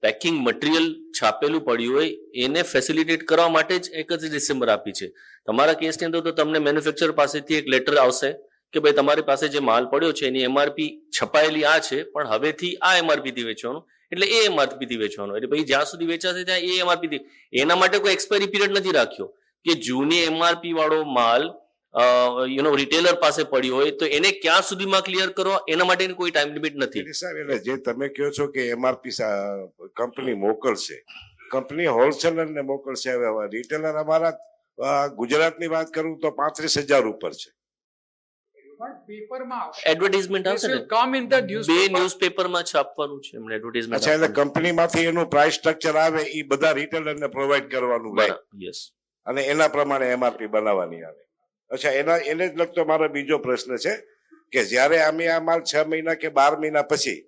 પેકિંગ મટીરિયલ છાપેલું પડ્યું હોય એને ફેસિલિટેટ કરવા માટે જ 31 ડિસેમ્બર આપી છે. તમારા કેસની અંદર તો તમને મેન્યુફેક્ચરર પાસેથી એક લેટર આવશે કે ભાઈ તમારી પાસે જે માલ પડ્યો છે એની એમઆરપી છપાયેલી આ છે પણ હવેથી આ એમઆરપી થી વેચવાનું એટલે એ એમઆરપી થી વેચવાનું. એટલે ભાઈ જ્યાં સુધી વેચાશે ત્યાં એ એમઆરપી થી. એના માટે કોઈ એક્સપાયરી પીરિયડ નથી રાખ્યો કે જૂની એમઆરપી વાળો માલ રિટેલર પાસે પડ્યો હોય તો એને ક્યાં સુધીમાં ક્લિયર કરો એના માટેની કોઈ ટાઈમ લિમિટ નથી. એટલે જે તમે કહો છો કે એમઆરપી કંપની મોકલશે, કંપની હોલસેલર ને મોકલશે. હવે રિટેલર અમારા ગુજરાતની વાત કરું તો 35,000 ઉપર છે. એડવર્ટાઇઝમેન્ટ આવશે ને, બે ન્યૂઝપેપરમાં છાપવાનું છે એમને એડવર્ટાઇઝમેન્ટ. અચ્છા, એટલે કંપનીમાંથી એનું પ્રાઇસ સ્ટ્રક્ચર આવે એ બધા રિટેલર ને પ્રોવાઈડ કરવાનું હોય. યસ, અને એના પ્રમાણે એમઆરપી બનાવવાની આવે. અચ્છા, એને જ લગતો મારો બીજો પ્રશ્ન છે કે જ્યારે અમે આ માલ 6 મહિના કે 12 મહિના પછી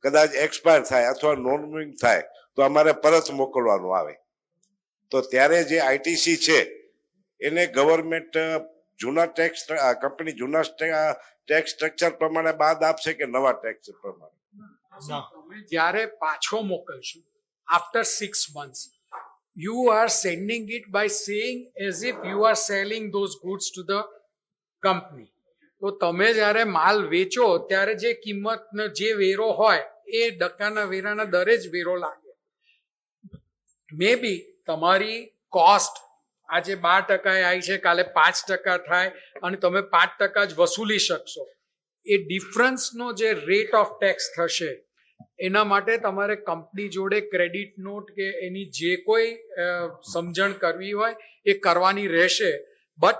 કદાચ એક્સપાયર થાય અથવા નોન મૂવિંગ થાય તો અમારે પરત મોકલવાનું આવે, તો ત્યારે જે આઈટીસી છે એને ગવર્મેન્ટ જૂના ટેક્સ કંપની જૂના ટેક્સ સ્ટ્રક્ચર પ્રમાણે બાદ આપશે કે નવા ટેક્સ પ્રમાણે? તમે જ્યારે પાછો મોકલશો after 6 months you are sending it by saying as if you are selling those goods to the company. તો તમે જ્યારે માલ વેચો ત્યારે જે કિંમતનો જે વેરો હોય એ ટકાના વેરાના દરે જ વેરો લાગે. મે બી તમારી કોસ્ટ આજે 12% આવી છે, કાલે 5% થાય અને તમે 5% જ વસૂલી શકશો. એ ડિફરન્સનો જે રેટ ઓફ ટેક્સ થશે એના માટે તમારે કંપની જોડે ક્રેડિટ નોટ કે એની જે કોઈ સમજણ કરવી હોય એ કરવાની રહેશે. બટ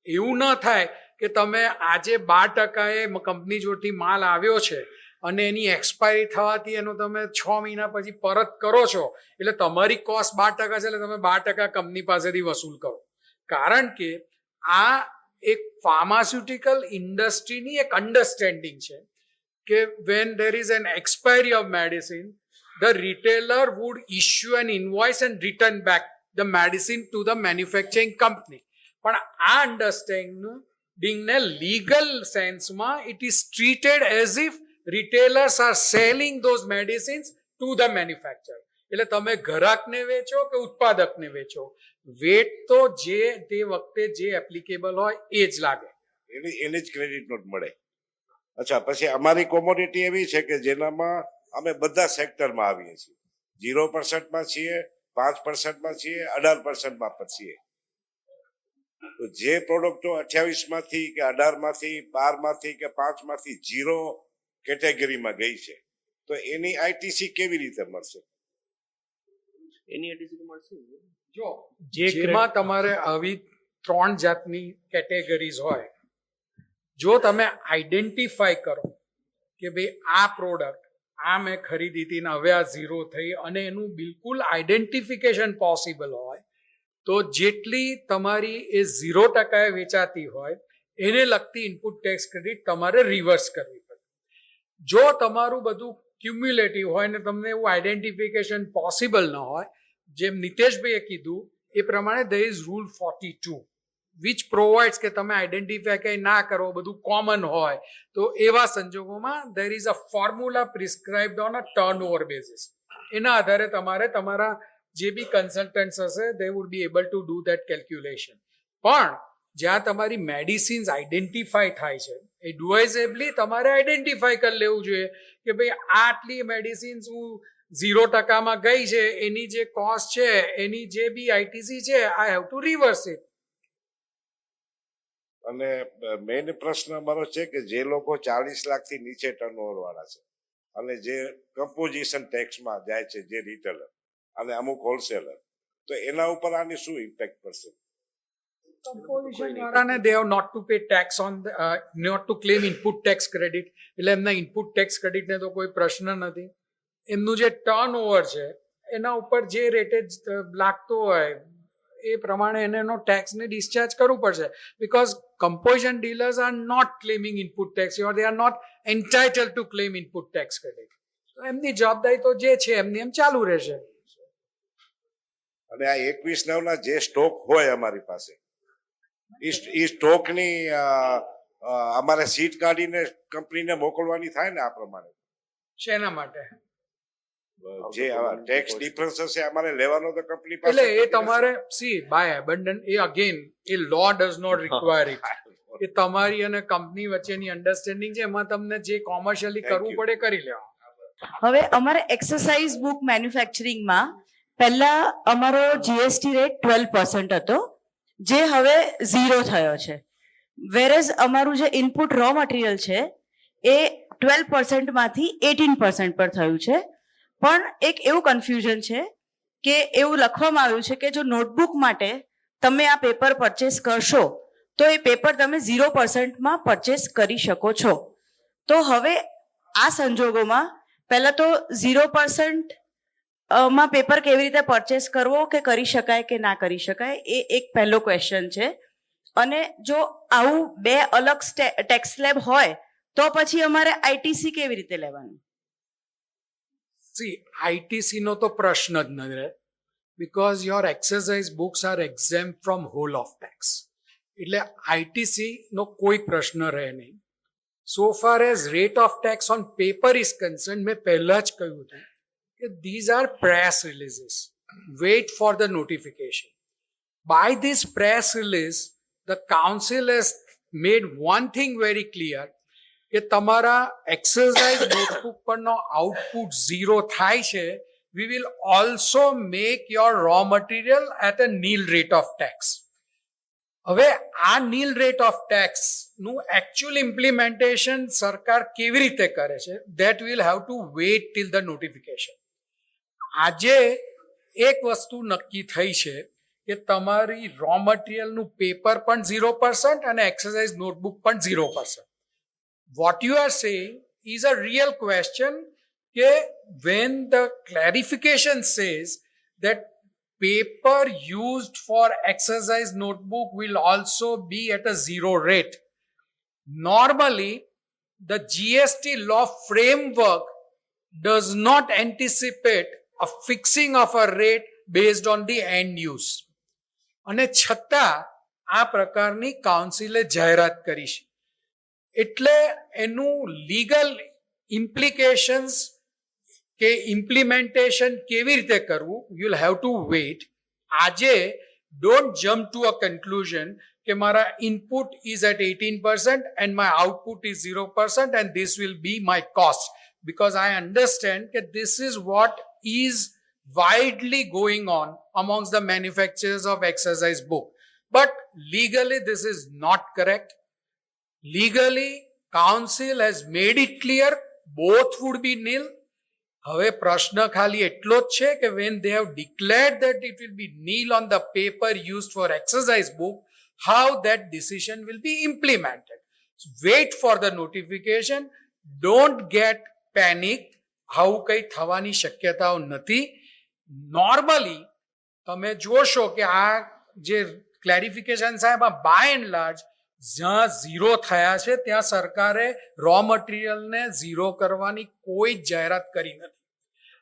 એવું ન થાય કે તમે આજે 12% કંપની જોડથી માલ આવ્યો છે અને એની એક્સપાયરી થવાથી એનો તમે 6 મહિના પછી પરત કરો છો, એટલે તમારી કોસ્ટ 12% છે, એટલે તમે 12% કંપની પાસેથી વસૂલ કરો. કારણ કે આ એક ફાર્માસ્યુટિકલ ઇન્ડસ્ટ્રીની એક અન્ડરસ્ટેન્ડિંગ છે કે when there is an expiry of medicine, the retailer would issue an invoice and return back the medicine to the manufacturing company. પણ આ અન્ડરસ્ટેન્ડિંગને લીગલ સેન્સમાં it is treated as if retailers are selling those medicines to the manufacturer. એટલે તમે ગ્રાહકને વેચો કે ઉત્પાદકને વેચો, વેટ તો જે તે વખતે જે એપ્લિકેબલ હોય એ જ લાગે, એની જ ક્રેડિટ નોટ મળે. અચ્છા, પછી અમારી કોમોડિટી એવી છે કે જેનામાં અમે બધા સેક્ટરમાં આવીએ છીએ. 0% છીએ, 5% છીએ, 18% પણ છીએ. તો જે પ્રોડક્ટો 28 માંથી કે 18 માંથી 12 માંથી કે 5 માંથી 0 કેટેગરીમાં ગઈ છે, તો એની આઈટીસી કેવી રીતે મળશે? એની એટીસી મળશે. જો જેમાં તમારે આવી 3 જાતની કેટેગરીઝ હોય, જો તમે આઈડેન્ટિફાય કરો કે ભાઈ આ પ્રોડક્ટ આ મેં ખરીદી હતી ને હવે આ 0 થઈ અને એનું બિલકુલ આઈડેન્ટિફિકેશન પોસિબલ હોય, તો જેટલી તમારી એ 0% વેચાતી હોય એને લગતી ઇનપુટ ટેક્સ ક્રેડિટ તમારે રિવર્સ કરવી પડે. જો તમારું બધું ક્યુમ્યુલેટિવ હોય ને તમને એવું આઈડેન્ટિફિકેશન પોસિબલ ન હોય, જેમ નિતેશભાઈએ કીધું એ પ્રમાણે there is rule 42 which provides કે તમે આઈડેન્ટિફાય કંઈ ના કરો, બધું કોમન હોય, તો એવા સંજોગોમાં there is a formula prescribed on a turnover basis. એના આધારે તમારે તમારા જે બી કન્સલ્ટન્ટ્સ હશે they would be able to do that calculation. પણ જ્યાં તમારી મેડિસિન્સ આઈડેન્ટિફાય થાય છે, એડવાઇઝેબલી તમારે આઈડેન્ટિફાય કરી લેવું જોઈએ કે ભાઈ આટલી મેડિસિન્સ હું 0% ગઈ છે, એની જે કોસ્ટ છે, એની જે બી આઈટીસી છે, I have to reverse it. અને મેઇન પ્રશ્ન અમારો છે કે જે લોકો 40 લાખથી નીચે ટર્નઓવર વાળા છે અને જે કમ્પોઝિશન ટેક્સમાં જાય છે, જે રિટેલર અને અમુક હોલસેલર, તો એના ઉપર આની શું ઇમ્પેક્ટ પડશે? Composition વાળાને they have not to pay tax on not to claim input tax credit, એટલે એમના ઇનપુટ ટેક્સ ક્રેડિટને તો કોઈ પ્રશ્ન નથી. એમનું જે ટર્નઓવર છે એના ઉપર જે રેટેજ લાગતો હોય એ પ્રમાણે એને એનો ટેક્સને ડિસ્ચાર્જ કરવું પડશે, because composition dealers are not claiming input tax or they are not entitled to claim input tax credit. તો એમની જવાબદારી તો જે છે એમની એમ ચાલુ રહેશે. અને આ 21/9 જે સ્ટોક હોય અમારી પાસે, એ સ્ટોકની અમારે સીટ કાઢીને કંપનીને મોકલવાની થાય ને આ પ્રમાણે? શેના માટે? જે ટેક્સ ડિફરન્સ હશે અમારે લેવાનો તો કંપની પાસે. એટલે એ તમારે સી બાય એબન્ડન્ટ, એ અગેન એ law does not require it. એ તમારી અને કંપની વચ્ચેની અન્ડરસ્ટેન્ડિંગ છે, એમાં તમને જે કોમર્શિયલી કરવું પડે કરી લેવા. હવે અમારે એક્સરસાઇઝ બુક મેન્યુફેક્ચરિંગમાં પહેલા અમારો જીએસટી રેટ 12% હતો, જે હવે 0 થયો છે. વેરેઝ અમારું જે ઇનપુટ રો મટીરિયલ છે એ 12% માંથી 18% પર થયું છે. પણ એક એવું કન્ફ્યુઝન છે કે એવું લખવામાં આવ્યું છે કે જો નોટબુક માટે તમે આ પેપર પરચેસ કરશો તો એ પેપર તમે 0%માં પરચેસ કરી શકો છો. તો હવે આ સંજોગોમાં પહેલા તો 0% માં પેપર કેવી રીતે પરચેસ કરવો, કે કરી શકાય કે ના કરી શકાય, એ એક પહેલો ક્વેશ્ચન છે. અને જો આવું 2 અલગ ટેક્સ સ્લેબ હોય તો પછી અમારે આઈટીસી કેવી રીતે લેવાનું? સી આઈટીસી નો તો પ્રશ્ન જ ન રહે, because your exercise books are exempt from whole of tax. એટલે આઈટીસી નો કોઈ પ્રશ્ન રહે નહીં. So far as rate of tax on paper is concern, મેં પહેલા જ કહ્યું હતું કે these are press releases. Wait for the notification. By this press release, the council has made one thing very clear કે તમારા એક્સરસાઇઝ નોટબુક પરનો output 0 થાય છે, we will also make your raw material at a nil rate of tax. હવે આ nil rate of tax નું actual implementation સરકાર કેવી રીતે કરે છે, that will have to wait till the notification. આજે એક વસ્તુ નક્કી થઈ છે કે તમારી રો મટીરિયલનું પેપર પણ 0% અને એક્સરસાઇઝ નોટબુક પણ 0%. What you are saying is a real question કે when the clarification says that paper used for exercise notebook will also be at a 0 rate. Normally, the GST law framework does not anticipate a fixing of a rate based on the end use. અને છતાં આ પ્રકારની કાઉન્સિલે જાહેરાત કરી છે, એટલે એનું legal ઇમ્પ્લિકેશન્સ કે ઇમ્પ્લિમેન્ટેશન કેવી રીતે કરવું, you will have to wait. આજે don't jump to a conclusion કે મારા input is at 18% and my output is 0% and this will be my cost, because I understand that this is what is widely going on amongst the manufacturers of exercise book. But legally this is not correct. Legally, council has made it clear both would be nil. હવે પ્રશ્ન ખાલી એટલો જ છે કે when they have declared that it will be nil on the paper used for exercise book, how that decision will be implemented. So wait for the notification. Don't get panic. આવું કંઈ થવાની શક્યતાઓ નથી. નોર્મલી તમે જોશો કે આ જે ક્લેરિફિકેશન છે એમાં બાય એન્ડ લાર્જ જ્યાં 0 થયા છે ત્યાં સરકારે રો મટીરિયલને 0 કરવાની કોઈ જાહેરાત કરી નથી.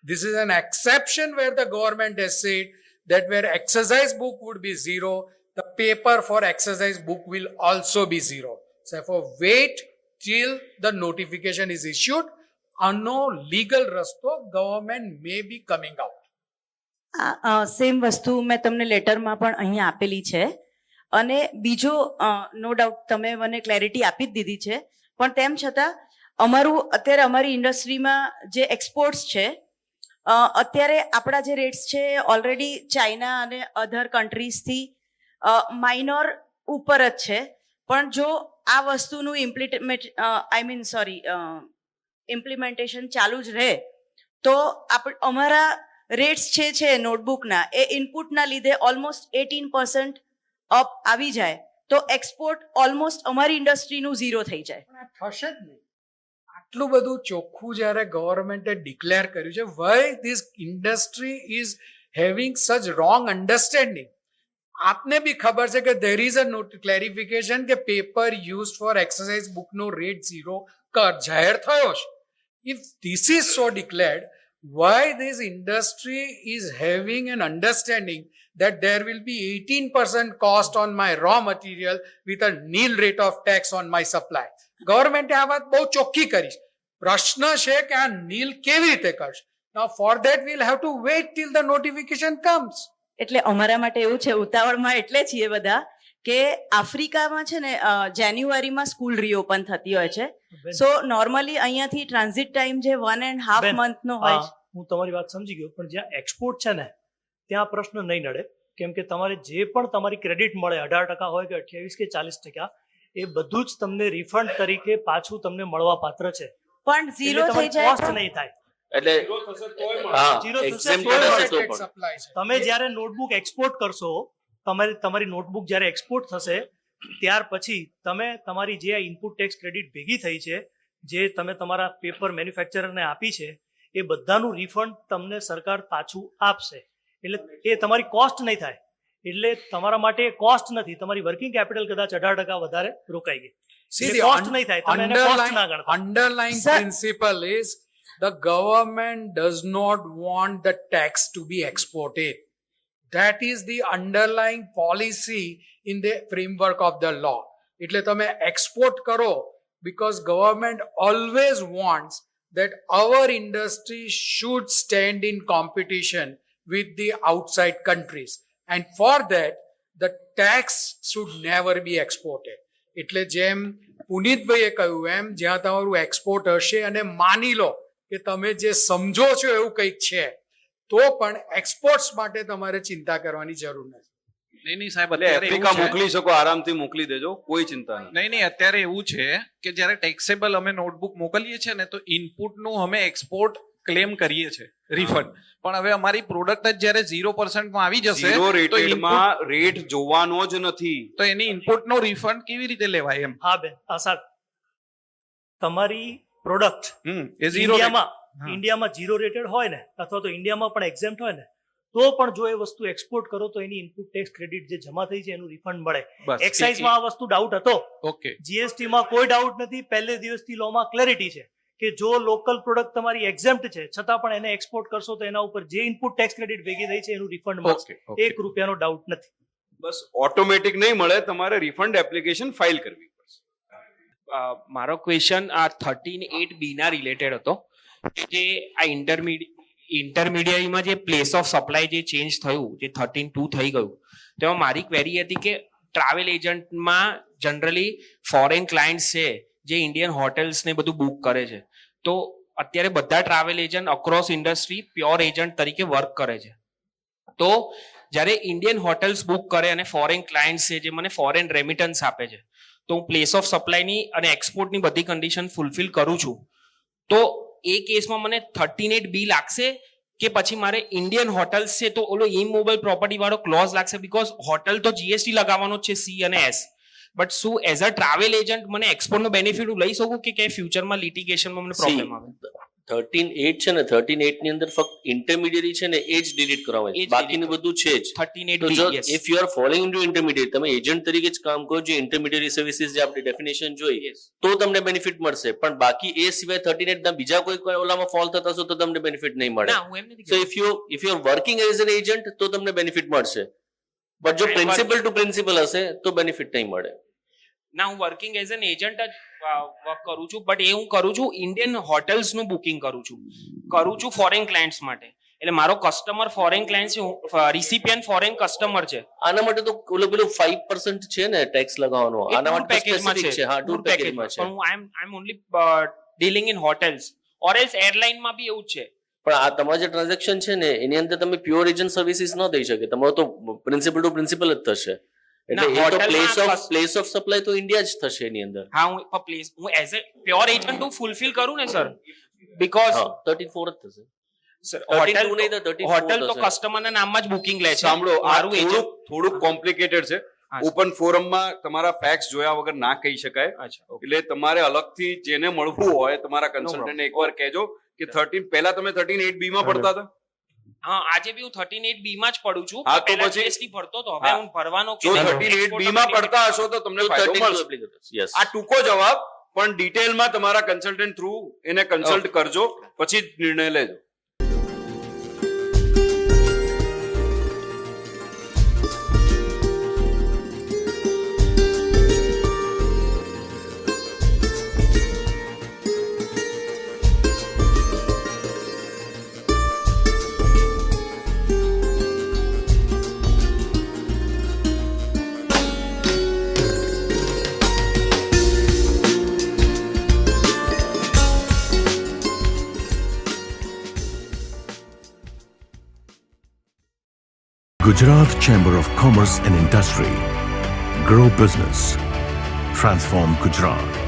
This is an exception where the government has said that where exercise book would be 0, the paper for exercise book will also be 0. So therefore wait till the notification is issued. આનો legal રસ્તો government મે બી coming out. Same વસ્તુ મેં તમને લેટરમાં પણ અહીંયા આપેલી છે, અને બીજો નો ડાઉટ તમે મને ક્લેરિટી આપી જ દીધી છે, પણ તેમ છતાં અમારું અત્યારે અમારી ઇન્ડસ્ટ્રીમાં જે એક્સપોર્ટ્સ છે, અત્યારે આપણા જે રેટ્સ છે ઓલરેડી ચાઇના અને અધર કન્ટ્રીઝથી માઇનોર ઉપર જ છે. પણ જો આ વસ્તુનું ઇમ્પ્લિમેન્ટેશન ચાલુ જ રહે તો અમારા રેટ્સ છે નોટબુકના એ ઇનપુટના લીધે ઓલમોસ્ટ 18% અપ આવી જાય તો એક્સપોર્ટ ઓલમોસ્ટ અમારી ઇન્ડસ્ટ્રીનું 0 થઈ જાય. પણ આ થશે જ નહીં. આટલું બધું ચોખ્ખું જ્યારે ગવર્મેન્ટે ડિક્લેર કર્યું છે, why this industry is having such wrong understanding. આપને બી ખબર છે કે દેર ઇઝ અ ક્લેરિફિકેશન કે પેપર યુઝ ફોર એક્સરસાઇઝ બુકનો રેટ 0 જાહેર થયો છે. If this is so declared, why this industry is having an understanding that there will be 18% cost on my raw material with a nil rate of tax on my supply? Government આ વાત બહુ ચોખ્ખી કરી છે. પ્રશ્ન છે કે આ નીલ કેવી રીતે કરશે. Now for that we'll have to wait till the notification comes. એટલે અમારા માટે એવું છે, ઉતાવળમાં એટલે છીએ બધા કે આફ્રિકામાં છે ને જાન્યુઆરીમાં સ્કૂલ રીઓપન થતી હોય છે. સો નોર્મલી અહીંયાથી ટ્રાન્ઝિટ ટાઈમ જે 1.5 મંથનો હોય છે. હું તમારી વાત સમજી ગયો, પણ જ્યાં એક્સપોર્ટ છે ને ત્યાં પ્રશ્ન નહીં નડે, કેમ કે તમારે જે પણ તમારી ક્રેડિટ મળે 18% હોય કે 28 કે 40%, એ બધું જ તમને રિફંડ તરીકે પાછું તમને મળવા પાત્ર છે. પણ 0 થઈ જાય કોસ્ટ નહીં થાય. એટલે તમે જ્યારે નોટબુક એક્સપોર્ટ કરશો, તમારી નોટબુક જ્યારે એક્સપોર્ટ થશે ત્યાર પછી તમે તમારી જે ઇનપુટ ટેક્સ ક્રેડિટ ભેગી થઈ છે, જે તમે તમારા પેપર મેન્યુફેક્ચરરને આપી છે, એ બધાનું રિફંડ તમને સરકાર પાછું આપશે. એટલે એ તમારી કોસ્ટ નહીં થાય. એટલે તમારા માટે કોસ્ટ નથી, તમારી વર્કિંગ કેપિટલ કદાચ 18% વધારે રોકાઈ ગઈ. See, the underlying principle is the government does not want the tax to be exported. That is the underlying policy in the framework of the law. એટલે તમે export કરો because government always wants that our industry should stand in competition with the outside countries. And for that, the tax should never be exported. એટલે જેમ પુનિતભાઈએ કહ્યું એમ જ્યાં તમારું export હશે અને માની લો કે તમે જે સમજો છો એવું કંઈક છે, તો પણ એક્સપોર્ટ્સ માટે તમારે ચિંતા કરવાની જરૂર નથી. નહીં સાહેબ, એટલે અત્યારે એફ્રિકા એવું છે- મોકલી શકો, આરામથી મોકલી દેજો, કોઈ ચિંતા નહીં. નહીં અત્યારે એવું છે કે જ્યારે ટેક્સેબલ અમે નોટબુક મોકલીએ છીએ ને તો ઇનપુટનું અમે એક્સપોર્ટ ક્લેમ કરીએ છીએ રિફંડ, પણ હવે અમારી પ્રોડક્ટ જ જ્યારે 0% માં આવી જશે ઝીરો તો રેટેડમાં રેટ જોવાનો જ નથી. તો એની ઇનપુટનો રિફંડ કેવી રીતે લેવાય એમ? હા બેન, આશા, તમારી પ્રોડક્ટ એ ઝીરો ઇન્ડિયામાં 0 રેટેડ હોય ને, અથવા તો ઇન્ડિયામાં પણ એક્ઝેમ્પ્ટ હોય ને, તો પણ જો એ વસ્તુ એક્સપોર્ટ કરો તો એની ઇનપુટ ટેક્સ ક્રેડિટ જે જમા થઈ છે એનું રિફંડ મળે. એક્સાઇઝમાં આ વસ્તુ ડાઉટ હતો, ઓકે, જીએસટી માં કોઈ ડાઉટ નથી. પહેલે દિવસથી લોમાં ક્લેરિટી છે કે જો લોકલ પ્રોડક્ટ તમારી એક્ઝેમ્પ્ટ છે છતાં પણ એને એક્સપોર્ટ કરશો તો એના ઉપર જે ઇનપુટ ટેક્સ ક્રેડિટ ભેગી થઈ છે એનું રિફંડ મળશે. ₹1 ડાઉટ નથી. બસ ઓટોમેટિક નહીં મળે, તમારે રિફંડ એપ્લિકેશન ફાઇલ કરવી પડશે. મારો ક્વેશ્ચન આ 13(8)B ના રિલેટેડ હતો કે જે આ ઇન્ટરમીડિયરીમાં જે પ્લેસ ઓફ સપ્લાય જે ચેન્જ થયું, જે 13(2) થઈ ગયું, તેમાં મારી ક્વેરી હતી કે ટ્રાવેલ એજન્ટમાં જનરલી ફોરેન ક્લાયન્ટ્સ છે જે ઇન્ડિયન હોટેલ્સ ને બધું બુક કરે છે, તો અત્યારે બધા travel agent across industry pure agent તરીકે વર્ક કરે છે. તો જ્યારે ઇન્ડિયન હોટેલ્સ બુક કરે અને ફોરેન ક્લાયન્ટ્સ છે જે મને ફોરેન રેમિટન્સ આપે છે, તો હું પ્લેસ ઓફ સપ્લાયની અને એક્સપોર્ટની બધી કન્ડિશન ફૂલફિલ કરું છું, તો એ કેસમાં મને 13(8)B લાગશે કે પછી મારે ઇન્ડિયન હોટલ્સ છે તો ઓલો ઇમોબાઈલ પ્રોપર્ટી વાળો ક્લોઝ લાગશે? બીકોઝ હોટલ તો જીએસટી લગાવવાનો જ છે, C અને S, બટ શું એઝ અ ટ્રાવેલ એજન્ટ મને એક્સપોર્ટનો બેનિફિટ લઈ શકું કે ક્યાંય ફ્યુચરમાં લિટિગેશનમાં મને પ્રોબ્લેમ આવે? 13(8) છે ને, 13(8) ની અંદર ફક્ત ઇન્ટરમીડિયેટ છે ને એ જ ડિલીટ કરવાનું છે, બાકીનું બધું છે જ. 13(8)B, yes. If you are following into intermediate, તમે એજન્ટ તરીકે જ કામ કરો, જે ઇન્ટરમીડિયેટ સર્વિસીસ જે આપણે ડેફિનેશન જોઈ, તો તમને બેનિફિટ મળશે. પણ બાકી એ સિવાય 13(8) ના બીજા કોઈ ઓલામાં ફોલ થતા હશો તો તમને બેનિફિટ નહીં મળે. ના, હું એમ નથી સો કહેતો. If you are working as an agent તો તમને બેનિફિટ મળશે, બટ જો પ્રિન્સિપલ ટુ પ્રિન્સિપલ હશે તો બેનિફિટ નહીં મળે. ના, હું વર્કિંગ એઝ એન એજન્ટ જ વર્ક કરું છું, બટ એ હું કરું છું ઇન્ડિયન હોટેલ્સ નું બુકિંગ કરું છું ફોરેન ક્લાયન્ટ્સ માટે. એટલે મારો કસ્ટમર ફોરેન ક્લાયન્ટ છે, રિસિપિયન્ટ ફોરેન કસ્ટમર છે. આના માટે તો પેલું 5% છે ને ટેક્સ લગાવવાનો, આના માટે પેકેજમાં સ્પેસિફિક છે. હા, ટૂર પેકેજમાં છે. પણ હું I am only dealing in hotels, or else એરલાઇનમાં બી એવું જ છે. પણ આ તમારું જે ટ્રાન્ઝેક્શન છે ને એની અંદર તમે પ્યોર એજન્ટ સર્વિસીસ ન દઈ શકે, તમારો તો પ્રિન્સિપલ ટુ પ્રિન્સિપલ જ થશે. એટલે એ તો પ્લેસ ઓફ સપ્લાય તો ઇન્ડિયા જ થશે એની અંદર. હા, હું એઝ અ પ્યોર એજન્ટ હું ફૂલફિલ કરું ને સર, બીકોઝ 34 જ થશે. સર 32 નહીં તો 34 હોટલ તો થશે. કસ્ટમરના નામમાં જ બુકિંગ લે છે. સાંભળો, આ મારું એજન્ટ થોડુંક કોમ્પ્લિકેટેડ છે. હા. ઓપન ફોરમમાં તમારા ફેક્સ જોયા વગર ના કહી શકાય. અચ્છા, okay. એટલે તમારે અલગથી જેને મળવું હોય તમારા કન્સલ્ટન્ટને એકવાર કહેજો કે 13 પહેલા તમે 13(8)B માં પડતા હતા. હા, આજે બી હું 13(8)B માં જ પડું છું. હા, તો પહેલા પછી- GST ભરતો તો, હવે હા. હું ભરવાનો જો 13(8)B માં પડતા હશો તો તમને ફાયદો મળશે. Yes. આ ટૂંકો જવાબ, પણ ડિટેલમાં તમારા કન્સલ્ટન્ટ થ્રુ એને કન્સલ્ટ કરજો, પછી જ નિર્ણય લેજો. Gujarat Chamber of Commerce and Industry. Grow business. Transform Gujarat.